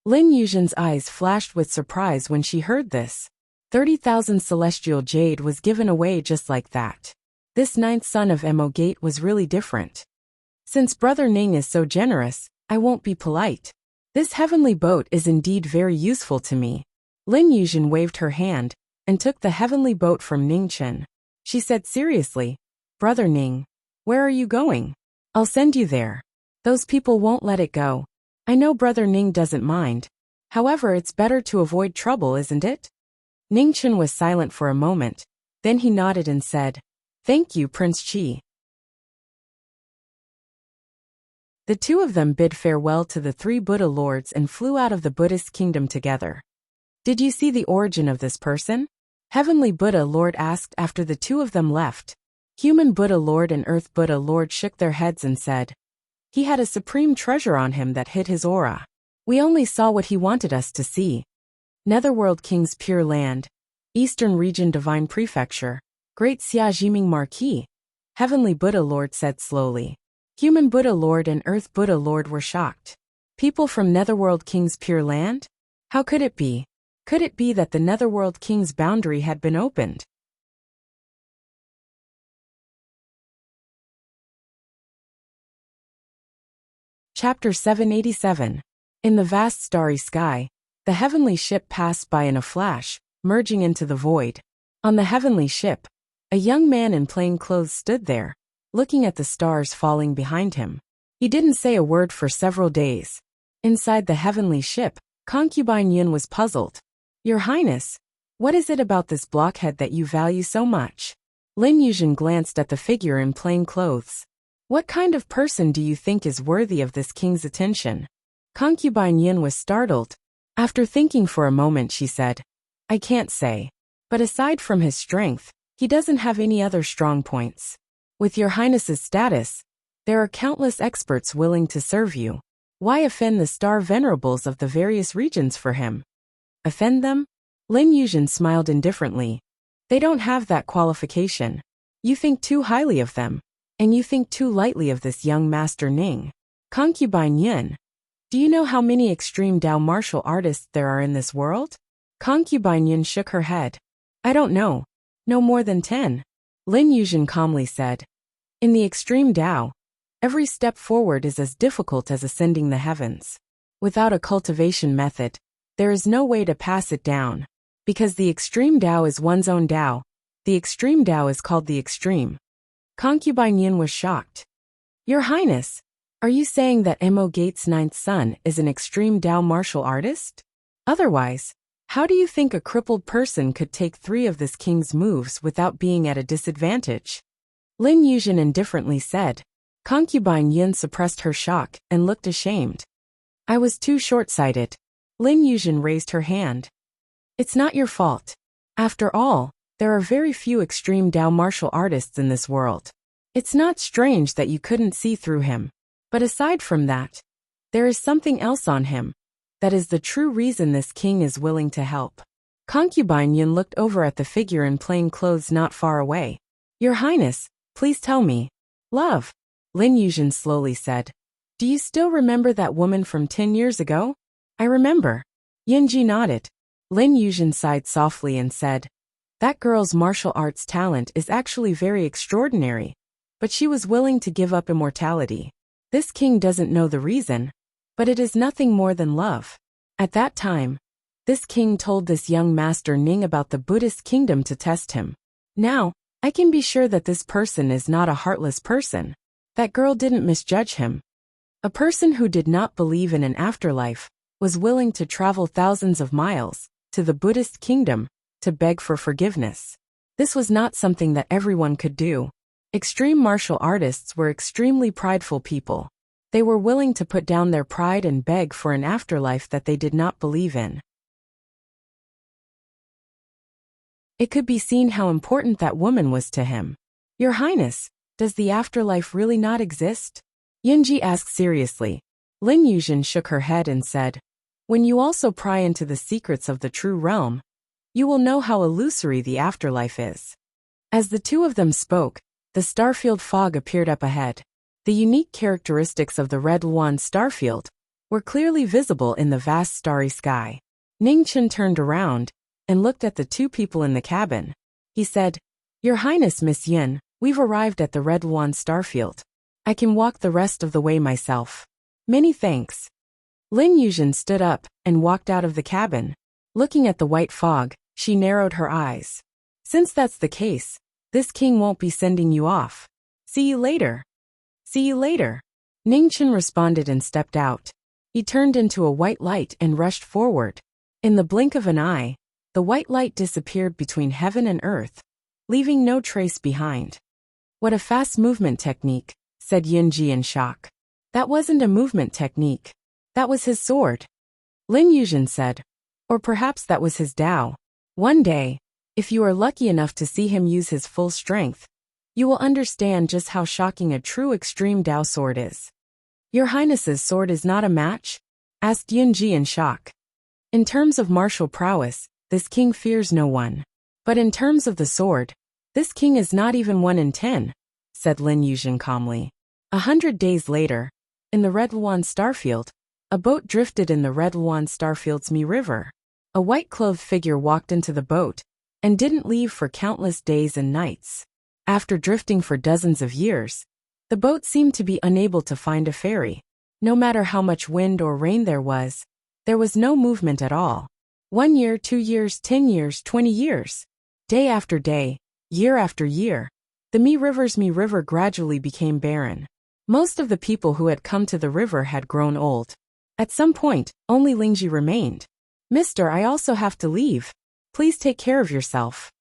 Lin Yuzhen's eyes flashed with surprise when she heard this. 30,000 celestial jade was given away just like that. This 9th son of Mo Gate was really different. Since Brother Ning is so generous, I won't be polite. This heavenly boat is indeed very useful to me. Lin Yuzhen waved her hand and took the heavenly boat from Ningchen. She said seriously, Brother Ning, where are you going? I'll send you there. Those people won't let it go. I know Brother Ning doesn't mind. However, it's better to avoid trouble, isn't it? Ningchen was silent for a moment. Then he nodded and said, Thank you, Prince Qi. The 2 of them bid farewell to the 3 Buddha lords and flew out of the Buddhist kingdom together. Did you see the origin of this person? Heavenly Buddha Lord asked after the 2 of them left. Human Buddha Lord and Earth Buddha Lord shook their heads and said, He had a supreme treasure on him that hid his aura. We only saw what he wanted us to see. Netherworld King's Pure Land, Eastern Region Divine Prefecture, Great Xia Jiming Marquis, Heavenly Buddha Lord said slowly. Human Buddha Lord and Earth Buddha Lord were shocked. People from Netherworld King's Pure Land? How could it be? Could it be that the Netherworld King's boundary had been opened? Chapter 787. In the vast starry sky, the heavenly ship passed by in a flash, merging into the void. On the heavenly ship, a young man in plain clothes stood there, looking at the stars falling behind him. He didn't say a word for several days. Inside the heavenly ship, Concubine Yun was puzzled. Your Highness, what is it about this blockhead that you value so much? Lin Yuzhen glanced at the figure in plain clothes. What kind of person do you think is worthy of this king's attention? Concubine Yun was startled. After thinking for a moment, she said, I can't say. But aside from his strength, he doesn't have any other strong points. With your Highness's status, there are countless experts willing to serve you. Why offend the star venerables of the various regions for him? Offend them? Lin Yuzhen smiled indifferently. They don't have that qualification. You think too highly of them, and you think too lightly of this young Master Ning. Concubine Yun, do you know how many extreme Dao martial artists there are in this world? Concubine Yun shook her head. I don't know. No more than 10. Lin Yuzhen calmly said. In the extreme Dao, every step forward is as difficult as ascending the heavens. Without a cultivation method, there is no way to pass it down. Because the extreme Dao is one's own Dao, the extreme Dao is called the extreme. Concubine Yin was shocked. Your Highness, are you saying that Mo Gate's 9th son is an extreme Dao martial artist? Otherwise, how do you think a crippled person could take 3 of this king's moves without being at a disadvantage? Lin Yuzhen indifferently said. Concubine Yin suppressed her shock and looked ashamed. I was too short-sighted. Lin Yuzhen raised her hand. It's not your fault. After all, there are very few extreme Dao martial artists in this world. It's not strange that you couldn't see through him. But aside from that, there is something else on him. That is the true reason this king is willing to help. Concubine Yun looked over at the figure in plain clothes not far away. Your Highness, please tell me. Love, Lin Yuzhen slowly said. Do you still remember that woman from 10 years ago? I remember. Yunji nodded. Lin Yuzhen sighed softly and said, that girl's martial arts talent is actually very extraordinary, but she was willing to give up immortality. This king doesn't know the reason, but it is nothing more than love. At that time, this king told this young Master Ning about the Buddhist kingdom to test him. Now, I can be sure that this person is not a heartless person. That girl didn't misjudge him. A person who did not believe in an afterlife was willing to travel thousands of miles to the Buddhist kingdom to beg for forgiveness. This was not something that everyone could do. Extreme martial artists were extremely prideful people. They were willing to put down their pride and beg for an afterlife that they did not believe in. It could be seen how important that woman was to him. Your Highness, does the afterlife really not exist? Yunji asked seriously. Lin Yuzhen shook her head and said, when you also pry into the secrets of the true realm, you will know how illusory the afterlife is. As the two of them spoke, the starfield fog appeared up ahead. The unique characteristics of the Red Luan starfield were clearly visible in the vast starry sky. Ningchen turned around and looked at the two people in the cabin. He said, Your Highness Miss Yin, we've arrived at the Red Luan starfield. I can walk the rest of the way myself. Many thanks. Lin Yuzhen stood up and walked out of the cabin. Looking at the white fog, she narrowed her eyes. Since that's the case, this king won't be sending you off. See you later. See you later. Ningchen responded and stepped out. He turned into a white light and rushed forward. In the blink of an eye, the white light disappeared between heaven and earth, leaving no trace behind. What a fast movement technique, said Yunji in shock. That wasn't a movement technique. That was his sword. Lin Yuzhen said. Or perhaps that was his Dao. One day, if you are lucky enough to see him use his full strength, you will understand just how shocking a true extreme Dao sword is. Your Highness's sword is not a match? Asked Yunji in shock. In terms of martial prowess, this king fears no one. But in terms of the sword, this king is not even 1 in 10, said Lin Yuzhen calmly. 100 days later, in the Red Luan starfield, a boat drifted in the Red Luan starfield's Mi River. A white-clothed figure walked into the boat and didn't leave for countless days and nights. After drifting for dozens of years, the boat seemed to be unable to find a ferry. No matter how much wind or rain there was no movement at all. 1 year, 2 years, 10 years, 20 years. Day after day, year after year, the Mi River gradually became barren. Most of the people who had come to the river had grown old. At some point, only Lingji remained. Mister, I also have to leave. Please take care of yourself.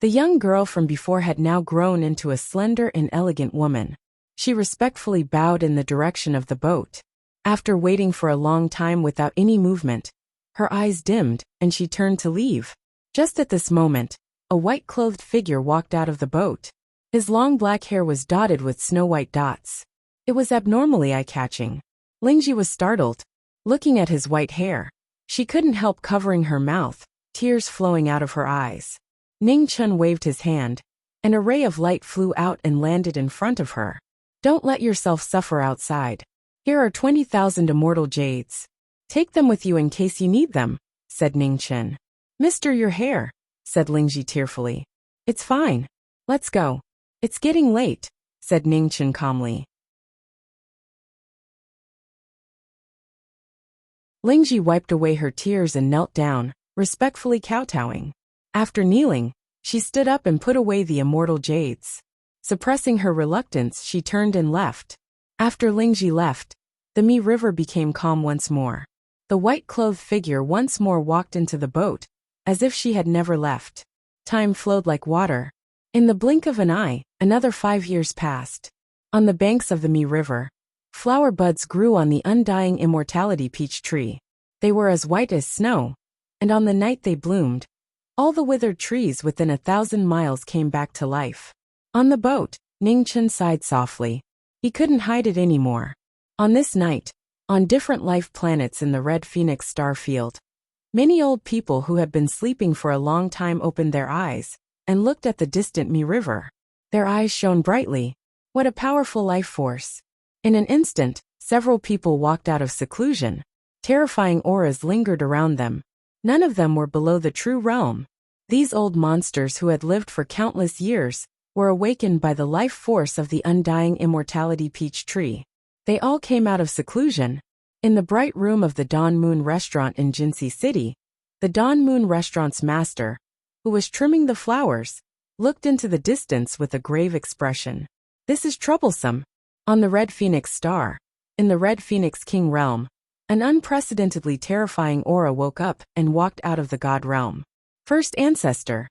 The young girl from before had now grown into a slender and elegant woman. She respectfully bowed in the direction of the boat. After waiting for a long time without any movement, her eyes dimmed, and she turned to leave. Just at this moment, a white-clothed figure walked out of the boat. His long black hair was dotted with snow-white dots. It was abnormally eye-catching. Lingji was startled. Looking at his white hair, she couldn't help covering her mouth, tears flowing out of her eyes. Ningchen waved his hand. An array of light flew out and landed in front of her. Don't let yourself suffer outside. Here are 20,000 immortal jades. Take them with you in case you need them, said Ningchen. Mister, your hair, said Lingji tearfully. It's fine. Let's go. It's getting late, said Ningchen calmly. Lingji wiped away her tears and knelt down, respectfully kowtowing. After kneeling, she stood up and put away the immortal jades. Suppressing her reluctance, she turned and left. After Lingji left, the Mi River became calm once more. The white-clothed figure once more walked into the boat, as if she had never left. Time flowed like water. In the blink of an eye, another 5 years passed. On the banks of the Mi River, flower buds grew on the undying immortality peach tree. They were as white as snow, and on the night they bloomed, all the withered trees within 1,000 miles came back to life. On the boat, Ningchen sighed softly. He couldn't hide it anymore. On this night, on different life planets in the Red Phoenix star field, many old people who had been sleeping for a long time opened their eyes and looked at the distant Mi River. Their eyes shone brightly. What a powerful life force. In an instant, several people walked out of seclusion. Terrifying auras lingered around them. None of them were below the true realm. These old monsters who had lived for countless years were awakened by the life force of the undying immortality peach tree. They all came out of seclusion. In the bright room of the Dawn Moon restaurant in Jinsei City, the Dawn Moon restaurant's master, who was trimming the flowers, looked into the distance with a grave expression. This is troublesome. On the Red Phoenix Star, in the Red Phoenix King realm, an unprecedentedly terrifying aura woke up and walked out of the god realm. First ancestor.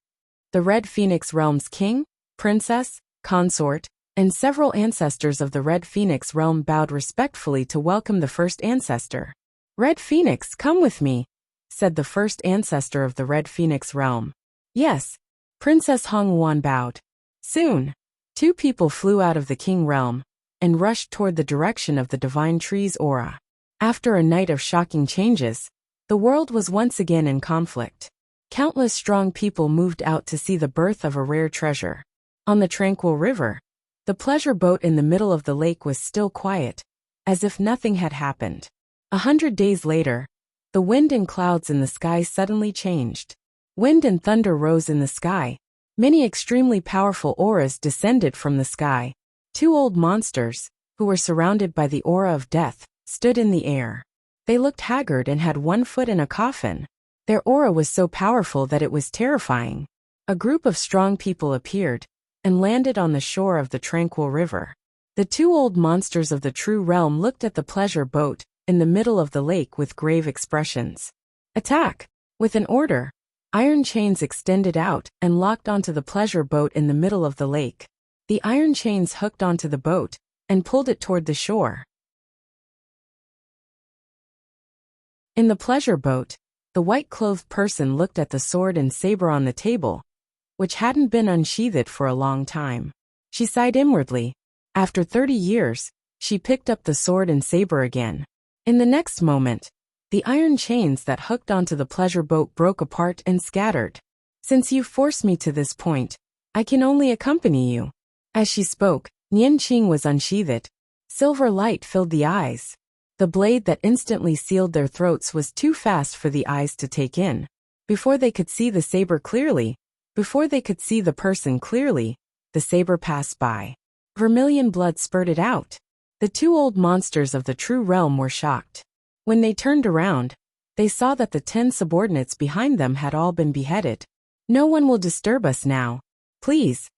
The Red Phoenix realm's king, princess, consort, and several ancestors of the Red Phoenix realm bowed respectfully to welcome the first ancestor. Red Phoenix, come with me, said the first ancestor of the Red Phoenix realm. Yes, Princess Hongwuan bowed. Soon, two people flew out of the king realm and rushed toward the direction of the divine tree's aura. After a night of shocking changes, the world was once again in conflict. Countless strong people moved out to see the birth of a rare treasure. On the tranquil river, the pleasure boat in the middle of the lake was still quiet, as if nothing had happened. 100 days later, the wind and clouds in the sky suddenly changed. Wind and thunder rose in the sky. Many extremely powerful auras descended from the sky. Two old monsters, who were surrounded by the aura of death, stood in the air. They looked haggard and had one foot in a coffin. Their aura was so powerful that it was terrifying. A group of strong people appeared and landed on the shore of the tranquil river. The two old monsters of the true realm looked at the pleasure boat in the middle of the lake with grave expressions. Attack! With an order, iron chains extended out and locked onto the pleasure boat in the middle of the lake. The iron chains hooked onto the boat and pulled it toward the shore. In the pleasure boat, the white-clothed person looked at the sword and saber on the table, which hadn't been unsheathed for a long time. She sighed inwardly. After 30 years, she picked up the sword and saber again. In the next moment, the iron chains that hooked onto the pleasure boat broke apart and scattered. Since you forced me to this point, I can only accompany you. As she spoke, Nian Qing was unsheathed. Silver light filled the eyes. The blade that instantly sealed their throats was too fast for the eyes to take in. Before they could see the saber clearly, before they could see the person clearly, the saber passed by. Vermilion blood spurted out. The two old monsters of the true realm were shocked. When they turned around, they saw that the 10 subordinates behind them had all been beheaded. No one will disturb us now. Please.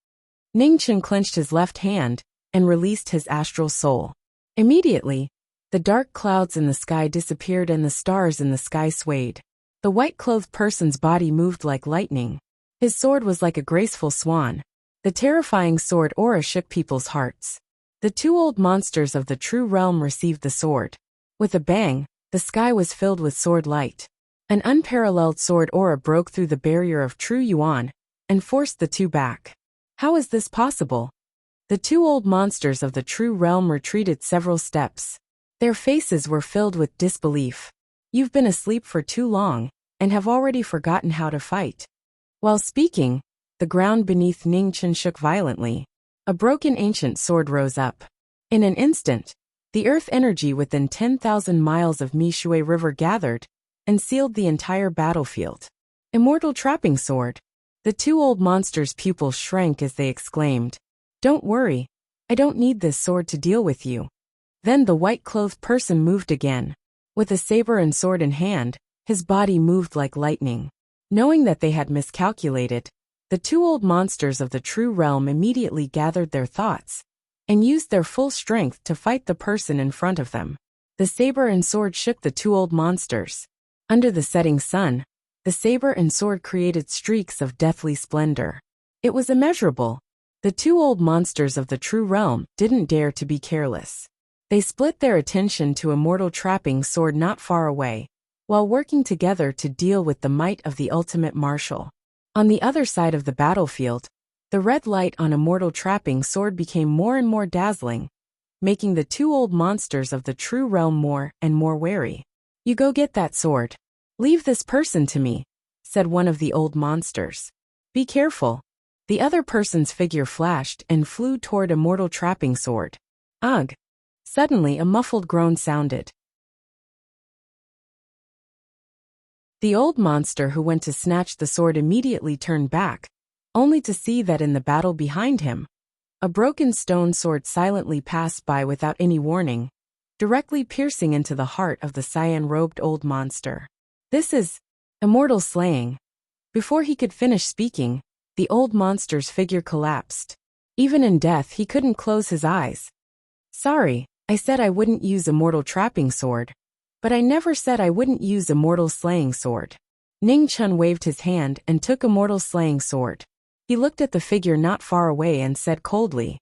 Ningchen clenched his left hand and released his astral soul. Immediately, the dark clouds in the sky disappeared and the stars in the sky swayed. The white-clothed person's body moved like lightning. His sword was like a graceful swan. The terrifying sword aura shook people's hearts. The two old monsters of the true realm received the sword. With a bang, the sky was filled with sword light. An unparalleled sword aura broke through the barrier of true yuan and forced the two back. How is this possible? The two old monsters of the true realm retreated several steps. Their faces were filled with disbelief. You've been asleep for too long and have already forgotten how to fight. While speaking, the ground beneath Ningchen shook violently. A broken ancient sword rose up. In an instant, the earth energy within 10,000 miles of Mishui River gathered and sealed the entire battlefield. Immortal trapping sword. The two old monsters' pupils shrank as they exclaimed, "Don't worry, I don't need this sword to deal with you." Then the white-clothed person moved again. With a saber and sword in hand, his body moved like lightning. Knowing that they had miscalculated, the two old monsters of the true realm immediately gathered their thoughts and used their full strength to fight the person in front of them. The saber and sword shook the two old monsters. Under the setting sun, the saber and sword created streaks of deathly splendor. It was immeasurable. The two old monsters of the true realm didn't dare to be careless. They split their attention to a mortal trapping sword not far away, while working together to deal with the might of the ultimate martial. On the other side of the battlefield, the red light on a mortal trapping sword became more and more dazzling, making the two old monsters of the true realm more and more wary. "You go get that sword. Leave this person to me," said one of the old monsters. "Be careful." The other person's figure flashed and flew toward a mortal trapping sword. Ugh! Suddenly a muffled groan sounded. The old monster who went to snatch the sword immediately turned back, only to see that in the battle behind him, a broken stone sword silently passed by without any warning, directly piercing into the heart of the cyan-robed old monster. "This is immortal slaying." Before he could finish speaking, the old monster's figure collapsed. Even in death he couldn't close his eyes. Sorry, I said I wouldn't use a mortal trapping sword. But I never said I wouldn't use a mortal slaying sword. Ning Chun waved his hand and took a mortal slaying sword. He looked at the figure not far away and said coldly.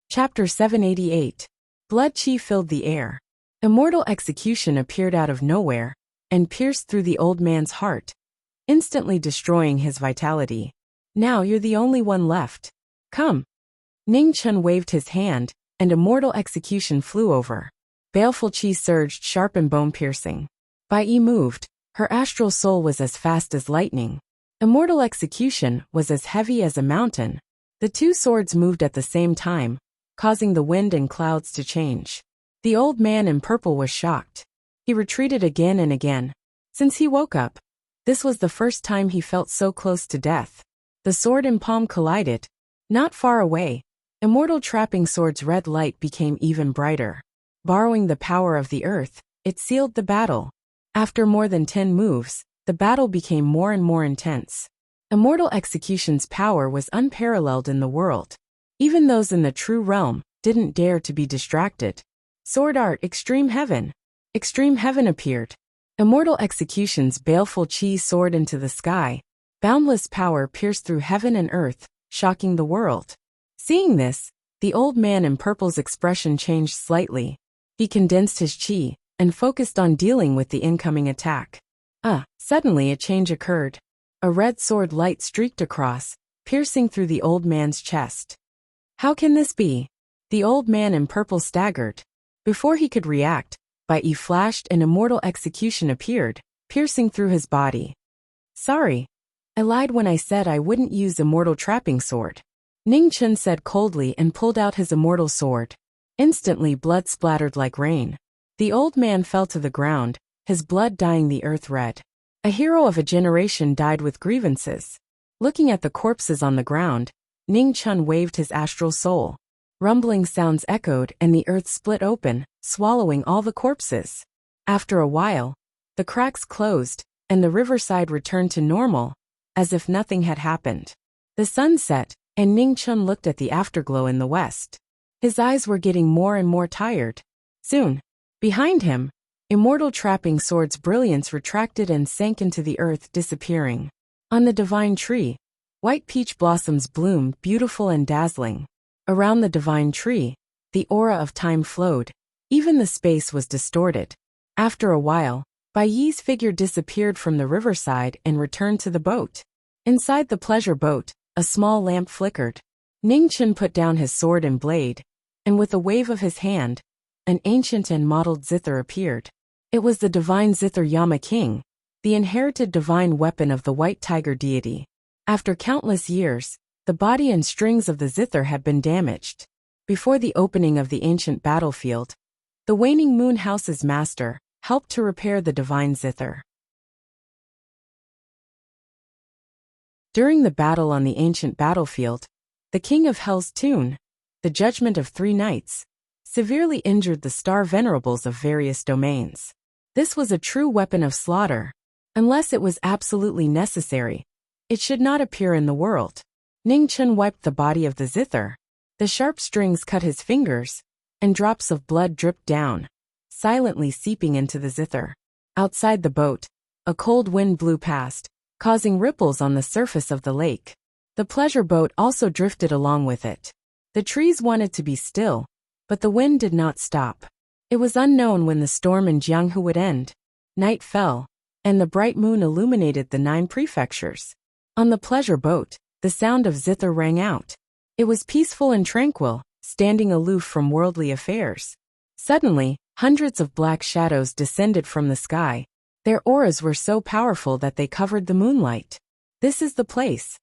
Chapter 788. Blood Qi filled the air. Immortal execution appeared out of nowhere and pierced through the old man's heart, instantly destroying his vitality. Now you're the only one left. Come. Ning Chun waved his hand, and immortal execution flew over. Baleful Qi surged sharp and bone-piercing. Bai Yi moved. Her astral soul was as fast as lightning. Immortal execution was as heavy as a mountain. The two swords moved at the same time, causing the wind and clouds to change. The old man in purple was shocked. He retreated again and again. Since he woke up, this was the first time he felt so close to death. The sword and palm collided. Not far away, Immortal Trapping Sword's red light became even brighter. Borrowing the power of the earth, it sealed the battle. After more than 10 moves, the battle became more and more intense. Immortal Execution's power was unparalleled in the world. Even those in the true realm didn't dare to be distracted. Sword Art Extreme Heaven. Extreme Heaven appeared. Immortal Execution's baleful Qi soared into the sky. Boundless power pierced through heaven and earth, shocking the world. Seeing this, the old man in purple's expression changed slightly. He condensed his Qi and focused on dealing with the incoming attack. Suddenly a change occurred. A red sword light streaked across, piercing through the old man's chest. How can this be? The old man in purple staggered. Before he could react, Bai Yi flashed and immortal execution appeared, piercing through his body. Sorry. I lied when I said I wouldn't use immortal trapping sword. Ning Chun said coldly and pulled out his immortal sword. Instantly blood splattered like rain. The old man fell to the ground, his blood dyeing the earth red. A hero of a generation died with grievances. Looking at the corpses on the ground, Ning Chun waved his astral soul. Rumbling sounds echoed and the earth split open, swallowing all the corpses. After a while, the cracks closed, and the riverside returned to normal, as if nothing had happened. The sun set, and Ning Chun looked at the afterglow in the west. His eyes were getting more and more tired. Soon, behind him, Immortal Trapping Sword's brilliance retracted and sank into the earth, disappearing. On the divine tree, white peach blossoms bloomed, beautiful and dazzling. Around the divine tree, the aura of time flowed. Even the space was distorted. After a while, Bai Yi's figure disappeared from the riverside and returned to the boat. Inside the pleasure boat, a small lamp flickered. Ning Chun put down his sword and blade, and with a wave of his hand, an ancient and mottled zither appeared. It was the divine zither Yama King, the inherited divine weapon of the white tiger deity. After countless years, the body and strings of the zither had been damaged. Before the opening of the ancient battlefield, the waning moon house's master helped to repair the divine zither. During the battle on the ancient battlefield, the king of Hell's Tune, the judgment of 3 knights, severely injured the star venerables of various domains. This was a true weapon of slaughter. Unless it was absolutely necessary, it should not appear in the world. Ning Chun wiped the body of the zither. The sharp strings cut his fingers, and drops of blood dripped down, silently seeping into the zither. Outside the boat, a cold wind blew past, causing ripples on the surface of the lake. The pleasure boat also drifted along with it. The trees wanted to be still, but the wind did not stop. It was unknown when the storm in Jianghu would end. Night fell, and the bright moon illuminated the 9 prefectures. On the pleasure boat, the sound of zither rang out. It was peaceful and tranquil, standing aloof from worldly affairs. Suddenly, hundreds of black shadows descended from the sky. Their auras were so powerful that they covered the moonlight. This is the place.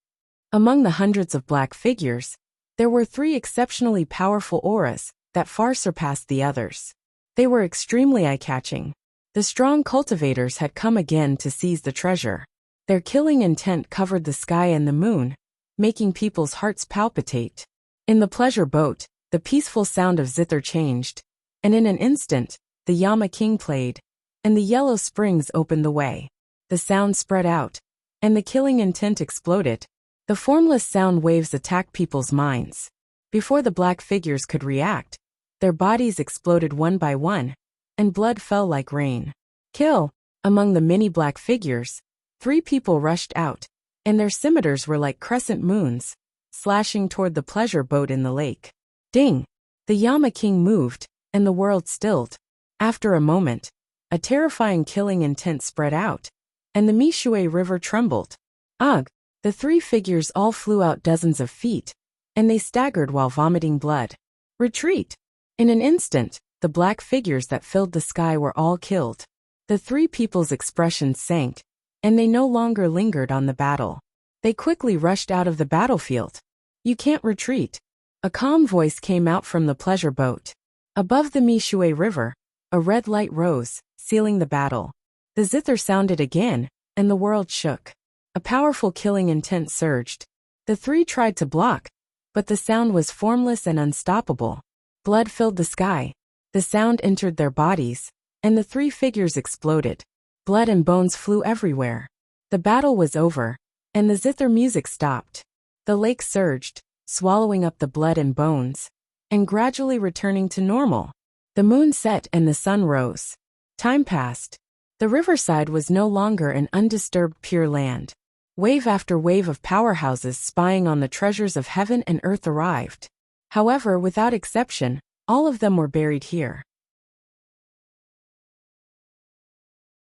Among the hundreds of black figures, there were 3 exceptionally powerful auras that far surpassed the others. They were extremely eye-catching. The strong cultivators had come again to seize the treasure. Their killing intent covered the sky and the moon, making people's hearts palpitate. In the pleasure boat, the peaceful sound of zither changed, and in an instant, the Yama King played, and the yellow springs opened the way. The sound spread out, and the killing intent exploded. The formless sound waves attacked people's minds. Before the black figures could react, their bodies exploded one by one, and blood fell like rain. Kill! Among the many black figures, 3 people rushed out, and their scimitars were like crescent moons, slashing toward the pleasure boat in the lake. Ding! The Yama King moved, and the world stilled. After a moment, a terrifying killing intent spread out, and the Mishui River trembled. Ugh! The 3 figures all flew out dozens of feet, and they staggered while vomiting blood. Retreat! In an instant, the black figures that filled the sky were all killed. The 3 people's expressions sank, and they no longer lingered on the battle. They quickly rushed out of the battlefield. You can't retreat. A calm voice came out from the pleasure boat. Above the Mishui River, a red light rose, sealing the battle. The zither sounded again, and the world shook. A powerful killing intent surged. The 3 tried to block, but the sound was formless and unstoppable. Blood filled the sky. The sound entered their bodies, and the 3 figures exploded. Blood and bones flew everywhere. The battle was over, and the zither music stopped. The lake surged, swallowing up the blood and bones, and gradually returning to normal. The moon set and the sun rose. Time passed. The riverside was no longer an undisturbed pure land. Wave after wave of powerhouses spying on the treasures of heaven and earth arrived. However, without exception, all of them were buried here.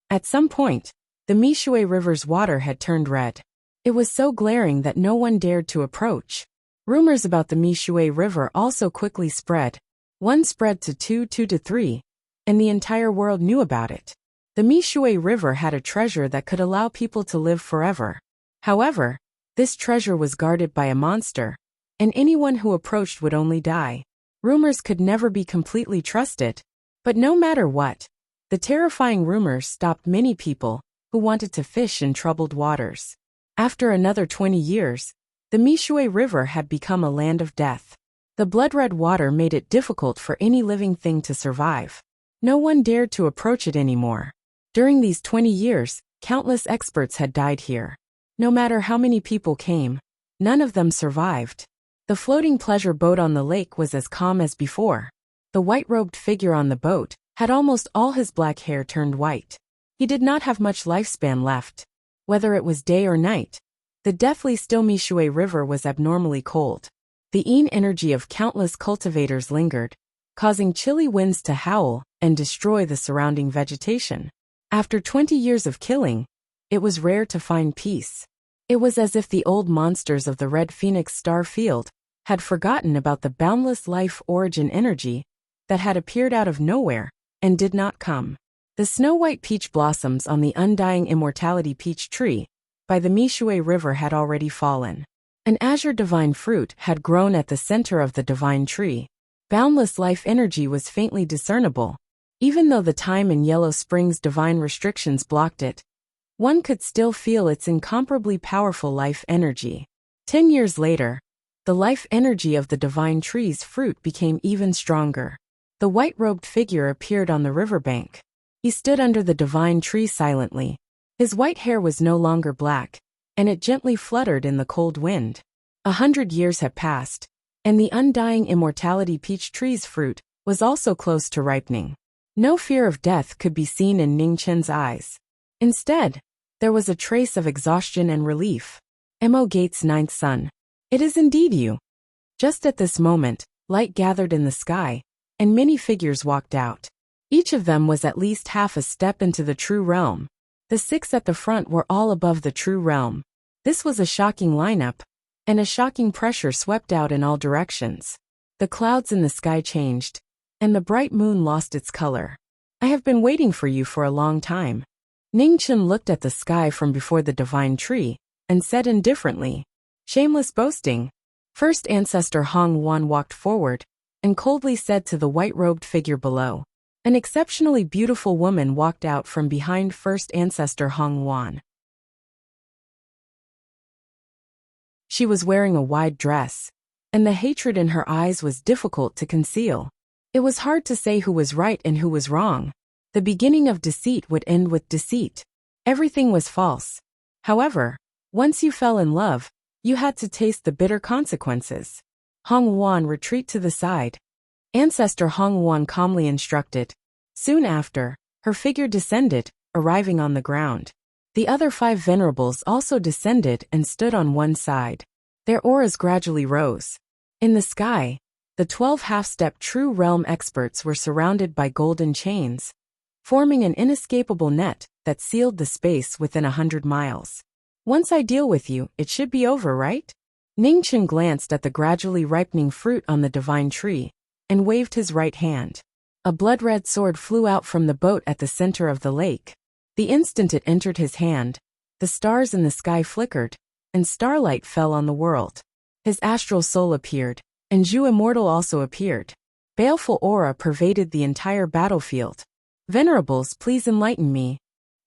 At some point, the Mishui River's water had turned red. It was so glaring that no one dared to approach. Rumors about the Mishui River also quickly spread. One spread to 2 to 3, and the entire world knew about it. The Mishui River had a treasure that could allow people to live forever. However, this treasure was guarded by a monster, and anyone who approached would only die. Rumors could never be completely trusted, but no matter what, the terrifying rumors stopped many people who wanted to fish in troubled waters. After another 20 years, the Mishui River had become a land of death. The blood-red water made it difficult for any living thing to survive. No one dared to approach it anymore. During these 20 years, countless experts had died here. No matter how many people came, none of them survived. The floating pleasure boat on the lake was as calm as before. The white-robed figure on the boat had almost all his black hair turned white. He did not have much lifespan left. Whether it was day or night, the deathly still Mishui River was abnormally cold. The yin energy of countless cultivators lingered, causing chilly winds to howl and destroy the surrounding vegetation. After 20 years of killing, it was rare to find peace. It was as if the old monsters of the Red Phoenix star field had forgotten about the boundless life origin energy that had appeared out of nowhere and did not come. The snow-white peach blossoms on the undying immortality peach tree by the Mishui River had already fallen. An azure divine fruit had grown at the center of the divine tree. Boundless life energy was faintly discernible. Even though the time in Yellow Springs' divine restrictions blocked it, one could still feel its incomparably powerful life energy. 10 years later, the life energy of the divine tree's fruit became even stronger. The white-robed figure appeared on the riverbank. He stood under the divine tree silently. His white hair was no longer black, and it gently fluttered in the cold wind. 100 years had passed, and the undying immortality peach tree's fruit was also close to ripening. No fear of death could be seen in Ning Chen's eyes. Instead, there was a trace of exhaustion and relief. Mo Gate's 9th son. It is indeed you. Just at this moment, light gathered in the sky, and many figures walked out. Each of them was at least half a step into the true realm. The 6 at the front were all above the true realm. This was a shocking lineup, and a shocking pressure swept out in all directions. The clouds in the sky changed, and the bright moon lost its color. I have been waiting for you for a long time. Ning Chen looked at the sky from before the divine tree, and said indifferently, shameless boasting. First Ancestor Hong Wan walked forward, and coldly said to the white-robed figure below. An exceptionally beautiful woman walked out from behind First Ancestor Hong Wan. She was wearing a wide dress, and the hatred in her eyes was difficult to conceal. It was hard to say who was right and who was wrong. The beginning of deceit would end with deceit. Everything was false. However, once you fell in love, you had to taste the bitter consequences. Hong Wan, retreat to the side. Ancestor Hong Wan calmly instructed. Soon after, her figure descended, arriving on the ground. The other 5 venerables also descended and stood on one side. Their auras gradually rose. In the sky, the 12 half-step true realm experts were surrounded by golden chains, forming an inescapable net that sealed the space within 100 miles. Once I deal with you, it should be over, right? Ningchen glanced at the gradually ripening fruit on the divine tree and waved his right hand. A blood-red sword flew out from the boat at the center of the lake. The instant it entered his hand, the stars in the sky flickered, and starlight fell on the world. His astral soul appeared, and Zhu Immortal also appeared. Baleful aura pervaded the entire battlefield. Venerables, please enlighten me.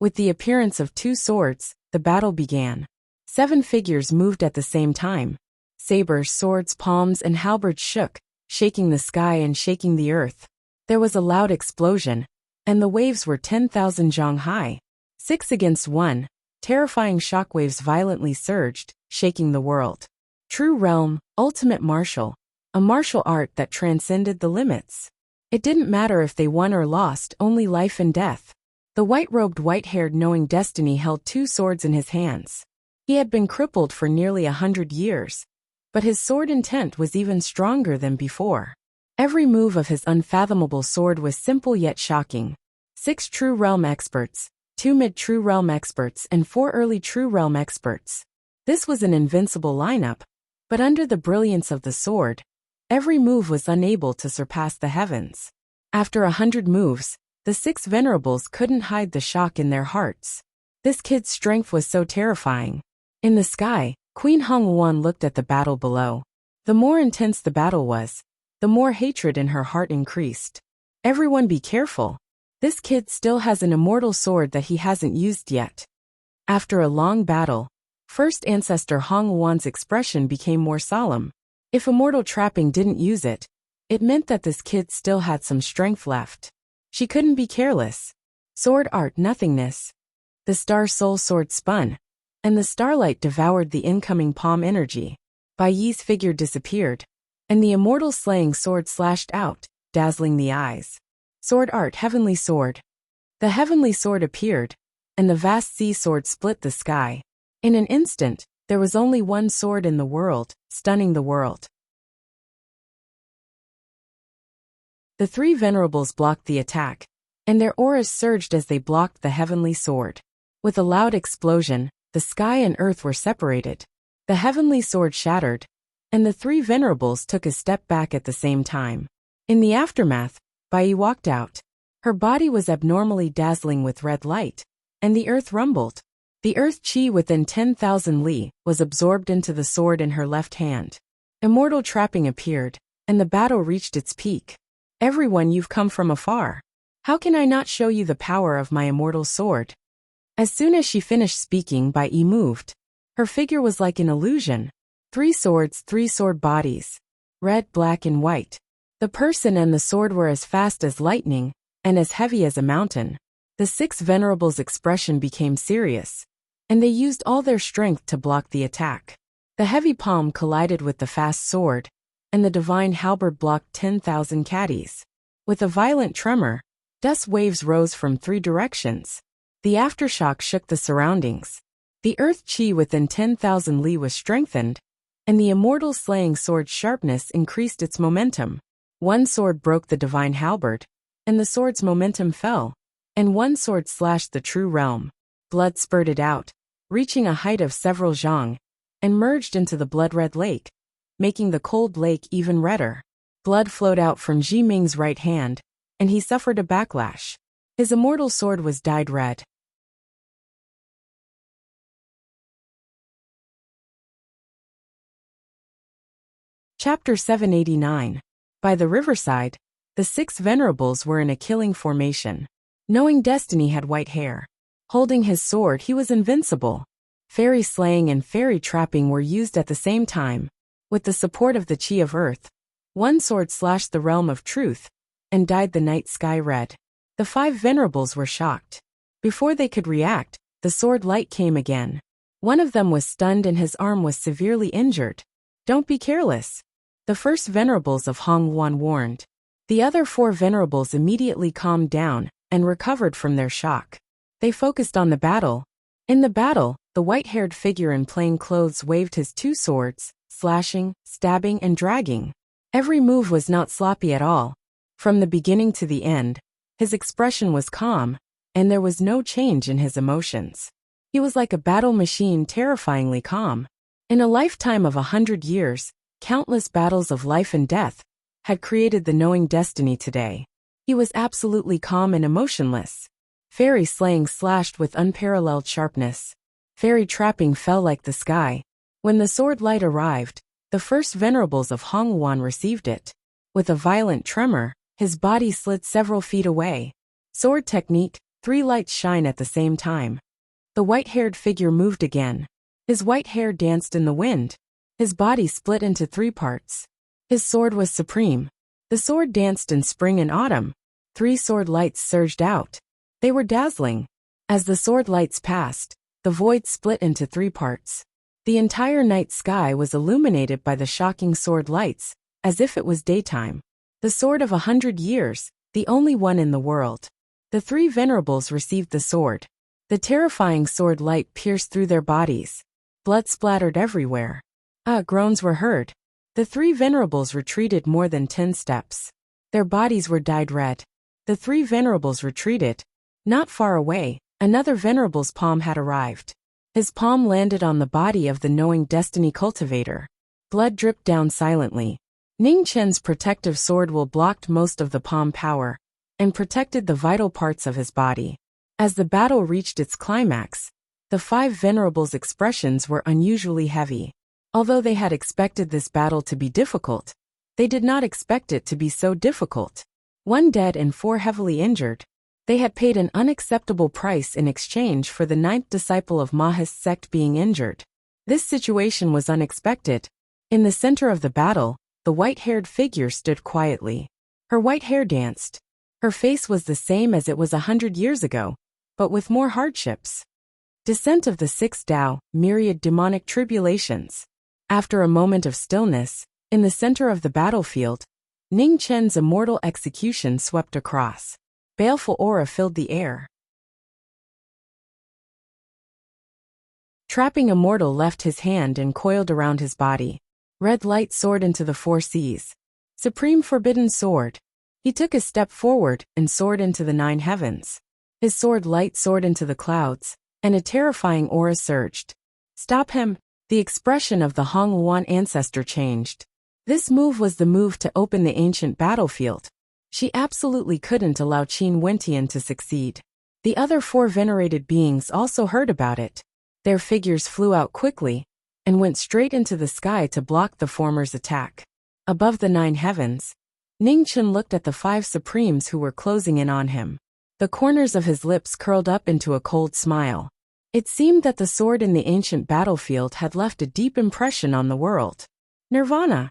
With the appearance of 2 swords, the battle began. 7 figures moved at the same time. Sabers, swords, palms, and halberds shook, shaking the sky and shaking the earth. There was a loud explosion, and the waves were 10,000 zhang high. 6 against 1, terrifying shockwaves violently surged, shaking the world. True realm, ultimate martial, a martial art that transcended the limits. It didn't matter if they won or lost, only life and death. The white-robed, white-haired knowing destiny held 2 swords in his hands. He had been crippled for nearly 100 years, but his sword intent was even stronger than before. Every move of his unfathomable sword was simple yet shocking. 6 true realm experts, 2 mid-true realm experts, and 4 early true realm experts. This was an invincible lineup, but under the brilliance of the sword, every move was unable to surpass the heavens. After 100 moves, the 6 venerables couldn't hide the shock in their hearts. This kid's strength was so terrifying. In the sky, Queen Hong Wan looked at the battle below. The more intense the battle was, the more hatred in her heart increased. Everyone be careful. This kid still has an immortal sword that he hasn't used yet. After a long battle, first ancestor Hong Wan's expression became more solemn. If immortal trapping didn't use it, it meant that this kid still had some strength left. She couldn't be careless. Sword art nothingness. The star soul sword spun, and the starlight devoured the incoming palm energy. Bai Yi's figure disappeared, and the immortal slaying sword slashed out, dazzling the eyes. Sword art heavenly sword. The heavenly sword appeared, and the vast sea sword split the sky. In an instant, there was only one sword in the world, stunning the world. The 3 venerables blocked the attack, and their auras surged as they blocked the heavenly sword. With a loud explosion, the sky and earth were separated. The heavenly sword shattered, and the 3 venerables took a step back at the same time. In the aftermath, Bai Yi walked out. Her body was abnormally dazzling with red light, and the earth rumbled. The earth chi within 10,000 li was absorbed into the sword in her left hand. Immortal trapping appeared, and the battle reached its peak. Everyone, you've come from afar. How can I not show you the power of my immortal sword? As soon as she finished speaking, Bai Yi moved. Her figure was like an illusion. 3 swords, 3 sword bodies. Red, black, and white. The person and the sword were as fast as lightning, and as heavy as a mountain. The 6 venerables' expression became serious, and they used all their strength to block the attack. The heavy palm collided with the fast sword, and the divine halberd blocked 10,000 caddies. With a violent tremor, dust waves rose from 3 directions. The aftershock shook the surroundings. The earth chi within 10,000 li was strengthened, and the immortal slaying sword's sharpness increased its momentum. One sword broke the divine halberd, and the sword's momentum fell, and one sword slashed the true realm. Blood spurted out, reaching a height of several zhang, and merged into the blood-red lake, making the cold lake even redder. Blood flowed out from Ji Ming's right hand, and he suffered a backlash. His immortal sword was dyed red. Chapter 789. By the riverside, the 6 venerables were in a killing formation. Knowing destiny had white hair. Holding his sword, he was invincible. Fairy slaying and fairy trapping were used at the same time. With the support of the chi of earth, one sword slashed the realm of truth, and dyed the night sky red. The 5 venerables were shocked. Before they could react, the sword light came again. One of them was stunned and his arm was severely injured. "Don't be careless," the first venerables of Hongwan warned. The other 4 venerables immediately calmed down and recovered from their shock. They focused on the battle. In the battle, the white-haired figure in plain clothes waved his 2 swords, slashing, stabbing, and dragging. Every move was not sloppy at all. From the beginning to the end, his expression was calm, and there was no change in his emotions. He was like a battle machine, terrifyingly calm. In a lifetime of 100 years, countless battles of life and death had created the knowing destiny today. He was absolutely calm and emotionless. Fairy slaying slashed with unparalleled sharpness. Fairy trapping fell like the sky. When the sword light arrived, the first venerables of Hongwan received it. With a violent tremor, his body slid several feet away. Sword technique, 3 lights shine at the same time. The white-haired figure moved again. His white hair danced in the wind. His body split into 3 parts. His sword was supreme. The sword danced in spring and autumn. 3 sword lights surged out. They were dazzling. As the sword lights passed, the void split into 3 parts. The entire night sky was illuminated by the shocking sword lights, as if it was daytime. The sword of 100 years, the only one in the world. The 3 venerables received the sword. The terrifying sword light pierced through their bodies. Blood splattered everywhere. Groans were heard. The 3 venerables retreated more than 10 steps. Their bodies were dyed red. The 3 venerables retreated. Not far away, another venerable's palm had arrived. His palm landed on the body of the knowing destiny cultivator. Blood dripped down silently. Ning Chen's protective sword will blocked most of the palm power and protected the vital parts of his body. As the battle reached its climax, the 5 venerables' expressions were unusually heavy. Although they had expected this battle to be difficult, they did not expect it to be so difficult. 1 dead and 4 heavily injured. They had paid an unacceptable price in exchange for the 9th disciple of Maha's sect being injured. This situation was unexpected. In the center of the battle, the white-haired figure stood quietly. Her white hair danced. Her face was the same as it was 100 years ago, but with more hardships. Descent of the 6th Tao, myriad demonic tribulations. After a moment of stillness, in the center of the battlefield, Ning Chen's immortal execution swept across. Baleful aura filled the air. Trapping immortal left his hand and coiled around his body. Red light soared into the 4 seas. Supreme forbidden sword. He took a step forward and soared into the 9 heavens. His sword light soared into the clouds, and a terrifying aura surged. Stop him! The expression of the Hongwan ancestor changed. This move was the move to open the ancient battlefield. She absolutely couldn't allow Qin Wentian to succeed. The other 4 venerated beings also heard about it. Their figures flew out quickly and went straight into the sky to block the former's attack. Above the 9 heavens, Ning Chen looked at the 5 supremes who were closing in on him. The corners of his lips curled up into a cold smile. It seemed that the sword in the ancient battlefield had left a deep impression on the world. Nirvana.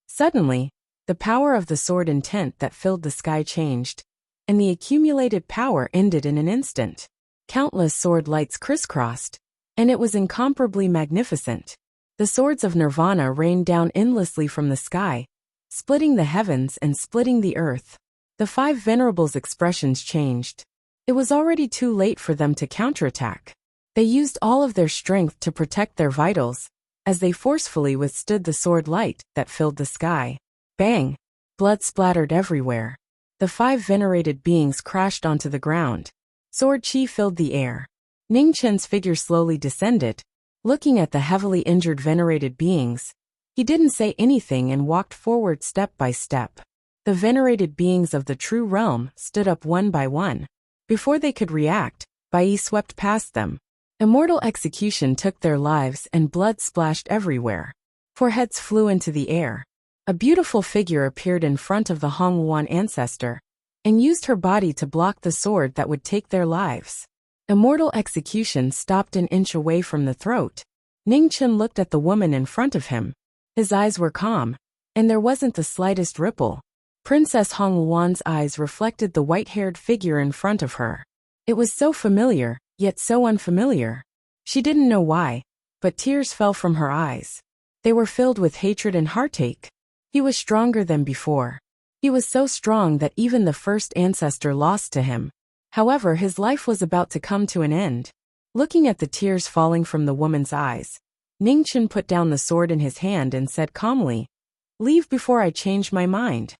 Suddenly, the power of the sword intent that filled the sky changed, and the accumulated power ended in an instant. Countless sword lights crisscrossed, and it was incomparably magnificent. The swords of Nirvana rained down endlessly from the sky, splitting the heavens and splitting the earth. The 5 venerables' expressions changed. It was already too late for them to counterattack. They used all of their strength to protect their vitals, as they forcefully withstood the sword light that filled the sky. Bang! Blood splattered everywhere. The 5 venerated beings crashed onto the ground. Sword chi filled the air. Ning Chen's figure slowly descended. Looking at the heavily injured venerated beings, he didn't say anything and walked forward step by step. The venerated beings of the true realm stood up one by one. Before they could react, Bai swept past them. Immortal execution took their lives and blood splashed everywhere. 4 heads flew into the air. A beautiful figure appeared in front of the Hongwan ancestor and used her body to block the sword that would take their lives. Immortal execution stopped an inch away from the throat. Ning Chen looked at the woman in front of him. His eyes were calm, and there wasn't the slightest ripple. Princess Hong Luan's eyes reflected the white-haired figure in front of her. It was so familiar, yet so unfamiliar. She didn't know why, but tears fell from her eyes. They were filled with hatred and heartache. He was stronger than before. He was so strong that even the first ancestor lost to him. However, his life was about to come to an end. Looking at the tears falling from the woman's eyes, Ningchen put down the sword in his hand and said calmly, "Leave before I change my mind."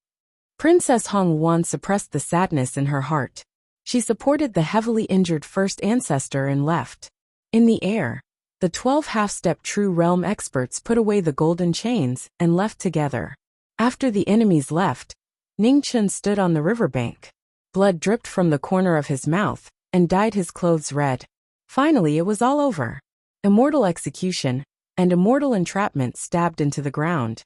Princess Hong Luan suppressed the sadness in her heart. She supported the heavily injured first ancestor and left. In the air, the 12 half-step True Realm experts put away the golden chains and left together. After the enemies left, Ningchen stood on the riverbank. Blood dripped from the corner of his mouth and dyed his clothes red. Finally, it was all over. Immortal execution and immortal entrapment stabbed into the ground.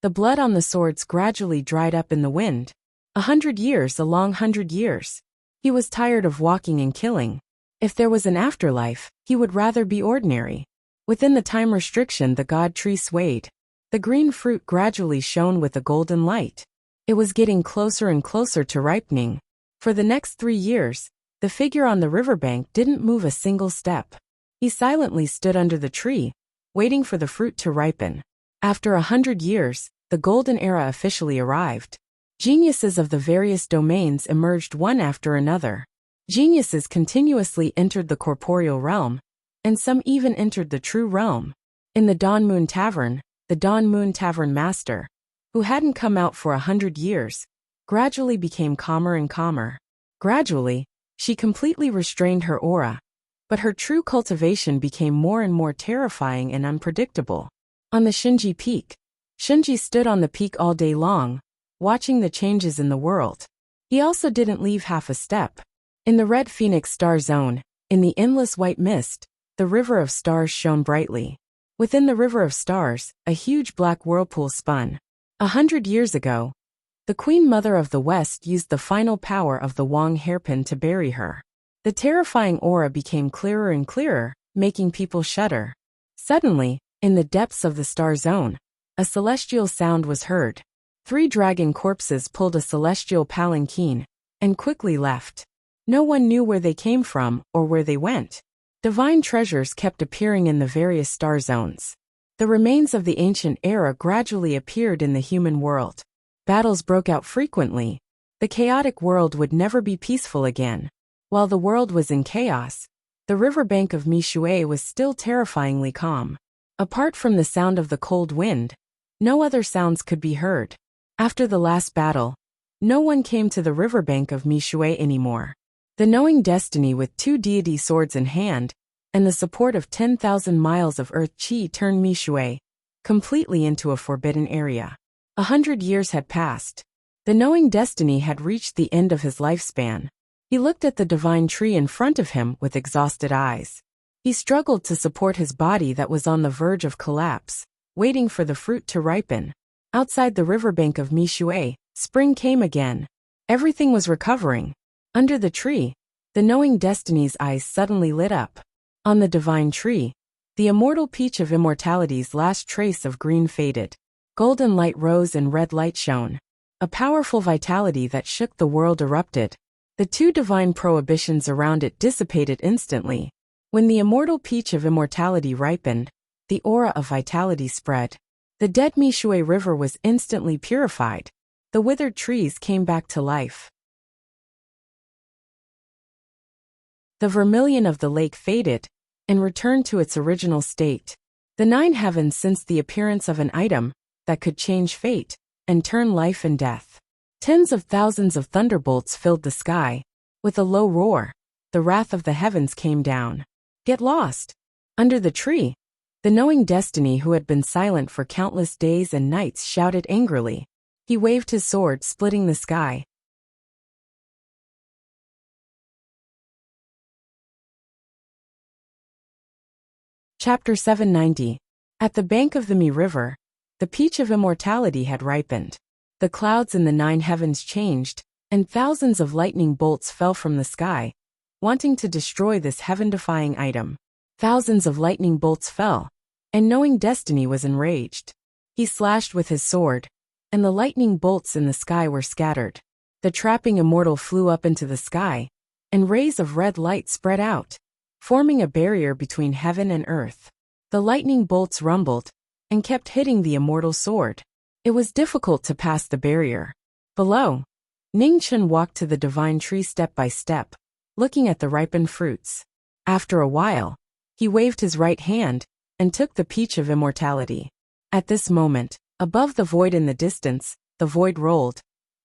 The blood on the swords gradually dried up in the wind. 100 years, a long 100 years. He was tired of walking and killing. If there was an afterlife, he would rather be ordinary. Within the time restriction, the god tree swayed. The green fruit gradually shone with a golden light. It was getting closer and closer to ripening. For the next 3 years, the figure on the riverbank didn't move a single step. He silently stood under the tree, waiting for the fruit to ripen. After 100 years, the golden era officially arrived. Geniuses of the various domains emerged one after another. Geniuses continuously entered the corporeal realm, and some even entered the true realm. In the Dawn Moon Tavern, the Dawn Moon Tavern master, who hadn't come out for 100 years, gradually became calmer and calmer. Gradually, she completely restrained her aura, but her true cultivation became more and more terrifying and unpredictable. On the Shinji Peak, Shinji stood on the peak all day long, watching the changes in the world. He also didn't leave half a step. In the Red Phoenix Star Zone, in the endless white mist, the River of Stars shone brightly. Within the River of Stars, a huge black whirlpool spun. 100 years ago, the Queen Mother of the West used the final power of the Wang hairpin to bury her. The terrifying aura became clearer and clearer, making people shudder. Suddenly, in the depths of the Star Zone, a celestial sound was heard. 3 dragon corpses pulled a celestial palanquin and quickly left. No one knew where they came from or where they went. Divine treasures kept appearing in the various star zones. The remains of the ancient era gradually appeared in the human world. Battles broke out frequently. The chaotic world would never be peaceful again. While the world was in chaos, the riverbank of Mishui was still terrifyingly calm. Apart from the sound of the cold wind, no other sounds could be heard. After the last battle, no one came to the riverbank of Mishui anymore. The knowing destiny with 2 deity swords in hand, and the support of 10,000 miles of earth chi turned Mishui completely into a forbidden area. 100 years had passed. The knowing destiny had reached the end of his lifespan. He looked at the divine tree in front of him with exhausted eyes. He struggled to support his body that was on the verge of collapse, waiting for the fruit to ripen. Outside the riverbank of Mishui, spring came again. Everything was recovering. Under the tree, the knowing destiny's eyes suddenly lit up. On the divine tree, the immortal peach of immortality's last trace of green faded. Golden light rose and red light shone. A powerful vitality that shook the world erupted. The 2 divine prohibitions around it dissipated instantly. When the immortal peach of immortality ripened, the aura of vitality spread. The dead Mishui River was instantly purified. The withered trees came back to life. The vermilion of the lake faded and returned to its original state. The 9 heavens sensed the appearance of an item that could change fate and turn life and death. Tens of thousands of thunderbolts filled the sky. With a low roar, the wrath of the heavens came down. Get lost! Under the tree, the knowing destiny who had been silent for countless days and nights shouted angrily. He waved his sword, splitting the sky. Chapter 790. At the bank of the Mi River, the peach of immortality had ripened. The clouds in the 9 heavens changed, and thousands of lightning bolts fell from the sky, wanting to destroy this heaven-defying item. Thousands of lightning bolts fell, and knowing destiny was enraged. He slashed with his sword, and the lightning bolts in the sky were scattered. The trapping immortal flew up into the sky, and rays of red light spread out, forming a barrier between heaven and earth. The lightning bolts rumbled, and kept hitting the immortal sword. It was difficult to pass the barrier. Below, Ning Chen walked to the divine tree step by step, looking at the ripened fruits. After a while, he waved his right hand, and took the peach of immortality. At this moment, above the void in the distance, the void rolled,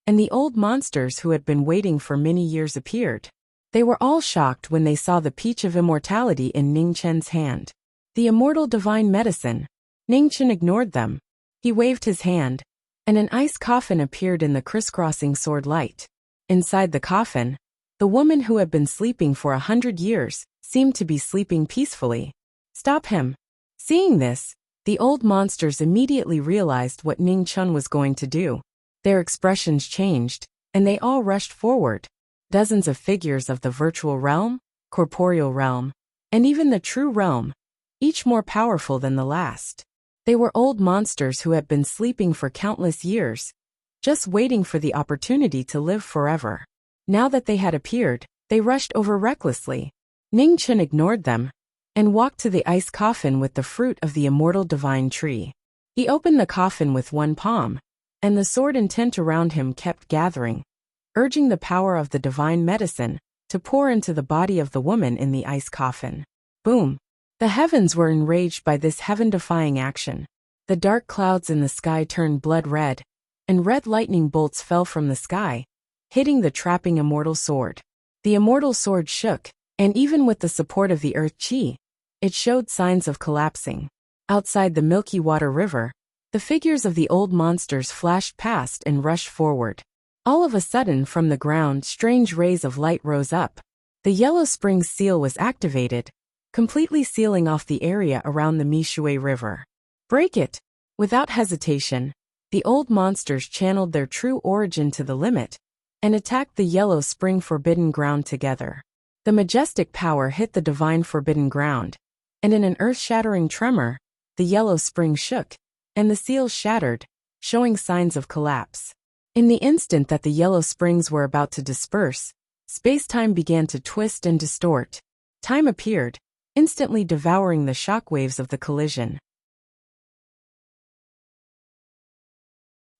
and the old monsters who had been waiting for many years appeared. They were all shocked when they saw the peach of immortality in Ning Chen's hand. The immortal divine medicine. Ning Chen ignored them. He waved his hand, and an ice coffin appeared in the crisscrossing sword light. Inside the coffin, the woman who had been sleeping for 100 years seemed to be sleeping peacefully. Stop him. Seeing this, the old monsters immediately realized what Ning Chen was going to do. Their expressions changed, and they all rushed forward. Dozens of figures of the virtual realm, corporeal realm, and even the true realm, each more powerful than the last. They were old monsters who had been sleeping for countless years, just waiting for the opportunity to live forever. Now that they had appeared, they rushed over recklessly. Ning Chen ignored them, and walked to the ice coffin with the fruit of the immortal divine tree. He opened the coffin with one palm, and the sword intent around him kept gathering, urging the power of the divine medicine to pour into the body of the woman in the ice coffin. Boom! The heavens were enraged by this heaven-defying action. The dark clouds in the sky turned blood red, and red lightning bolts fell from the sky, hitting the trapping immortal sword. The immortal sword shook, and even with the support of the earth chi, it showed signs of collapsing. Outside the Milky Water River, the figures of the old monsters flashed past and rushed forward. All of a sudden from the ground strange rays of light rose up. The Yellow Springs seal was activated, completely sealing off the area around the Mishui River. Break it! Without hesitation, the old monsters channeled their true origin to the limit, and attacked the Yellow Spring Forbidden Ground together. The majestic power hit the divine forbidden ground, and in an earth-shattering tremor, the Yellow Spring shook, and the seals shattered, showing signs of collapse. In the instant that the Yellow Springs were about to disperse, space-time began to twist and distort. Time appeared, instantly devouring the shockwaves of the collision.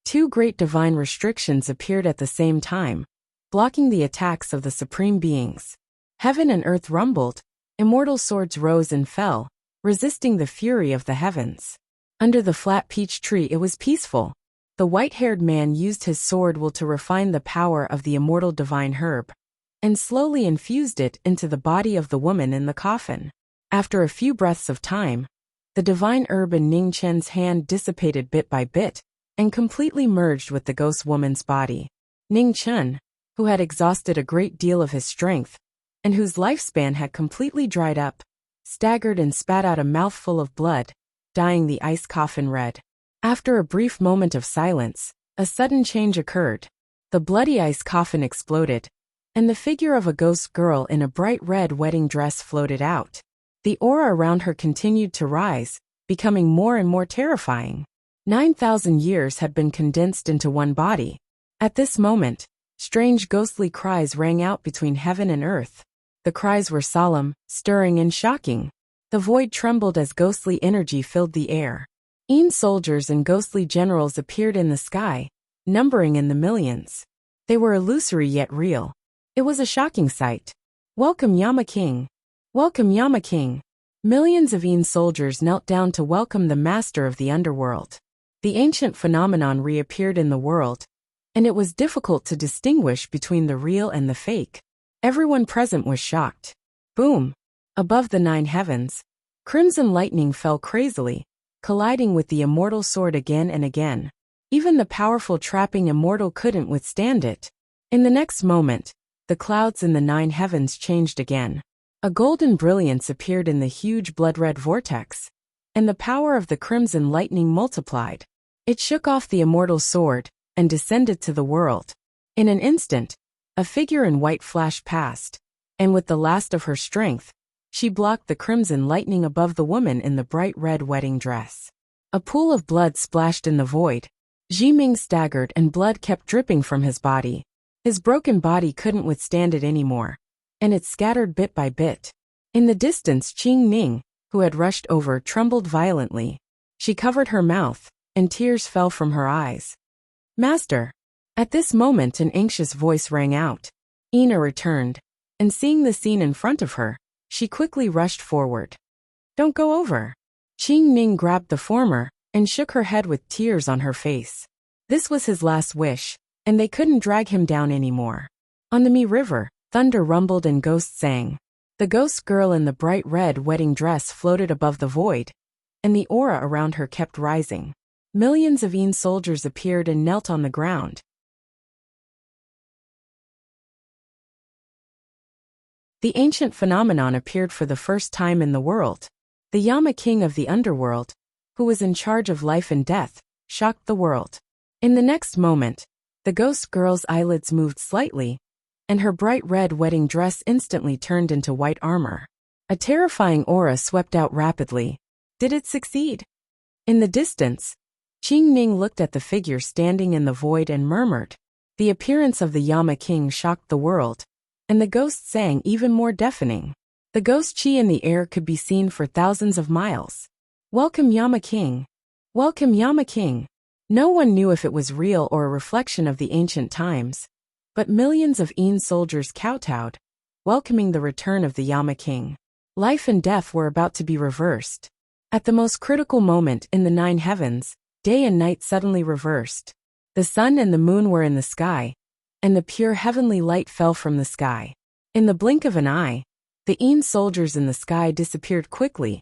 Two great divine restrictions appeared at the same time, blocking the attacks of the supreme beings. Heaven and earth rumbled, immortal swords rose and fell, resisting the fury of the heavens. Under the flat peach tree it was peaceful. The white-haired man used his sword will to refine the power of the immortal divine herb, and slowly infused it into the body of the woman in the coffin. After a few breaths of time, the divine herb in Ning Chen's hand dissipated bit by bit, and completely merged with the ghost woman's body. Ning Chen, who had exhausted a great deal of his strength, and whose lifespan had completely dried up, staggered and spat out a mouthful of blood, dyeing the ice coffin red. After a brief moment of silence, a sudden change occurred. The bloody ice coffin exploded, and the figure of a ghost girl in a bright red wedding dress floated out. The aura around her continued to rise, becoming more and more terrifying. 9,000 years had been condensed into one body. At this moment, strange ghostly cries rang out between heaven and earth. The cries were solemn, stirring, and shocking. The void trembled as ghostly energy filled the air. Soldiers and ghostly generals appeared in the sky, numbering in the millions. They were illusory yet real. It was a shocking sight. Welcome Yama King! Welcome Yama King! Millions of soldiers knelt down to welcome the master of the underworld. The ancient phenomenon reappeared in the world, and it was difficult to distinguish between the real and the fake. Everyone present was shocked. Boom! Above the 9 heavens, crimson lightning fell crazily, colliding with the immortal sword again and again. Even the powerful trapping immortal couldn't withstand it. In the next moment, the clouds in the 9 heavens changed again. A golden brilliance appeared in the huge blood-red vortex, and the power of the crimson lightning multiplied. It shook off the immortal sword, and descended to the world. In an instant, a figure in white flashed past, and with the last of her strength, she blocked the crimson lightning above the woman in the bright red wedding dress. A pool of blood splashed in the void. Jiming staggered and blood kept dripping from his body. His broken body couldn't withstand it anymore, and it scattered bit by bit. In the distance, Qing Ning, who had rushed over, trembled violently. She covered her mouth, and tears fell from her eyes. "Master!" At this moment an anxious voice rang out. Ina returned, and seeing the scene in front of her, she quickly rushed forward. "Don't go over." Qing Ning grabbed the former, and shook her head with tears on her face. This was his last wish, and they couldn't drag him down anymore. On the Mi River, thunder rumbled and ghosts sang. The ghost girl in the bright red wedding dress floated above the void, and the aura around her kept rising. Millions of Yin soldiers appeared and knelt on the ground. The ancient phenomenon appeared for the first time in the world. The Yama king of the underworld, who was in charge of life and death, shocked the world. In the next moment, the ghost girl's eyelids moved slightly, and her bright red wedding dress instantly turned into white armor. A terrifying aura swept out rapidly. Did it succeed? In the distance, Qing Ning looked at the figure standing in the void and murmured. The appearance of the Yama king shocked the world, and the ghost sang even more deafening. The ghost chi in the air could be seen for thousands of miles. "Welcome, Yama king! Welcome, Yama king!" No one knew if it was real or a reflection of the ancient times, but millions of Yin soldiers kowtowed, welcoming the return of the Yama king. Life and death were about to be reversed. At the most critical moment in the 9 heavens, day and night suddenly reversed. The sun and the moon were in the sky, and the pure heavenly light fell from the sky. In the blink of an eye, the Yin soldiers in the sky disappeared quickly,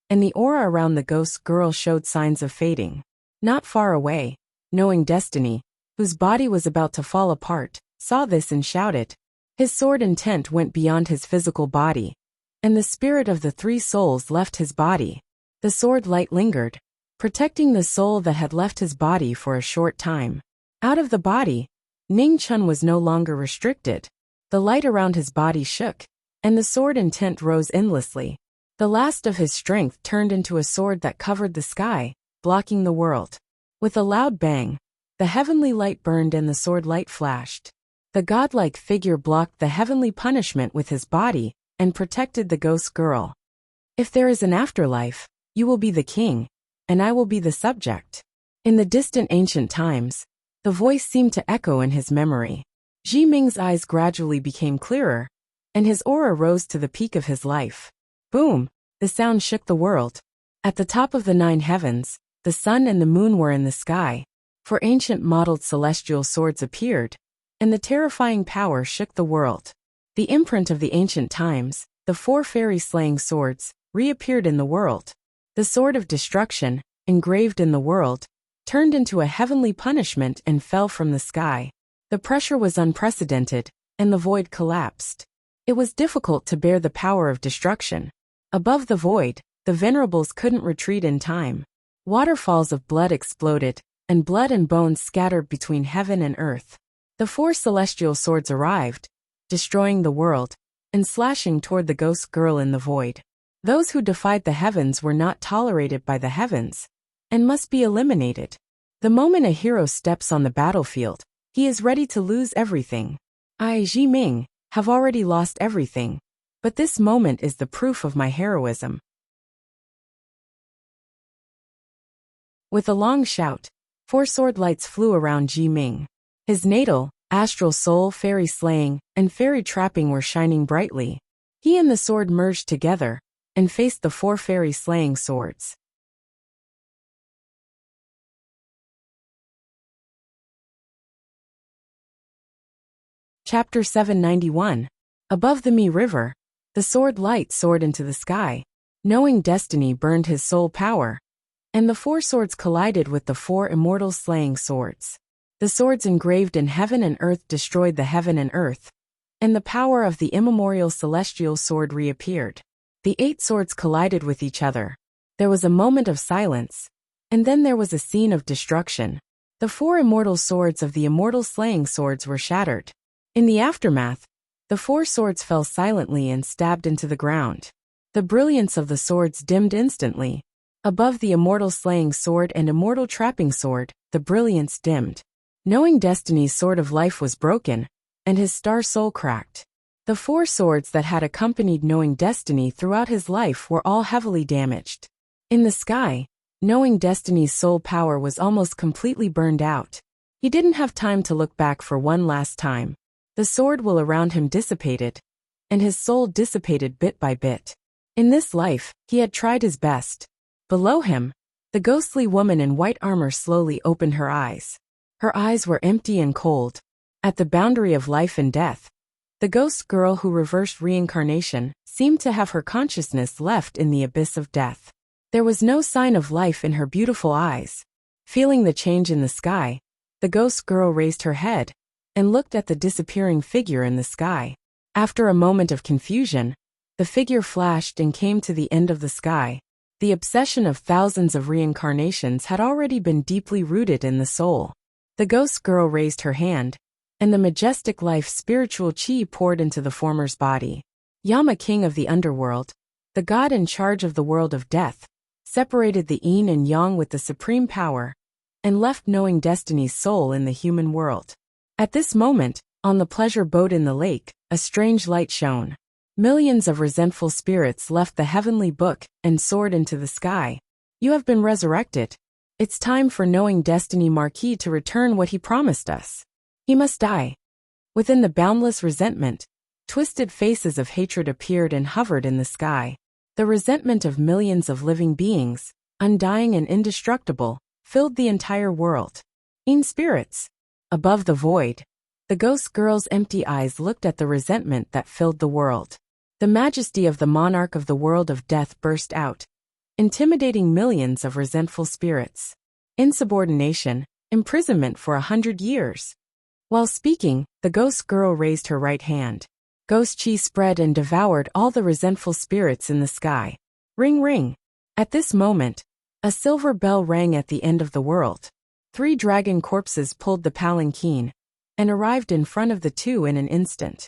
and the aura around the ghost girl showed signs of fading. Not far away, knowing Destiny, whose body was about to fall apart, saw this and shouted. His sword intent went beyond his physical body, and the spirit of the 3 souls left his body. The sword light lingered, protecting the soul that had left his body for a short time. Out of the body, Ning Chun was no longer restricted. The light around his body shook, and the sword intent rose endlessly. The last of his strength turned into a sword that covered the sky, blocking the world. With a loud bang, the heavenly light burned and the sword light flashed. The godlike figure blocked the heavenly punishment with his body and protected the ghost girl. "If there is an afterlife, you will be the king, and I will be the subject." In the distant ancient times, the voice seemed to echo in his memory. Ji Ming's eyes gradually became clearer, and his aura rose to the peak of his life. Boom! The sound shook the world. At the top of the 9 heavens, the sun and the moon were in the sky, for ancient modeled celestial swords appeared, and the terrifying power shook the world. The imprint of the ancient times, the 4 fairy-slaying swords, reappeared in the world. The sword of destruction, engraved in the world, turned into a heavenly punishment and fell from the sky. The pressure was unprecedented, and the void collapsed. It was difficult to bear the power of destruction. Above the void, the venerables couldn't retreat in time. Waterfalls of blood exploded, and blood and bones scattered between heaven and earth. The 4 celestial swords arrived, destroying the world, and slashing toward the ghost girl in the void. Those who defied the heavens were not tolerated by the heavens, and must be eliminated. The moment a hero steps on the battlefield, he is ready to lose everything. I, Ji Ming, have already lost everything, but this moment is the proof of my heroism. With a long shout, 4 sword lights flew around Ji Ming. His natal, astral soul, fairy slaying, and fairy trapping were shining brightly. He and the sword merged together, and faced the 4 fairy slaying swords. Chapter 791. Above the Mi River, the sword light soared into the sky. Knowing Destiny burned his soul power, and the 4 swords collided with the 4 immortal slaying swords. The swords engraved in heaven and earth destroyed the heaven and earth, and the power of the immemorial celestial sword reappeared. The 8 swords collided with each other. There was a moment of silence, and then there was a scene of destruction. The 4 immortal swords of the immortal slaying swords were shattered. In the aftermath, the 4 swords fell silently and stabbed into the ground. The brilliance of the swords dimmed instantly, Above the immortal slaying sword and immortal trapping sword, the brilliance dimmed. Knowing Destiny's sword of life was broken, and his star soul cracked. The 4 swords that had accompanied Knowing Destiny throughout his life were all heavily damaged. In the sky, Knowing Destiny's soul power was almost completely burned out. He didn't have time to look back for one last time. The sword will around him dissipated, and his soul dissipated bit by bit. In this life, he had tried his best. Below him, the ghostly woman in white armor slowly opened her eyes. Her eyes were empty and cold. At the boundary of life and death, the ghost girl who reversed reincarnation seemed to have her consciousness left in the abyss of death. There was no sign of life in her beautiful eyes. Feeling the change in the sky, the ghost girl raised her head and looked at the disappearing figure in the sky. After a moment of confusion, the figure flashed and came to the end of the sky. The obsession of thousands of reincarnations had already been deeply rooted in the soul. The ghost girl raised her hand, and the majestic life spiritual chi poured into the former's body. Yama, king of the underworld, the god in charge of the world of death, separated the yin and yang with the supreme power, and left Knowing Destiny's soul in the human world. At this moment, on the pleasure boat in the lake, a strange light shone. Millions of resentful spirits left the heavenly book and soared into the sky. You have been resurrected. It's time for Knowing Destiny Marquis to return what he promised us. He must die. Within the boundless resentment, twisted faces of hatred appeared and hovered in the sky. The resentment of millions of living beings, undying and indestructible, filled the entire world. In spirits, above the void, the ghost girl's empty eyes looked at the resentment that filled the world. The majesty of the monarch of the world of death burst out, intimidating millions of resentful spirits. Insubordination, imprisonment for 100 years. While speaking, the ghost girl raised her right hand. Ghost chi spread and devoured all the resentful spirits in the sky. Ring ring. At this moment, a silver bell rang at the end of the world. 3 dragon corpses pulled the palanquin and arrived in front of the 2 in an instant.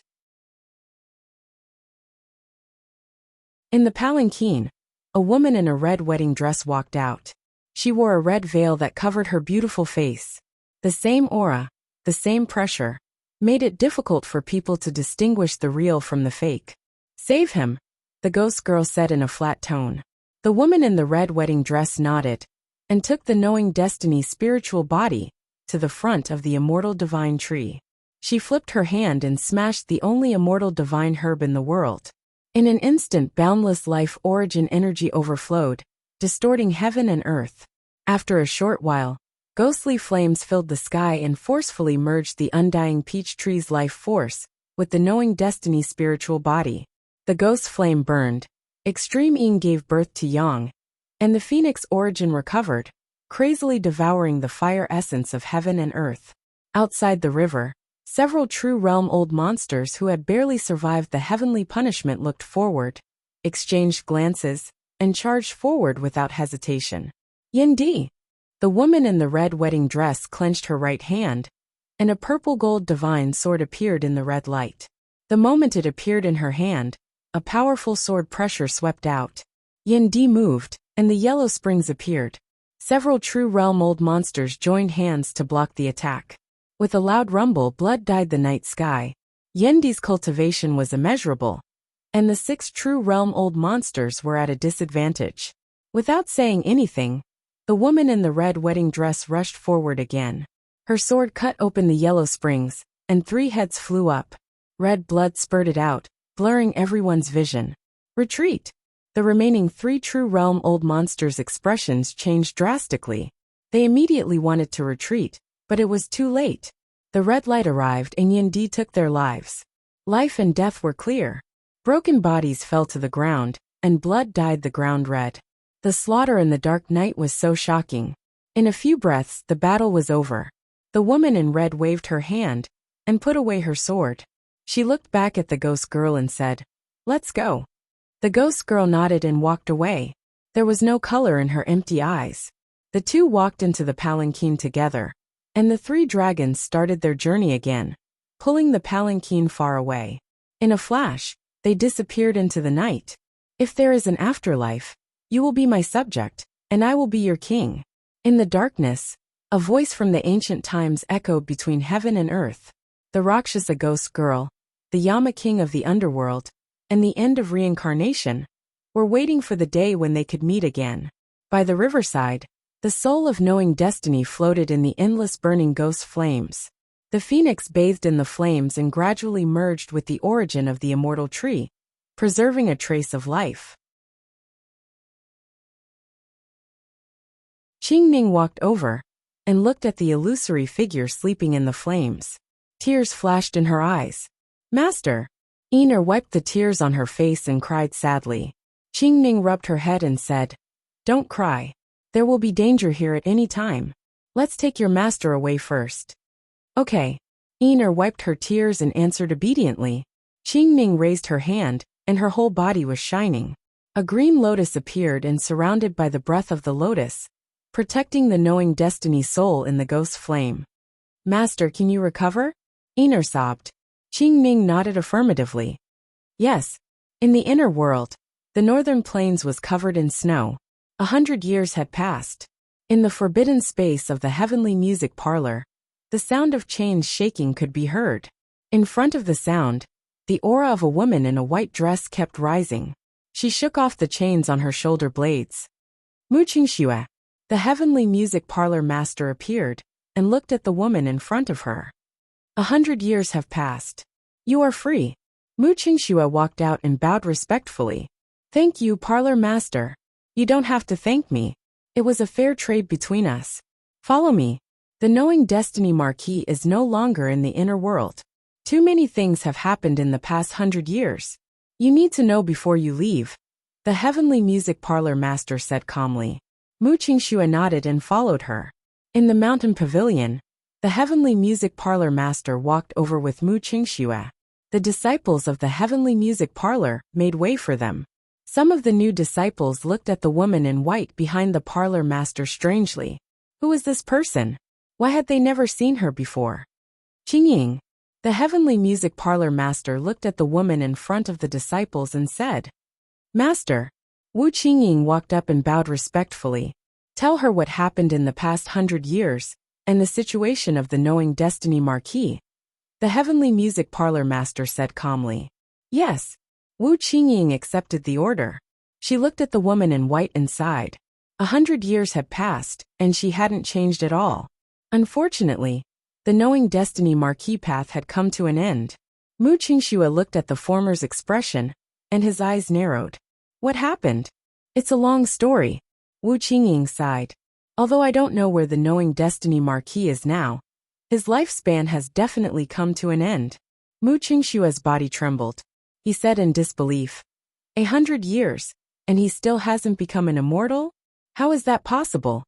In the palanquin, a woman in a red wedding dress walked out. She wore a red veil that covered her beautiful face. The same aura, the same pressure, made it difficult for people to distinguish the real from the fake. Save him, the ghost girl said in a flat tone. The woman in the red wedding dress nodded and took the Knowing Destiny spiritual body to the front of the immortal divine tree. She flipped her hand and smashed the only immortal divine herb in the world. In an instant, boundless life origin energy overflowed, distorting heaven and earth. After a short while, ghostly flames filled the sky and forcefully merged the undying peach tree's life force with the Knowing Destiny spiritual body. The ghost flame burned, extreme yin gave birth to yang, and the phoenix origin recovered, crazily devouring the fire essence of heaven and earth. Outside the river, several true realm old monsters who had barely survived the heavenly punishment looked forward, exchanged glances, and charged forward without hesitation. Yendi! The woman in the red wedding dress clenched her right hand, and a purple-gold divine sword appeared in the red light. The moment it appeared in her hand, a powerful sword pressure swept out. Yendi moved, and the yellow springs appeared. Several true realm old monsters joined hands to block the attack. With a loud rumble, blood dyed the night sky. Yendi's cultivation was immeasurable, and the 6 true realm old monsters were at a disadvantage. Without saying anything, the woman in the red wedding dress rushed forward again. Her sword cut open the yellow springs, and 3 heads flew up. Red blood spurted out, blurring everyone's vision. Retreat! The remaining 3 true realm old monsters' expressions changed drastically. They immediately wanted to retreat, but it was too late. The red light arrived and Yendi took their lives. Life and death were clear. Broken bodies fell to the ground, and blood dyed the ground red. The slaughter in the dark night was so shocking. In a few breaths, the battle was over. The woman in red waved her hand and put away her sword. She looked back at the ghost girl and said, "Let's go." The ghost girl nodded and walked away. There was no color in her empty eyes. The 2 walked into the palanquin together, and the 3 dragons started their journey again, pulling the palanquin far away. In a flash, they disappeared into the night. If there is an afterlife, you will be my subject, and I will be your king." In the darkness, a voice from the ancient times echoed between heaven and earth. The Rakshasa ghost girl, the Yama king of the underworld, and the end of reincarnation, were waiting for the day when they could meet again. By the riverside, the soul of knowing destiny floated in the endless burning ghost flames. The phoenix bathed in the flames and gradually merged with the origin of the immortal tree, preserving a trace of life. Qingning walked over and looked at the illusory figure sleeping in the flames. Tears flashed in her eyes. "Master!" Iner wiped the tears on her face and cried sadly. Qingning rubbed her head and said, "Don't cry. There will be danger here at any time. Let's take your master away first." "Okay." Iner wiped her tears and answered obediently. Qingning raised her hand, and her whole body was shining. A green lotus appeared and surrounded by the breath of the lotus, protecting the knowing destiny soul in the ghost flame. "Master, can you recover?" Iner sobbed. Qingning nodded affirmatively. "Yes." In the inner world, the northern plains was covered in snow. 100 years had passed. In the forbidden space of the heavenly music parlor, the sound of chains shaking could be heard. In front of the sound, the aura of a woman in a white dress kept rising. She shook off the chains on her shoulder blades. Muqingxue, the heavenly music parlor master, appeared and looked at the woman in front of her. 100 years have passed. You are free. Muqingxue walked out and bowed respectfully. "Thank you, parlor master. You don't have to thank me. It was a fair trade between us. Follow me." The knowing destiny Marquis is no longer in the inner world. Too many things have happened in the past 100 years. You need to know before you leave, the heavenly music parlor master said calmly. Muqingxue nodded and followed her. In the mountain pavilion, the heavenly music parlor master walked over with Muqingxue. The disciples of the heavenly music parlor made way for them. Some of the new disciples looked at the woman in white behind the parlor master strangely. Who is this person? Why had they never seen her before? Qingying, the heavenly music parlor master, looked at the woman in front of the disciples and said, "Master." Wu Qingying walked up and bowed respectfully. "Tell her what happened in the past 100 years, and the situation of the knowing destiny Marquis," the heavenly music parlor master said calmly. "Yes." Wu Qingying accepted the order. She looked at the woman in white and sighed. 100 years had passed, and she hadn't changed at all. Unfortunately, the knowing destiny Marquis path had come to an end. Muqingxue looked at the former's expression, and his eyes narrowed. "What happened?" "It's a long story." Wu Qingying sighed. "Although I don't know where the knowing destiny Marquis is now, his lifespan has definitely come to an end." Muqingxue's body trembled. He said in disbelief, 100 years, and he still hasn't become an immortal? How is that possible?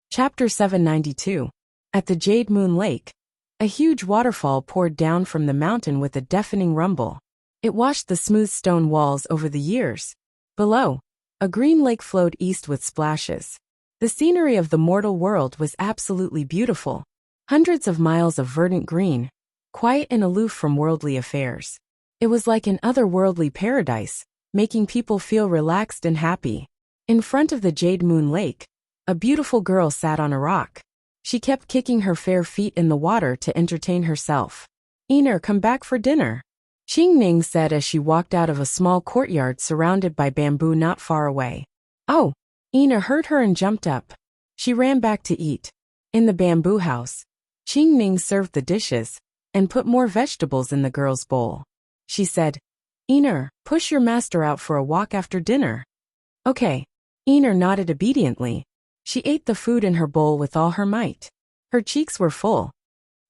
Chapter 792. At the Jade Moon Lake, a huge waterfall poured down from the mountain with a deafening rumble. It washed the smooth stone walls over the years. Below, a green lake flowed east with splashes. The scenery of the mortal world was absolutely beautiful. Hundreds of miles of verdant green, quiet and aloof from worldly affairs. It was like an otherworldly paradise, making people feel relaxed and happy. In front of the Jade Moon Lake, a beautiful girl sat on a rock. She kept kicking her fair feet in the water to entertain herself. "Iner, come back for dinner," Qingning said as she walked out of a small courtyard surrounded by bamboo not far away. "Oh!" Ina heard her and jumped up. She ran back to eat. In the bamboo house, Qingning served the dishes and put more vegetables in the girl's bowl. She said, "Iner, push your master out for a walk after dinner." "Okay." Iner nodded obediently. She ate the food in her bowl with all her might. Her cheeks were full.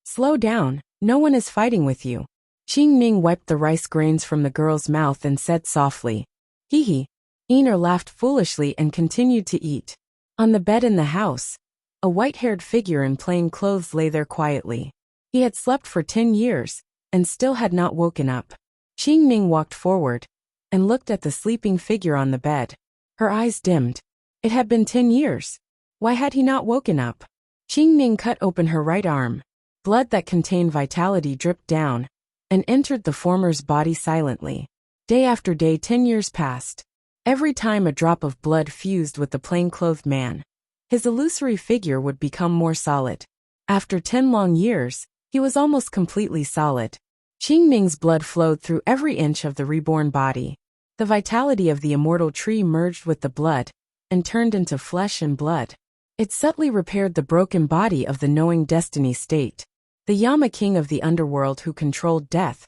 "Slow down, no one is fighting with you." Qingning wiped the rice grains from the girl's mouth and said softly, "Hee hee." Iner laughed foolishly and continued to eat. On the bed in the house, a white-haired figure in plain clothes lay there quietly. He had slept for 10 years and still had not woken up. Qingning walked forward and looked at the sleeping figure on the bed. Her eyes dimmed. It had been 10 years. Why had he not woken up? Qingning cut open her right arm. Blood that contained vitality dripped down, and entered the former's body silently. Day after day 10 years passed. Every time a drop of blood fused with the plain-clothed man, his illusory figure would become more solid. After 10 long years, he was almost completely solid. Qing Ning's blood flowed through every inch of the reborn body. The vitality of the immortal tree merged with the blood and turned into flesh and blood. It subtly repaired the broken body of the knowing destiny state. The Yama king of the underworld who controlled death,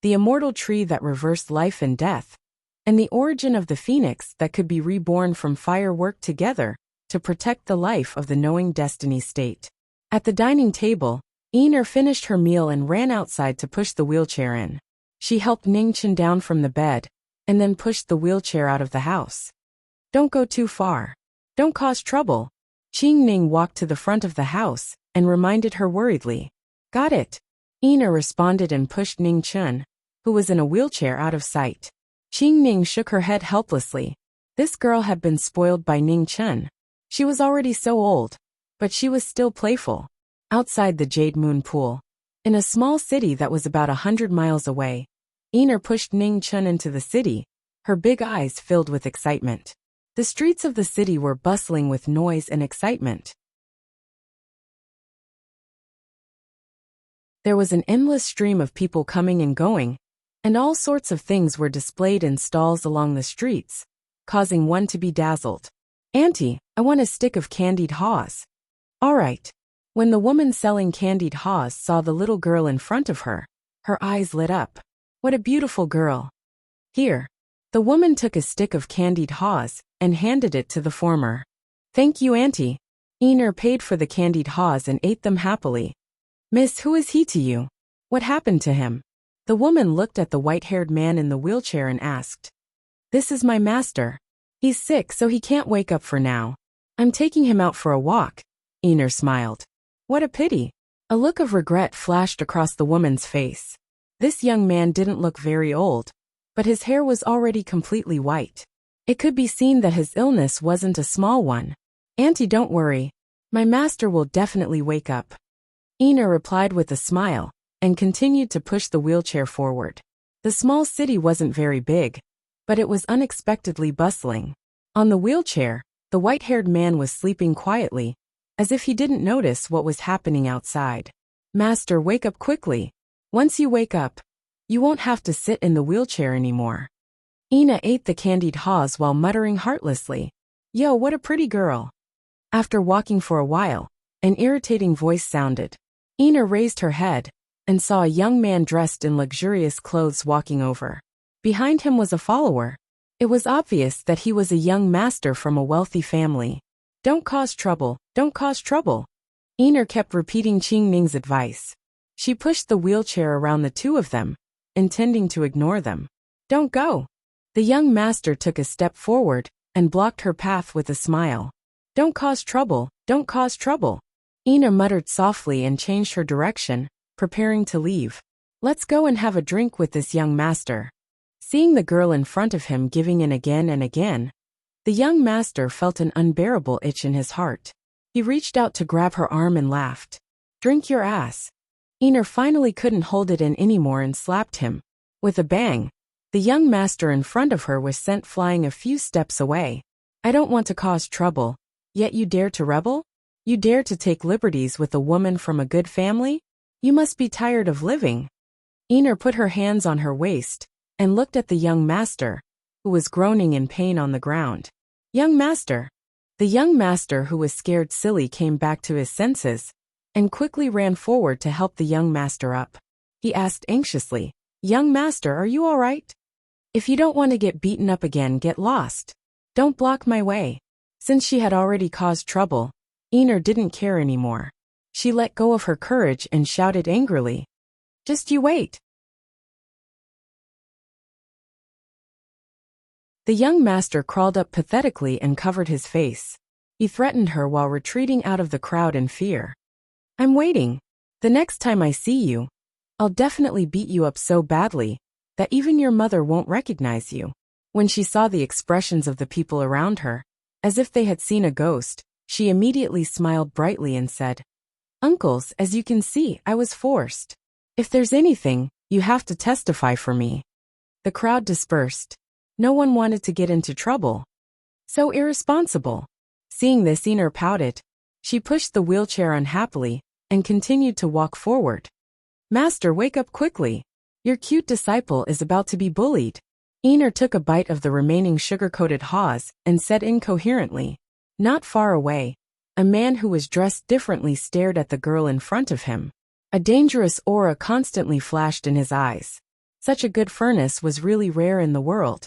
the immortal tree that reversed life and death, and the origin of the phoenix that could be reborn from fire worked together to protect the life of the knowing destiny state. At the dining table, Iner finished her meal and ran outside to push the wheelchair in. She helped Ningchen down from the bed and then pushed the wheelchair out of the house. Don't go too far. Don't cause trouble. Qing Ning walked to the front of the house and reminded her worriedly. Got it. Ina responded and pushed Ning Chun, who was in a wheelchair, out of sight. Qing Ning shook her head helplessly. This girl had been spoiled by Ning Chun. She was already so old, but she was still playful. Outside the Jade Moon Pool, in a small city that was about 100 miles away, Ina pushed Ning Chun into the city, her big eyes filled with excitement. The streets of the city were bustling with noise and excitement. There was an endless stream of people coming and going, and all sorts of things were displayed in stalls along the streets, causing one to be dazzled. Auntie, I want a stick of candied haws. All right. When the woman selling candied haws saw the little girl in front of her, her eyes lit up. What a beautiful girl. Here. The woman took a stick of candied haws and handed it to the former. Thank you, Auntie. Iner paid for the candied haws and ate them happily. Miss, who is he to you? What happened to him? The woman looked at the white-haired man in the wheelchair and asked. This is my master. He's sick, so he can't wake up for now. I'm taking him out for a walk. Iner smiled. What a pity. A look of regret flashed across the woman's face. This young man didn't look very old, but his hair was already completely white. It could be seen that his illness wasn't a small one. Auntie, don't worry. My master will definitely wake up. Ina replied with a smile and continued to push the wheelchair forward. The small city wasn't very big, but it was unexpectedly bustling. On the wheelchair, the white-haired man was sleeping quietly, as if he didn't notice what was happening outside. Master, wake up quickly. Once you wake up, you won't have to sit in the wheelchair anymore. Ina ate the candied haws while muttering heartlessly. Yo, what a pretty girl. After walking for a while, an irritating voice sounded. Ina raised her head and saw a young man dressed in luxurious clothes walking over. Behind him was a follower. It was obvious that he was a young master from a wealthy family. Don't cause trouble, don't cause trouble. Ina kept repeating Qing Ning's advice. She pushed the wheelchair around the two of them, intending to ignore them. Don't go. The young master took a step forward and blocked her path with a smile. Don't cause trouble, don't cause trouble. Ina muttered softly and changed her direction, preparing to leave. Let's go and have a drink with this young master. Seeing the girl in front of him giving in again and again, the young master felt an unbearable itch in his heart. He reached out to grab her arm and laughed. Drink your ass. Ina finally couldn't hold it in anymore and slapped him. With a bang, the young master in front of her was sent flying a few steps away. I don't want to cause trouble, yet you dare to rebel? You dare to take liberties with a woman from a good family? You must be tired of living. Ina put her hands on her waist and looked at the young master, who was groaning in pain on the ground. Young master. The young master, who was scared silly, came back to his senses and quickly ran forward to help the young master up. He asked anxiously, Young master, are you all right? If you don't want to get beaten up again, get lost. Don't block my way. Since she had already caused trouble, Ina didn't care anymore. She let go of her courage and shouted angrily. Just you wait. The young master crawled up pathetically and covered his face. He threatened her while retreating out of the crowd in fear. I'm waiting. The next time I see you, I'll definitely beat you up so badly that even your mother won't recognize you. When she saw the expressions of the people around her, as if they had seen a ghost, she immediately smiled brightly and said, Uncles, as you can see, I was forced. If there's anything, You have to testify for me. The crowd dispersed. No one wanted to get into trouble. So irresponsible. Seeing this, Iner pouted. She pushed the wheelchair unhappily and continued to walk forward. Master, wake up quickly. Your cute disciple is about to be bullied. Iner took a bite of the remaining sugar-coated haws and said incoherently. Not far away, a man who was dressed differently stared at the girl in front of him. A dangerous aura constantly flashed in his eyes. Such a good furnace was really rare in the world.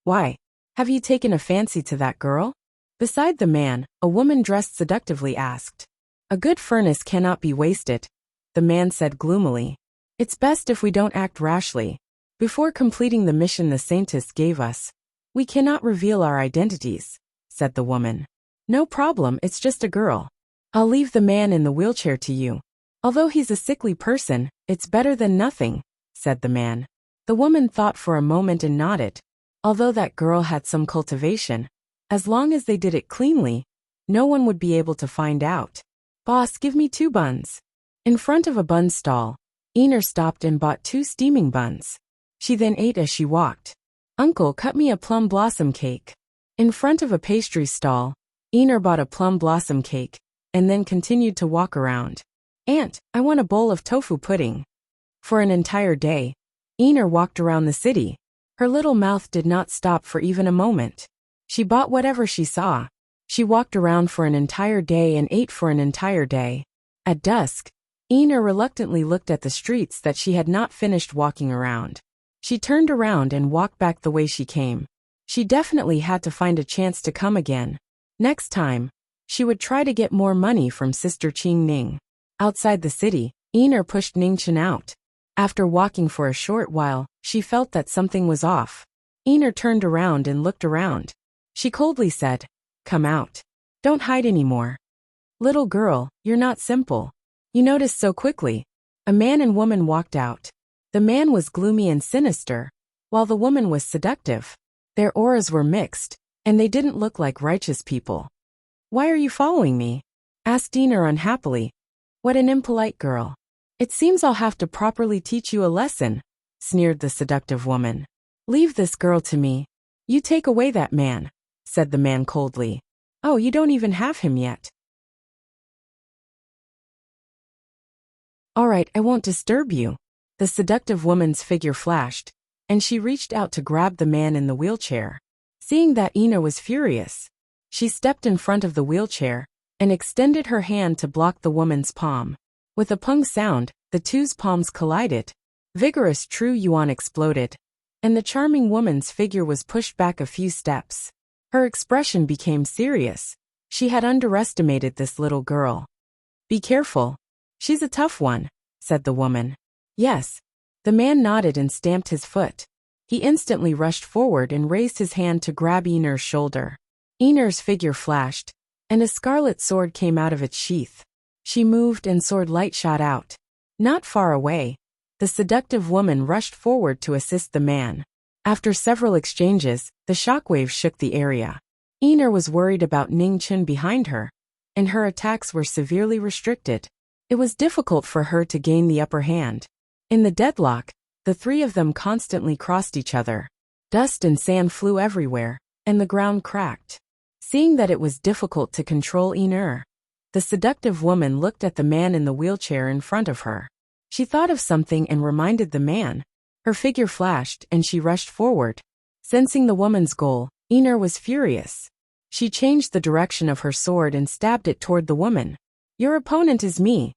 Why? Have you taken a fancy to that girl? Beside the man, a woman dressed seductively asked. A good furnace cannot be wasted, the man said gloomily. It's best if we don't act rashly. Before completing the mission the Saintess gave us, we cannot reveal our identities, said the woman. No problem, it's just a girl. I'll leave the man in the wheelchair to you. Although he's a sickly person, it's better than nothing, said the man. The woman thought for a moment and nodded. Although that girl had some cultivation, as long as they did it cleanly, no one would be able to find out. Boss, give me 2 buns. In front of a bun stall, Iner stopped and bought 2 steaming buns. She then ate as she walked. Uncle, cut me a plum blossom cake. In front of a pastry stall, Iner bought a plum blossom cake, and then continued to walk around. Aunt, I want a bowl of tofu pudding. For an entire day, Iner walked around the city. Her little mouth did not stop for even a moment. She bought whatever she saw. She walked around for an entire day and ate for an entire day. At dusk, Iner reluctantly looked at the streets that she had not finished walking around. She turned around and walked back the way she came. She definitely had to find a chance to come again. Next time, she would try to get more money from Sister Qing Ning. Outside the city, Iner pushed Ning Chen out. After walking for a short while, she felt that something was off. Iner turned around and looked around. She coldly said, Come out. Don't hide anymore. Little girl, you're not simple. You noticed so quickly. A man and woman walked out. The man was gloomy and sinister, while the woman was seductive. Their auras were mixed, and they didn't look like righteous people. Why are you following me? Asked Iner unhappily. What an impolite girl. It seems I'll have to properly teach you a lesson, sneered the seductive woman. Leave this girl to me. You take away that man, said the man coldly. Oh, you don't even have him yet. All right, I won't disturb you. The seductive woman's figure flashed, and she reached out to grab the man in the wheelchair. Seeing that, Iner was furious. She stepped in front of the wheelchair and extended her hand to block the woman's palm. With a pung sound, the two's palms collided. Vigorous true yuan exploded, and the charming woman's figure was pushed back a few steps. Her expression became serious. She had underestimated this little girl. Be careful. She's a tough one, said the woman. Yes. The man nodded and stamped his foot. He instantly rushed forward and raised his hand to grab Iner's shoulder. Iner's figure flashed, and a scarlet sword came out of its sheath. She moved and sword light shot out. Not far away, the seductive woman rushed forward to assist the man. After several exchanges, the shockwave shook the area. Iner was worried about Ning Chen behind her, and her attacks were severely restricted. It was difficult for her to gain the upper hand. In the deadlock, the 3 of them constantly crossed each other. Dust and sand flew everywhere, and the ground cracked. Seeing that it was difficult to control Iner, the seductive woman looked at the man in the wheelchair in front of her. She thought of something and reminded the man. Her figure flashed and she rushed forward. Sensing the woman's goal, Iner was furious. She changed the direction of her sword and stabbed it toward the woman. Your opponent is me.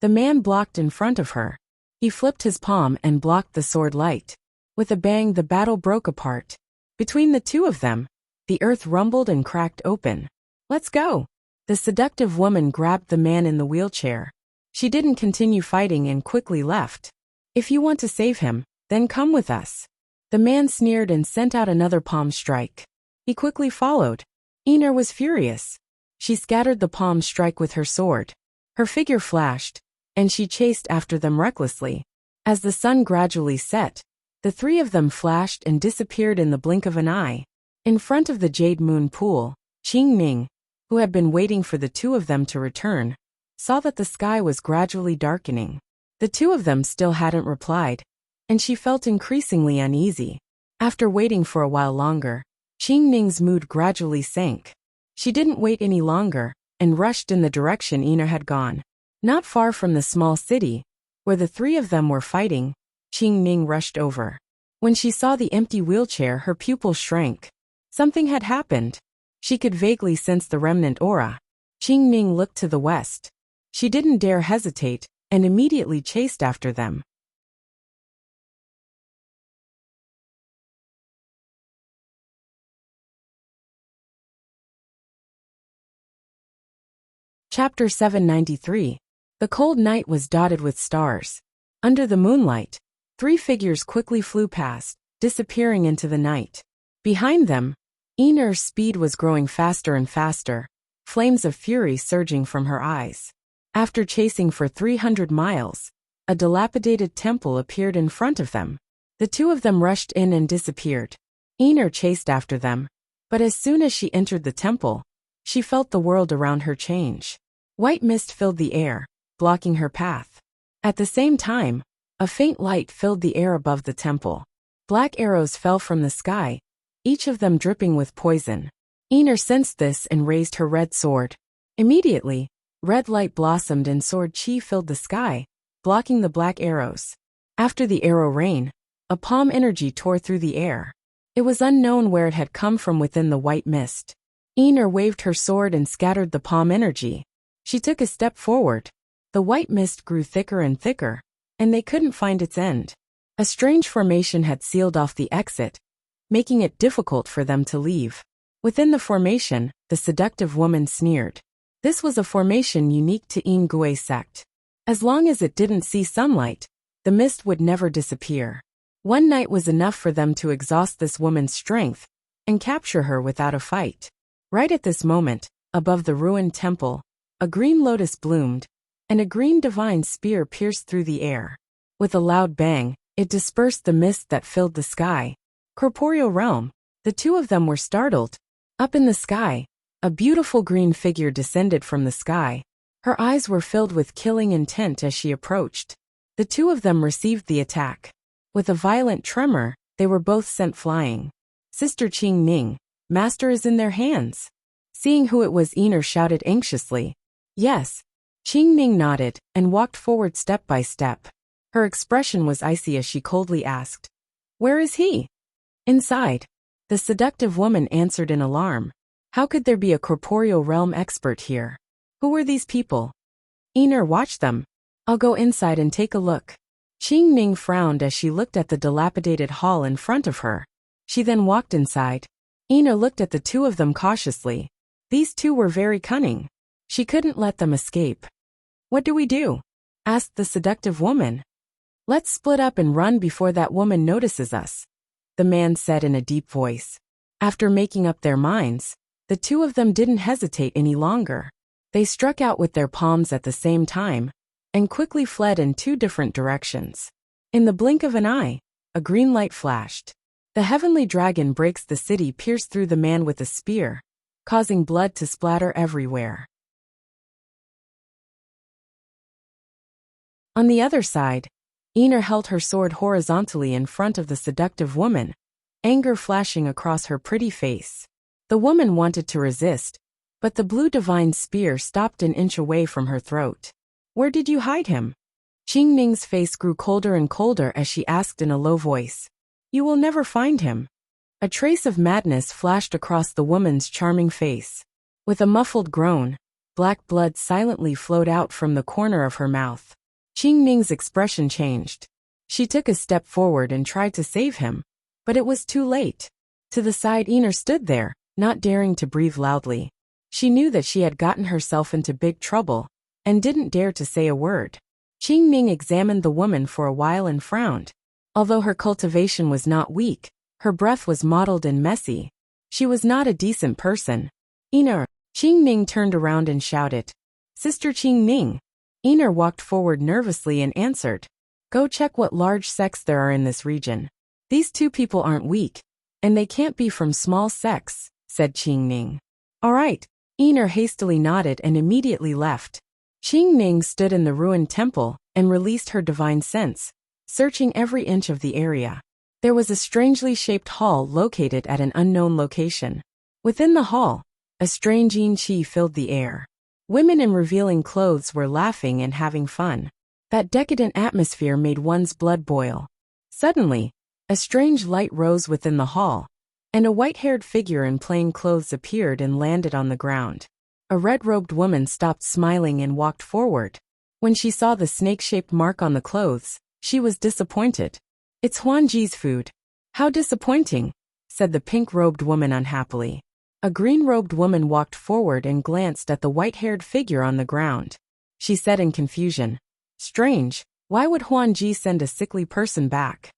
The man blocked in front of her. He flipped his palm and blocked the sword light. With a bang, the battle broke apart. Between the 2 of them, the earth rumbled and cracked open. Let's go. The seductive woman grabbed the man in the wheelchair. She didn't continue fighting and quickly left. If you want to save him, then come with us. The man sneered and sent out another palm strike. He quickly followed. Iner was furious. She scattered the palm strike with her sword. Her figure flashed, and she chased after them recklessly. As the sun gradually set, the 3 of them flashed and disappeared in the blink of an eye. In front of the Jade Moon Pool, Qing Ning, who had been waiting for the 2 of them to return, saw that the sky was gradually darkening. The 2 of them still hadn't replied. and she felt increasingly uneasy. After waiting for a while longer, Qing Ning's mood gradually sank. She didn't wait any longer, and rushed in the direction Ina had gone. Not far from the small city, where the three of them were fighting, Qing Ning rushed over. When she saw the empty wheelchair, her pupils shrank. Something had happened. She could vaguely sense the remnant aura. Qing Ning looked to the west. She didn't dare hesitate, and immediately chased after them. Chapter 793. The cold night was dotted with stars. Under the moonlight, three figures quickly flew past, disappearing into the night. Behind them, Ina's speed was growing faster and faster, flames of fury surging from her eyes. After chasing for 300 miles, a dilapidated temple appeared in front of them. The two of them rushed in and disappeared. Ina chased after them, but as soon as she entered the temple, she felt the world around her change. White mist filled the air, blocking her path. At the same time, a faint light filled the air above the temple. Black arrows fell from the sky, each of them dripping with poison. Ina sensed this and raised her red sword. Immediately, red light blossomed and sword chi filled the sky, blocking the black arrows. After the arrow rain, a palm energy tore through the air. It was unknown where it had come from within the white mist. Ina waved her sword and scattered the palm energy. She took a step forward. The white mist grew thicker and thicker, and they couldn't find its end. A strange formation had sealed off the exit, making it difficult for them to leave. Within the formation, the seductive woman sneered. This was a formation unique to Ingui sect. As long as it didn't see sunlight, the mist would never disappear. One night was enough for them to exhaust this woman's strength and capture her without a fight. Right at this moment, above the ruined temple, a green lotus bloomed, and a green divine spear pierced through the air. With a loud bang, it dispersed the mist that filled the sky. Corporeal realm. The two of them were startled. Up in the sky, a beautiful green figure descended from the sky. Her eyes were filled with killing intent as she approached. The two of them received the attack. With a violent tremor, they were both sent flying. Sister Qing Ning, master is in their hands. Seeing who it was, Ina shouted anxiously. Yes. Qing Ning nodded and walked forward step by step. Her expression was icy as she coldly asked, "Where is he?" "Inside." The seductive woman answered in alarm. How could there be a corporeal realm expert here? Who were these people? Ina watched them. I'll go inside and take a look. Qing Ning frowned as she looked at the dilapidated hall in front of her. She then walked inside. Ina looked at the two of them cautiously. These two were very cunning. She couldn't let them escape. What do we do? Asked the seductive woman. Let's split up and run before that woman notices us, the man said in a deep voice. After making up their minds, the two of them didn't hesitate any longer. They struck out with their palms at the same time, and quickly fled in two different directions. In the blink of an eye, a green light flashed. The heavenly dragon breaks the city pierced through the man with a spear, causing blood to splatter everywhere. On the other side, Ina held her sword horizontally in front of the seductive woman, anger flashing across her pretty face. The woman wanted to resist, but the blue divine spear stopped an inch away from her throat. Where did you hide him? Qing Ning's face grew colder and colder as she asked in a low voice. You will never find him. A trace of madness flashed across the woman's charming face. With a muffled groan, black blood silently flowed out from the corner of her mouth. Qing Ning's expression changed. She took a step forward and tried to save him, but it was too late. To the side, Ina stood there, not daring to breathe loudly. She knew that she had gotten herself into big trouble, and didn't dare to say a word. Qing Ning examined the woman for a while and frowned. Although her cultivation was not weak, her breath was mottled and messy. She was not a decent person. Ina. Qing Ning turned around and shouted, Sister Qing Ning. Ina walked forward nervously and answered, Go check what large sects there are in this region. These two people aren't weak, and they can't be from small sects, said Qing Ning. All right. Ina hastily nodded and immediately left. Qing Ning stood in the ruined temple and released her divine sense, searching every inch of the area. There was a strangely shaped hall located at an unknown location. Within the hall, a strange yin qi filled the air. Women in revealing clothes were laughing and having fun. That decadent atmosphere made one's blood boil. Suddenly, a strange light rose within the hall, and a white-haired figure in plain clothes appeared and landed on the ground. A red-robed woman stopped smiling and walked forward. When she saw the snake-shaped mark on the clothes, she was disappointed. "It's Huanji's food." "How disappointing," said the pink-robed woman unhappily. A green-robed woman walked forward and glanced at the white-haired figure on the ground. She said in confusion, "Strange, why would Huanji send a sickly person back?"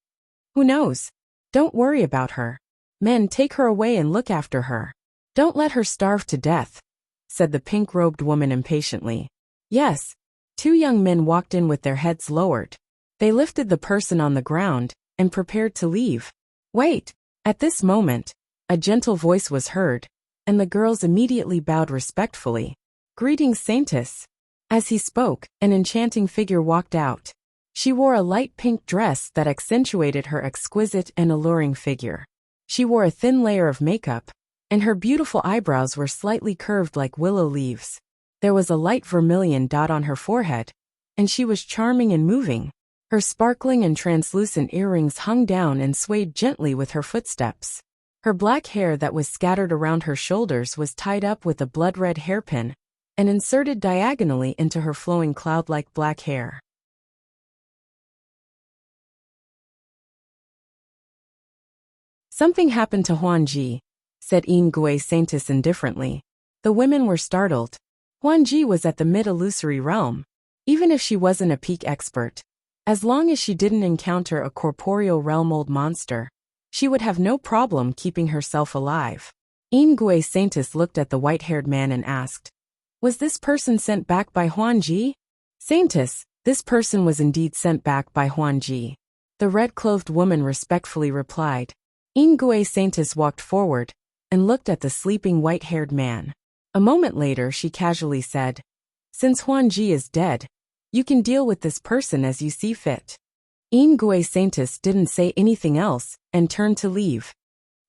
"Who knows? Don't worry about her. Men, take her away and look after her. Don't let her starve to death," said the pink-robed woman impatiently. "Yes." Two young men walked in with their heads lowered. They lifted the person on the ground and prepared to leave. "Wait!" At this moment, a gentle voice was heard, and the girls immediately bowed respectfully. "Greetings, Saintess." As he spoke, an enchanting figure walked out. She wore a light pink dress that accentuated her exquisite and alluring figure. She wore a thin layer of makeup, and her beautiful eyebrows were slightly curved like willow leaves. There was a light vermilion dot on her forehead, and she was charming and moving. Her sparkling and translucent earrings hung down and swayed gently with her footsteps. Her black hair that was scattered around her shoulders was tied up with a blood-red hairpin and inserted diagonally into her flowing cloud-like black hair. "Something happened to Huanji," said Ingui Saintis indifferently. The women were startled. Huanji was at the mid-illusory realm. Even if she wasn't a peak expert, as long as she didn't encounter a corporeal realm-old monster, she would have no problem keeping herself alive. Ingui Saintis looked at the white-haired man and asked, "Was this person sent back by Huanji?" "Saintis, this person was indeed sent back by Huanji," the red-clothed woman respectfully replied. Ingui Saintis walked forward and looked at the sleeping white-haired man. A moment later she casually said, "Since Huanji is dead, you can deal with this person as you see fit." Ingui Saintis didn't say anything else and turned to leave.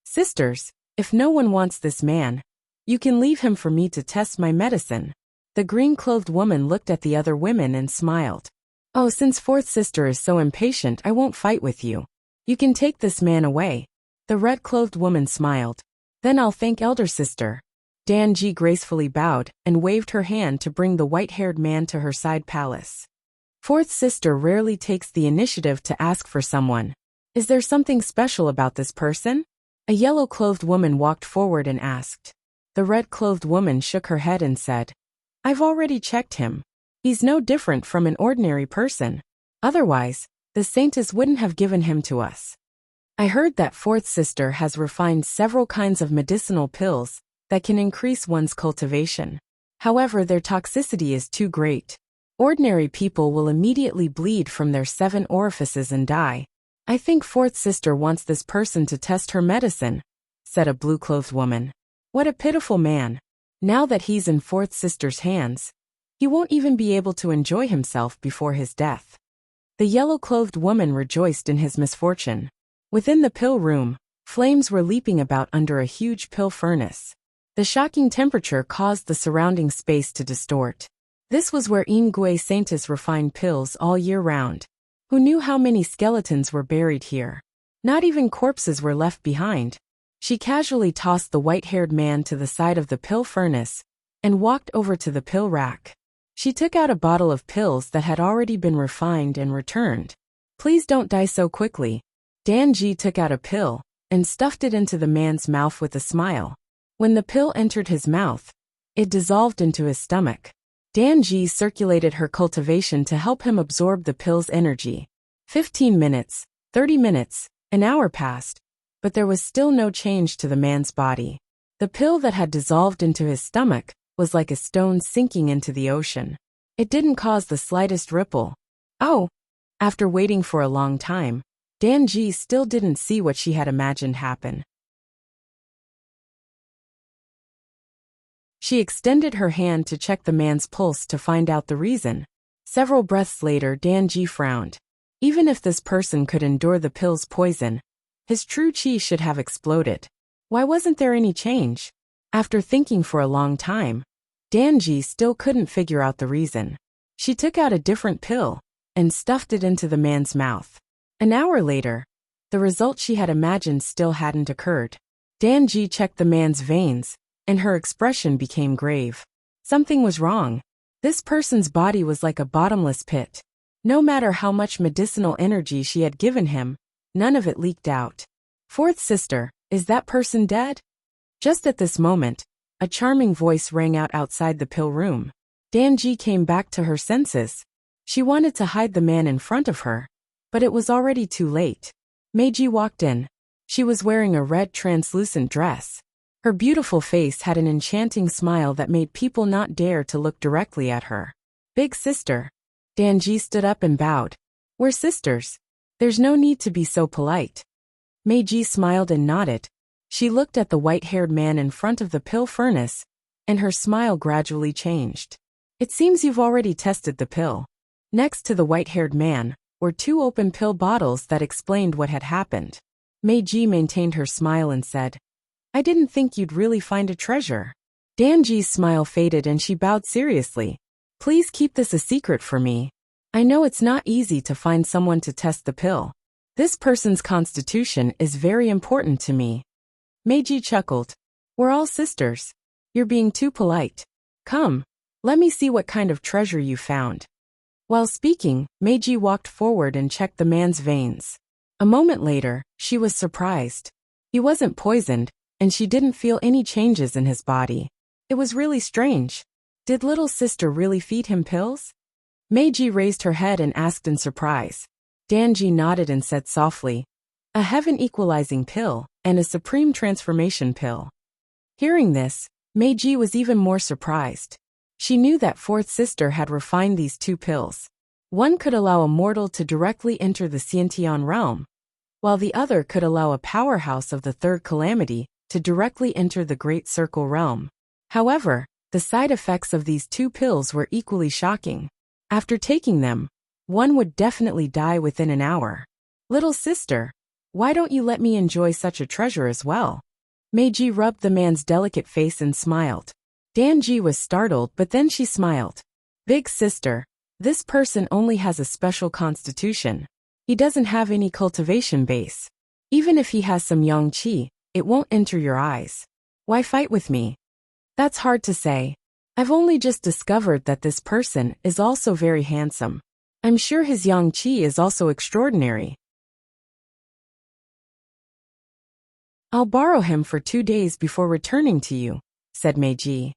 "Sisters, if no one wants this man, you can leave him for me to test my medicine." The green-clothed woman looked at the other women and smiled. "Oh, since fourth sister is so impatient, I won't fight with you. You can take this man away." The red-clothed woman smiled. "Then I'll thank elder sister." Danji gracefully bowed and waved her hand to bring the white-haired man to her side palace. Fourth sister rarely takes the initiative to ask for someone. "Is there something special about this person?" A yellow-clothed woman walked forward and asked. The red-clothed woman shook her head and said, "I've already checked him. He's no different from an ordinary person. Otherwise, the Saintess wouldn't have given him to us." I heard that fourth sister has refined several kinds of medicinal pills that can increase one's cultivation. However, their toxicity is too great. Ordinary people will immediately bleed from their 7 orifices and die. "I think fourth sister wants this person to test her medicine," said a blue-clothed woman. "What a pitiful man. Now that he's in fourth sister's hands, he won't even be able to enjoy himself before his death." The yellow-clothed woman rejoiced in his misfortune. Within the pill room, flames were leaping about under a huge pill furnace. The shocking temperature caused the surrounding space to distort. This was where Ingui Saintis refined pills all year round. Who knew how many skeletons were buried here? Not even corpses were left behind. She casually tossed the white-haired man to the side of the pill furnace and walked over to the pill rack. She took out a bottle of pills that had already been refined and returned. "Please don't die so quickly." Danji took out a pill and stuffed it into the man's mouth with a smile. When the pill entered his mouth, it dissolved into his stomach. Danji circulated her cultivation to help him absorb the pill's energy. 15 minutes, 30 minutes, an hour passed, but there was still no change to the man's body. The pill that had dissolved into his stomach was like a stone sinking into the ocean. It didn't cause the slightest ripple. Oh! After waiting for a long time, Danji still didn't see what she had imagined happen. She extended her hand to check the man's pulse to find out the reason. Several breaths later, Danji frowned. Even if this person could endure the pill's poison, his true chi should have exploded. Why wasn't there any change? After thinking for a long time, Danji still couldn't figure out the reason. She took out a different pill and stuffed it into the man's mouth. An hour later, the result she had imagined still hadn't occurred. Danji checked the man's veins, and her expression became grave. Something was wrong. This person's body was like a bottomless pit. No matter how much medicinal energy she had given him, none of it leaked out. Fourth sister, is that person dead? Just at this moment, a charming voice rang out outside the pill room. Danji came back to her senses. She wanted to hide the man in front of her, but it was already too late. Meiji walked in. She was wearing a red translucent dress. Her beautiful face had an enchanting smile that made people not dare to look directly at her. Big sister. Danji stood up and bowed. We're sisters. There's no need to be so polite. Meiji smiled and nodded. She looked at the white-haired man in front of the pill furnace, and her smile gradually changed. It seems you've already tested the pill. Next to the white-haired man were 2 open pill bottles that explained what had happened. Meiji maintained her smile and said, I didn't think you'd really find a treasure. Danji's smile faded and she bowed seriously. Please keep this a secret for me. I know it's not easy to find someone to test the pill. This person's constitution is very important to me. Meiji chuckled. We're all sisters. You're being too polite. Come, let me see what kind of treasure you found. While speaking, Meiji walked forward and checked the man's veins. A moment later, she was surprised. He wasn't poisoned, and she didn't feel any changes in his body. It was really strange. Did little sister really feed him pills? Meiji raised her head and asked in surprise. Danji nodded and said softly, a heaven equalizing pill, and a supreme transformation pill. Hearing this, Meiji was even more surprised. She knew that fourth sister had refined these 2 pills. One could allow a mortal to directly enter the Xiantian realm, while the other could allow a powerhouse of the third calamity to directly enter the Great Circle realm. However, the side effects of these 2 pills were equally shocking. After taking them, one would definitely die within an hour. Little sister, why don't you let me enjoy such a treasure as well? Meiji rubbed the man's delicate face and smiled. Danji was startled, but then she smiled. Big sister, this person only has a special constitution. He doesn't have any cultivation base. Even if he has some yang qi, it won't enter your eyes. Why fight with me? That's hard to say. I've only just discovered that this person is also very handsome. I'm sure his yang qi is also extraordinary. I'll borrow him for 2 days before returning to you, said Meiji.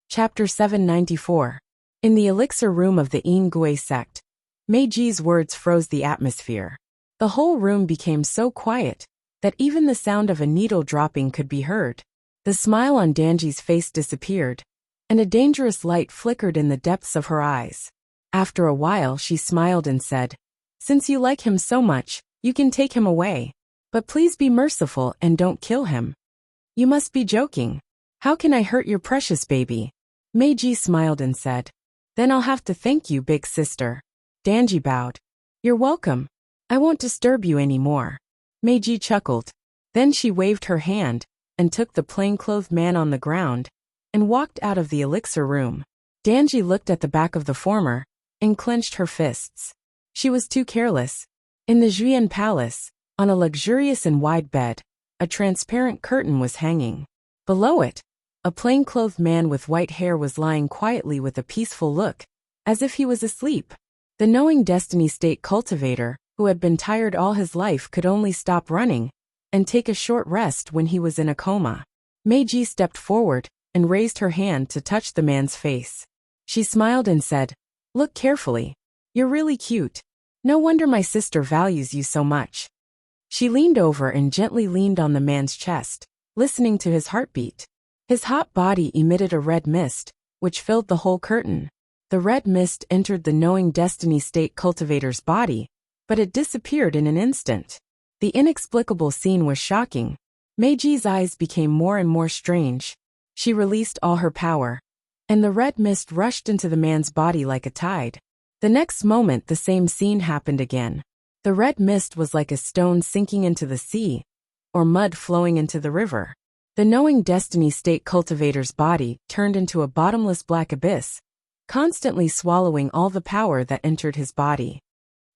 Chapter 794. In the elixir room of the Ingui sect, Meiji's words froze the atmosphere. The whole room became so quiet that even the sound of a needle dropping could be heard. The smile on Danji's face disappeared, and a dangerous light flickered in the depths of her eyes. After a while she smiled and said, Since you like him so much, you can take him away. But please be merciful and don't kill him. You must be joking. How can I hurt your precious baby? Meiji smiled and said, Then I'll have to thank you, big sister. Danji bowed. You're welcome. I won't disturb you anymore. Meiji chuckled. Then she waved her hand and took the plainclothed man on the ground and walked out of the elixir room. Danji looked at the back of the former and clenched her fists. She was too careless. In the Zhuyan Palace, on a luxurious and wide bed, a transparent curtain was hanging. Below it, a plainclothed man with white hair was lying quietly with a peaceful look, as if he was asleep. The knowing destiny state cultivator, who had been tired all his life, could only stop running and take a short rest when he was in a coma. Meiji stepped forward and raised her hand to touch the man's face. She smiled and said, Look carefully. You're really cute. No wonder my sister values you so much. She leaned over and gently leaned on the man's chest, listening to his heartbeat. His hot body emitted a red mist, which filled the whole curtain. The red mist entered the knowing destiny state cultivator's body, but it disappeared in an instant. The inexplicable scene was shocking. Meiji's eyes became more and more strange. She released all her power, and the red mist rushed into the man's body like a tide. The next moment the same scene happened again. The red mist was like a stone sinking into the sea, or mud flowing into the river. The knowing destiny state cultivator's body turned into a bottomless black abyss, constantly swallowing all the power that entered his body.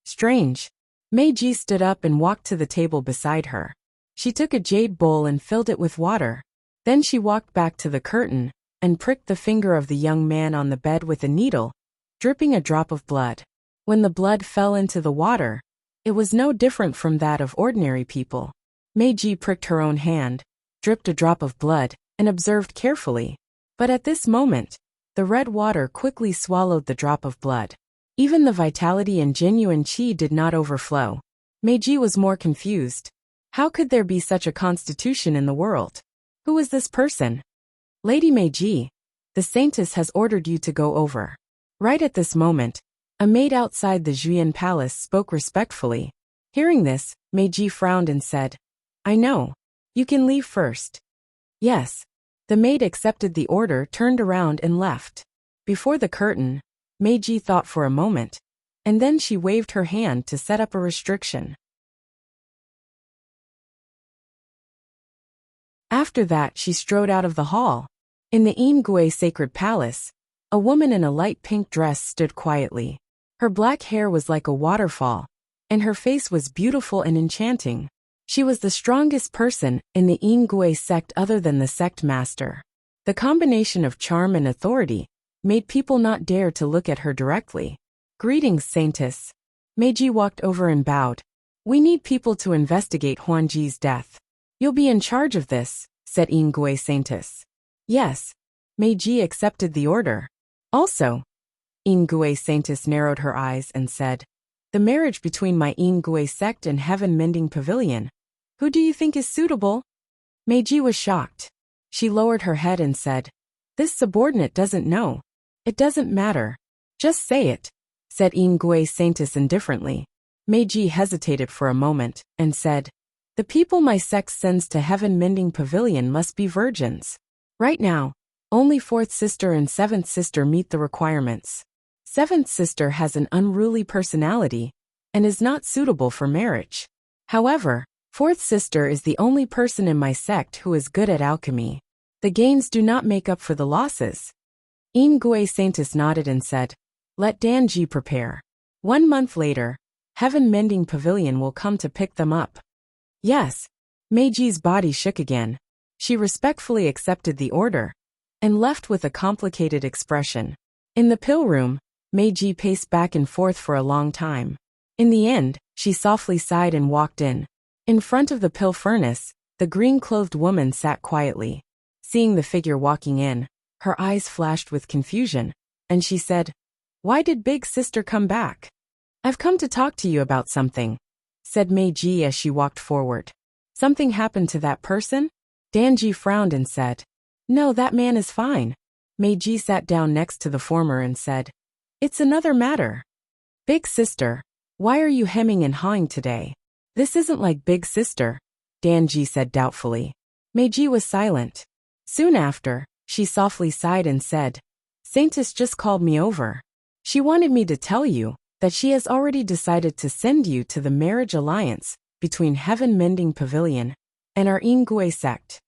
Strange. Meiji stood up and walked to the table beside her. She took a jade bowl and filled it with water. Then she walked back to the curtain and pricked the finger of the young man on the bed with a needle, dripping a drop of blood. When the blood fell into the water, it was no different from that of ordinary people. Meiji pricked her own hand, dripped a drop of blood, and observed carefully. But at this moment, the red water quickly swallowed the drop of blood. Even the vitality and genuine qi did not overflow. Meiji was more confused. How could there be such a constitution in the world? Who is this person? Lady Meiji, the saintess has ordered you to go over. Right at this moment, a maid outside the Juyan palace spoke respectfully. Hearing this, Meiji frowned and said, I know. You can leave first. Yes. The maid accepted the order, turned around and left. Before the curtain, Meiji thought for a moment, and then she waved her hand to set up a restriction. After that she strode out of the hall. In the Ingui sacred palace, a woman in a light pink dress stood quietly. Her black hair was like a waterfall, and her face was beautiful and enchanting. She was the strongest person in the Ingui sect other than the sect master. The combination of charm and authority made people not dare to look at her directly. Greetings, saintess. Meiji walked over and bowed. We need people to investigate Huanji's death. You'll be in charge of this, said Ingui saintess. Yes. Meiji accepted the order. Also, Ingui saintess narrowed her eyes and said, the marriage between my Ingui sect and Heaven Mending Pavilion. Who do you think is suitable? Meiji was shocked. She lowered her head and said, this subordinate doesn't know. It doesn't matter. Just say it, said Ingui saintess indifferently. Meiji hesitated for a moment and said, the people my sect sends to Heaven Mending Pavilion must be virgins. Right now, only 4th sister and 7th sister meet the requirements. 7th sister has an unruly personality and is not suitable for marriage. However, 4th sister is the only person in my sect who is good at alchemy. The gains do not make up for the losses. Ingui saintess nodded and said, let Danji prepare. 1 month later, Heaven Mending Pavilion will come to pick them up. Yes. Meiji's body shook again. She respectfully accepted the order and left with a complicated expression. In the pill room, Meiji paced back and forth for a long time. In the end, she softly sighed and walked in. In front of the pill furnace, the green-clothed woman sat quietly. Seeing the figure walking in, her eyes flashed with confusion, and she said, why did Big Sister come back? I've come to talk to you about something, said Meiji as she walked forward. Something happened to that person? Danji frowned and said, no, that man is fine. Meiji sat down next to the former and said, it's another matter. Big Sister, why are you hemming and hawing today? This isn't like Big Sister, Danji said doubtfully. Meiji was silent. Soon after, she softly sighed and said, Saintess just called me over. She wanted me to tell you that she has already decided to send you to the marriage alliance between Heaven Mending Pavilion and our Ingui sect.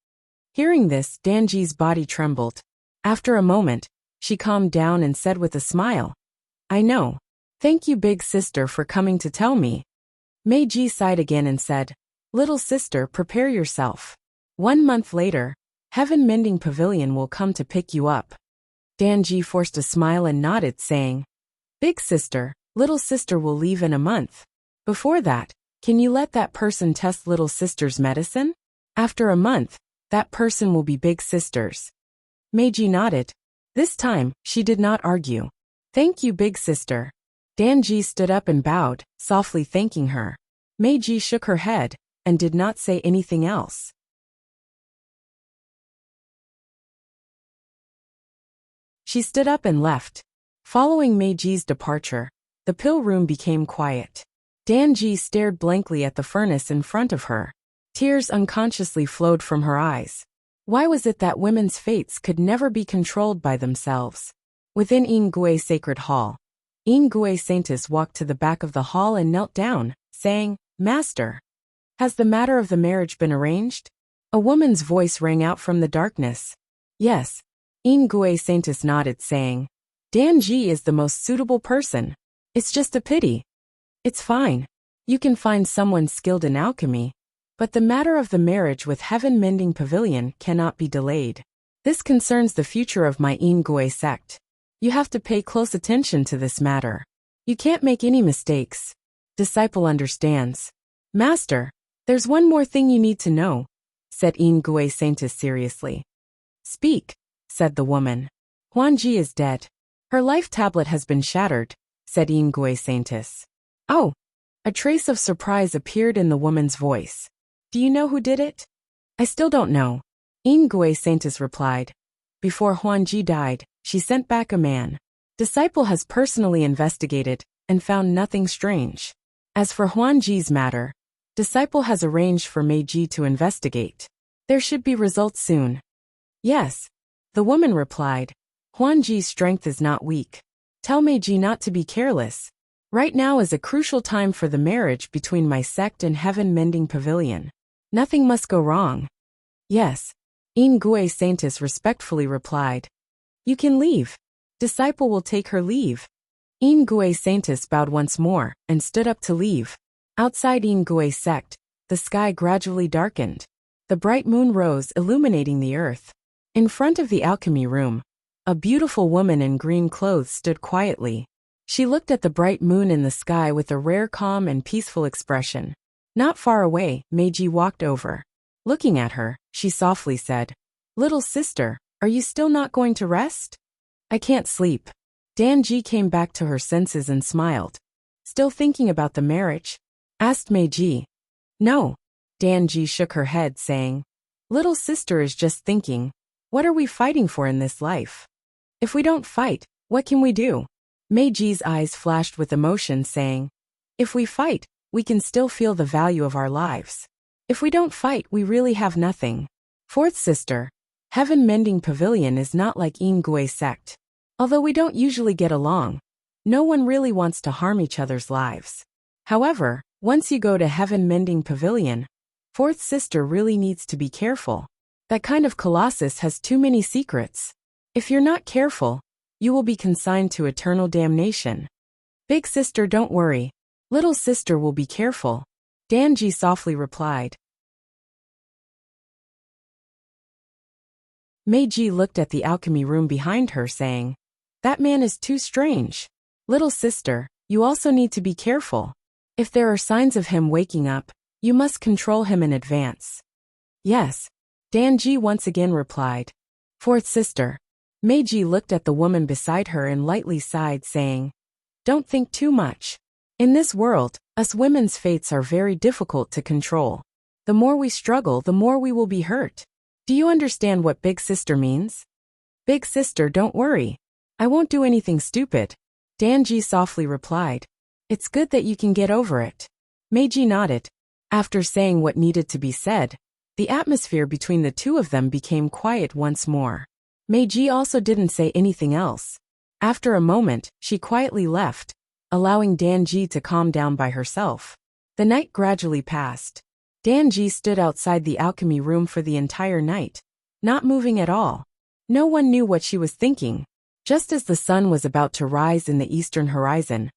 Hearing this, Danji's body trembled. After a moment, she calmed down and said with a smile, I know. Thank you, Big Sister, for coming to tell me. Meiji sighed again and said, Little sister, prepare yourself. 1 month later, Heaven Mending Pavilion will come to pick you up. Danji forced a smile and nodded, saying, Big Sister, Little Sister will leave in a month. Before that, can you let that person test Little Sister's medicine? After a month, that person will be Big Sister's. Meiji nodded. This time, she did not argue. Thank you, Big Sister. Danji stood up and bowed, softly thanking her. Meiji shook her head and did not say anything else. She stood up and left. Following Meiji's departure, the pill room became quiet. Danji stared blankly at the furnace in front of her. Tears unconsciously flowed from her eyes. Why was it that women's fates could never be controlled by themselves? Within Ingui Sacred Hall, Ingui Saintis walked to the back of the hall and knelt down, saying, "Master, has the matter of the marriage been arranged?" A woman's voice rang out from the darkness. "Yes." Ingui Saintis nodded, saying, "Danji is the most suitable person. It's just a pity." "It's fine. You can find someone skilled in alchemy. But the matter of the marriage with Heaven Mending Pavilion cannot be delayed. This concerns the future of my Ingui sect. You have to pay close attention to this matter. You can't make any mistakes." Disciple understands. "Master, there's one more thing you need to know," said Ingui Saintis seriously. "Speak," said the woman. "Huanji is dead. Her life tablet has been shattered," said Ingui Saintis. "Oh!" A trace of surprise appeared in the woman's voice. "Do you know who did it?" "I still don't know," Ingui Saintis replied. "Before Huanji died, she sent back a man. Disciple has personally investigated and found nothing strange. As for Huanji's matter, Disciple has arranged for Meiji to investigate. There should be results soon." "Yes," the woman replied. "Huanji's strength is not weak. Tell Meiji not to be careless. Right now is a crucial time for the marriage between my sect and Heaven Mending Pavilion. Nothing must go wrong." "Yes," Ingui Saintis respectfully replied. "You can leave. Disciple will take her leave." Ingui Saintis bowed once more and stood up to leave. Outside Ingui sect, the sky gradually darkened. The bright moon rose, illuminating the earth. In front of the alchemy room, a beautiful woman in green clothes stood quietly. She looked at the bright moon in the sky with a rare calm and peaceful expression. Not far away, Meiji walked over. Looking at her, she softly said, "Little sister, are you still not going to rest?" "I can't sleep." Danji came back to her senses and smiled. "Still thinking about the marriage?" asked Meiji. "No." Danji shook her head, saying, "Little sister is just thinking, what are we fighting for in this life? If we don't fight, what can we do?" Meiji's eyes flashed with emotion, saying, "If we fight, we can still feel the value of our lives. If we don't fight, we really have nothing." Fourth sister, Heaven Mending Pavilion is not like Ingui sect. Although we don't usually get along, no one really wants to harm each other's lives. However, once you go to Heaven Mending Pavilion, fourth sister really needs to be careful. That kind of colossus has too many secrets. If you're not careful, you will be consigned to eternal damnation. Big sister, don't worry. Little sister will be careful," Danji softly replied. Meiji looked at the alchemy room behind her, saying, "That man is too strange. Little sister, you also need to be careful. If there are signs of him waking up, you must control him in advance." "Yes," Danji once again replied. Fourth sister, Meiji looked at the woman beside her and lightly sighed, saying, "Don't think too much. In this world, us women's fates are very difficult to control. The more we struggle, the more we will be hurt. Do you understand what big sister means?" "Big sister, don't worry. I won't do anything stupid," Danji softly replied. "It's good that you can get over it." Meiji nodded. After saying what needed to be said, the atmosphere between the two of them became quiet once more. Meiji also didn't say anything else. After a moment, she quietly left, allowing Danji to calm down by herself. The night gradually passed. Danji stood outside the alchemy room for the entire night, not moving at all. No one knew what she was thinking. Just as the sun was about to rise in the eastern horizon,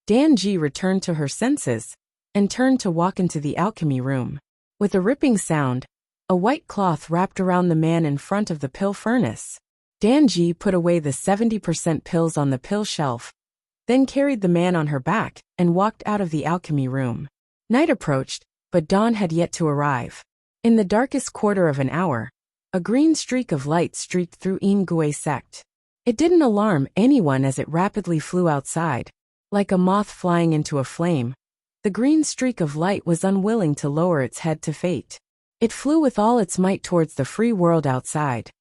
Danji returned to her senses and turned to walk into the alchemy room. With a ripping sound, a white cloth wrapped around the man in front of the pill furnace. Danji put away the 70% pills on the pill shelf, then carried the man on her back and walked out of the alchemy room. Night approached, but dawn had yet to arrive. In the darkest quarter of an hour, a green streak of light streaked through Ingui sect. It didn't alarm anyone as it rapidly flew outside. Like a moth flying into a flame, the green streak of light was unwilling to lower its head to fate. It flew with all its might towards the free world outside.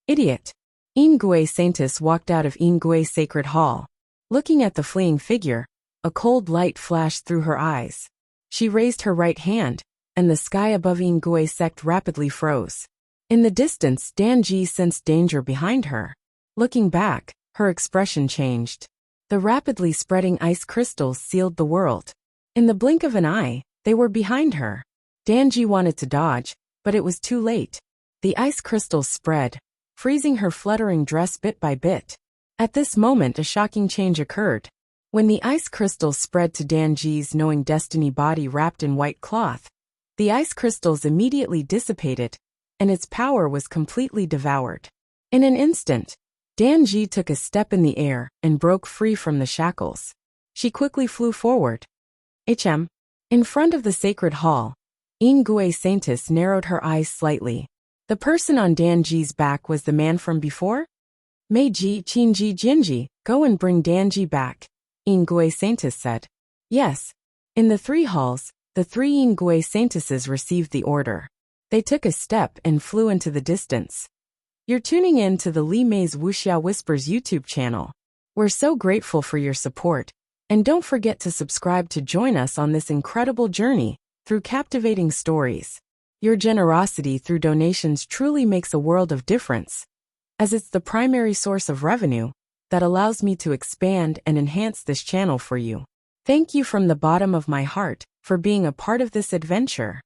"Idiot!" Ingui Saintis walked out of Ingui Sacred Hall. Looking at the fleeing figure, a cold light flashed through her eyes. She raised her right hand, and the sky above Ingui sect rapidly froze. In the distance, Danji sensed danger behind her. Looking back, her expression changed. The rapidly spreading ice crystals sealed the world. In the blink of an eye, they were behind her. Danji wanted to dodge, but it was too late. The ice crystals spread, freezing her fluttering dress bit by bit. At this moment, a shocking change occurred. When the ice crystals spread to Danji's knowing destiny body wrapped in white cloth, the ice crystals immediately dissipated, and its power was completely devoured. In an instant, Danji took a step in the air and broke free from the shackles. She quickly flew forward. In front of the sacred hall, Ingui Saintess narrowed her eyes slightly. The person on Danji's back was the man from before? Meiji Chinji Jinji, go and bring Danji back, Ingui Saintess said. Yes. In the 3 halls, the 3 Ingui Saintesses received the order. They took a step and flew into the distance. You're tuning in to the Li Mei's Wuxia Whispers YouTube channel. We're so grateful for your support, and don't forget to subscribe to join us on this incredible journey through captivating stories. Your generosity through donations truly makes a world of difference, as it's the primary source of revenue that allows me to expand and enhance this channel for you. Thank you from the bottom of my heart for being a part of this adventure.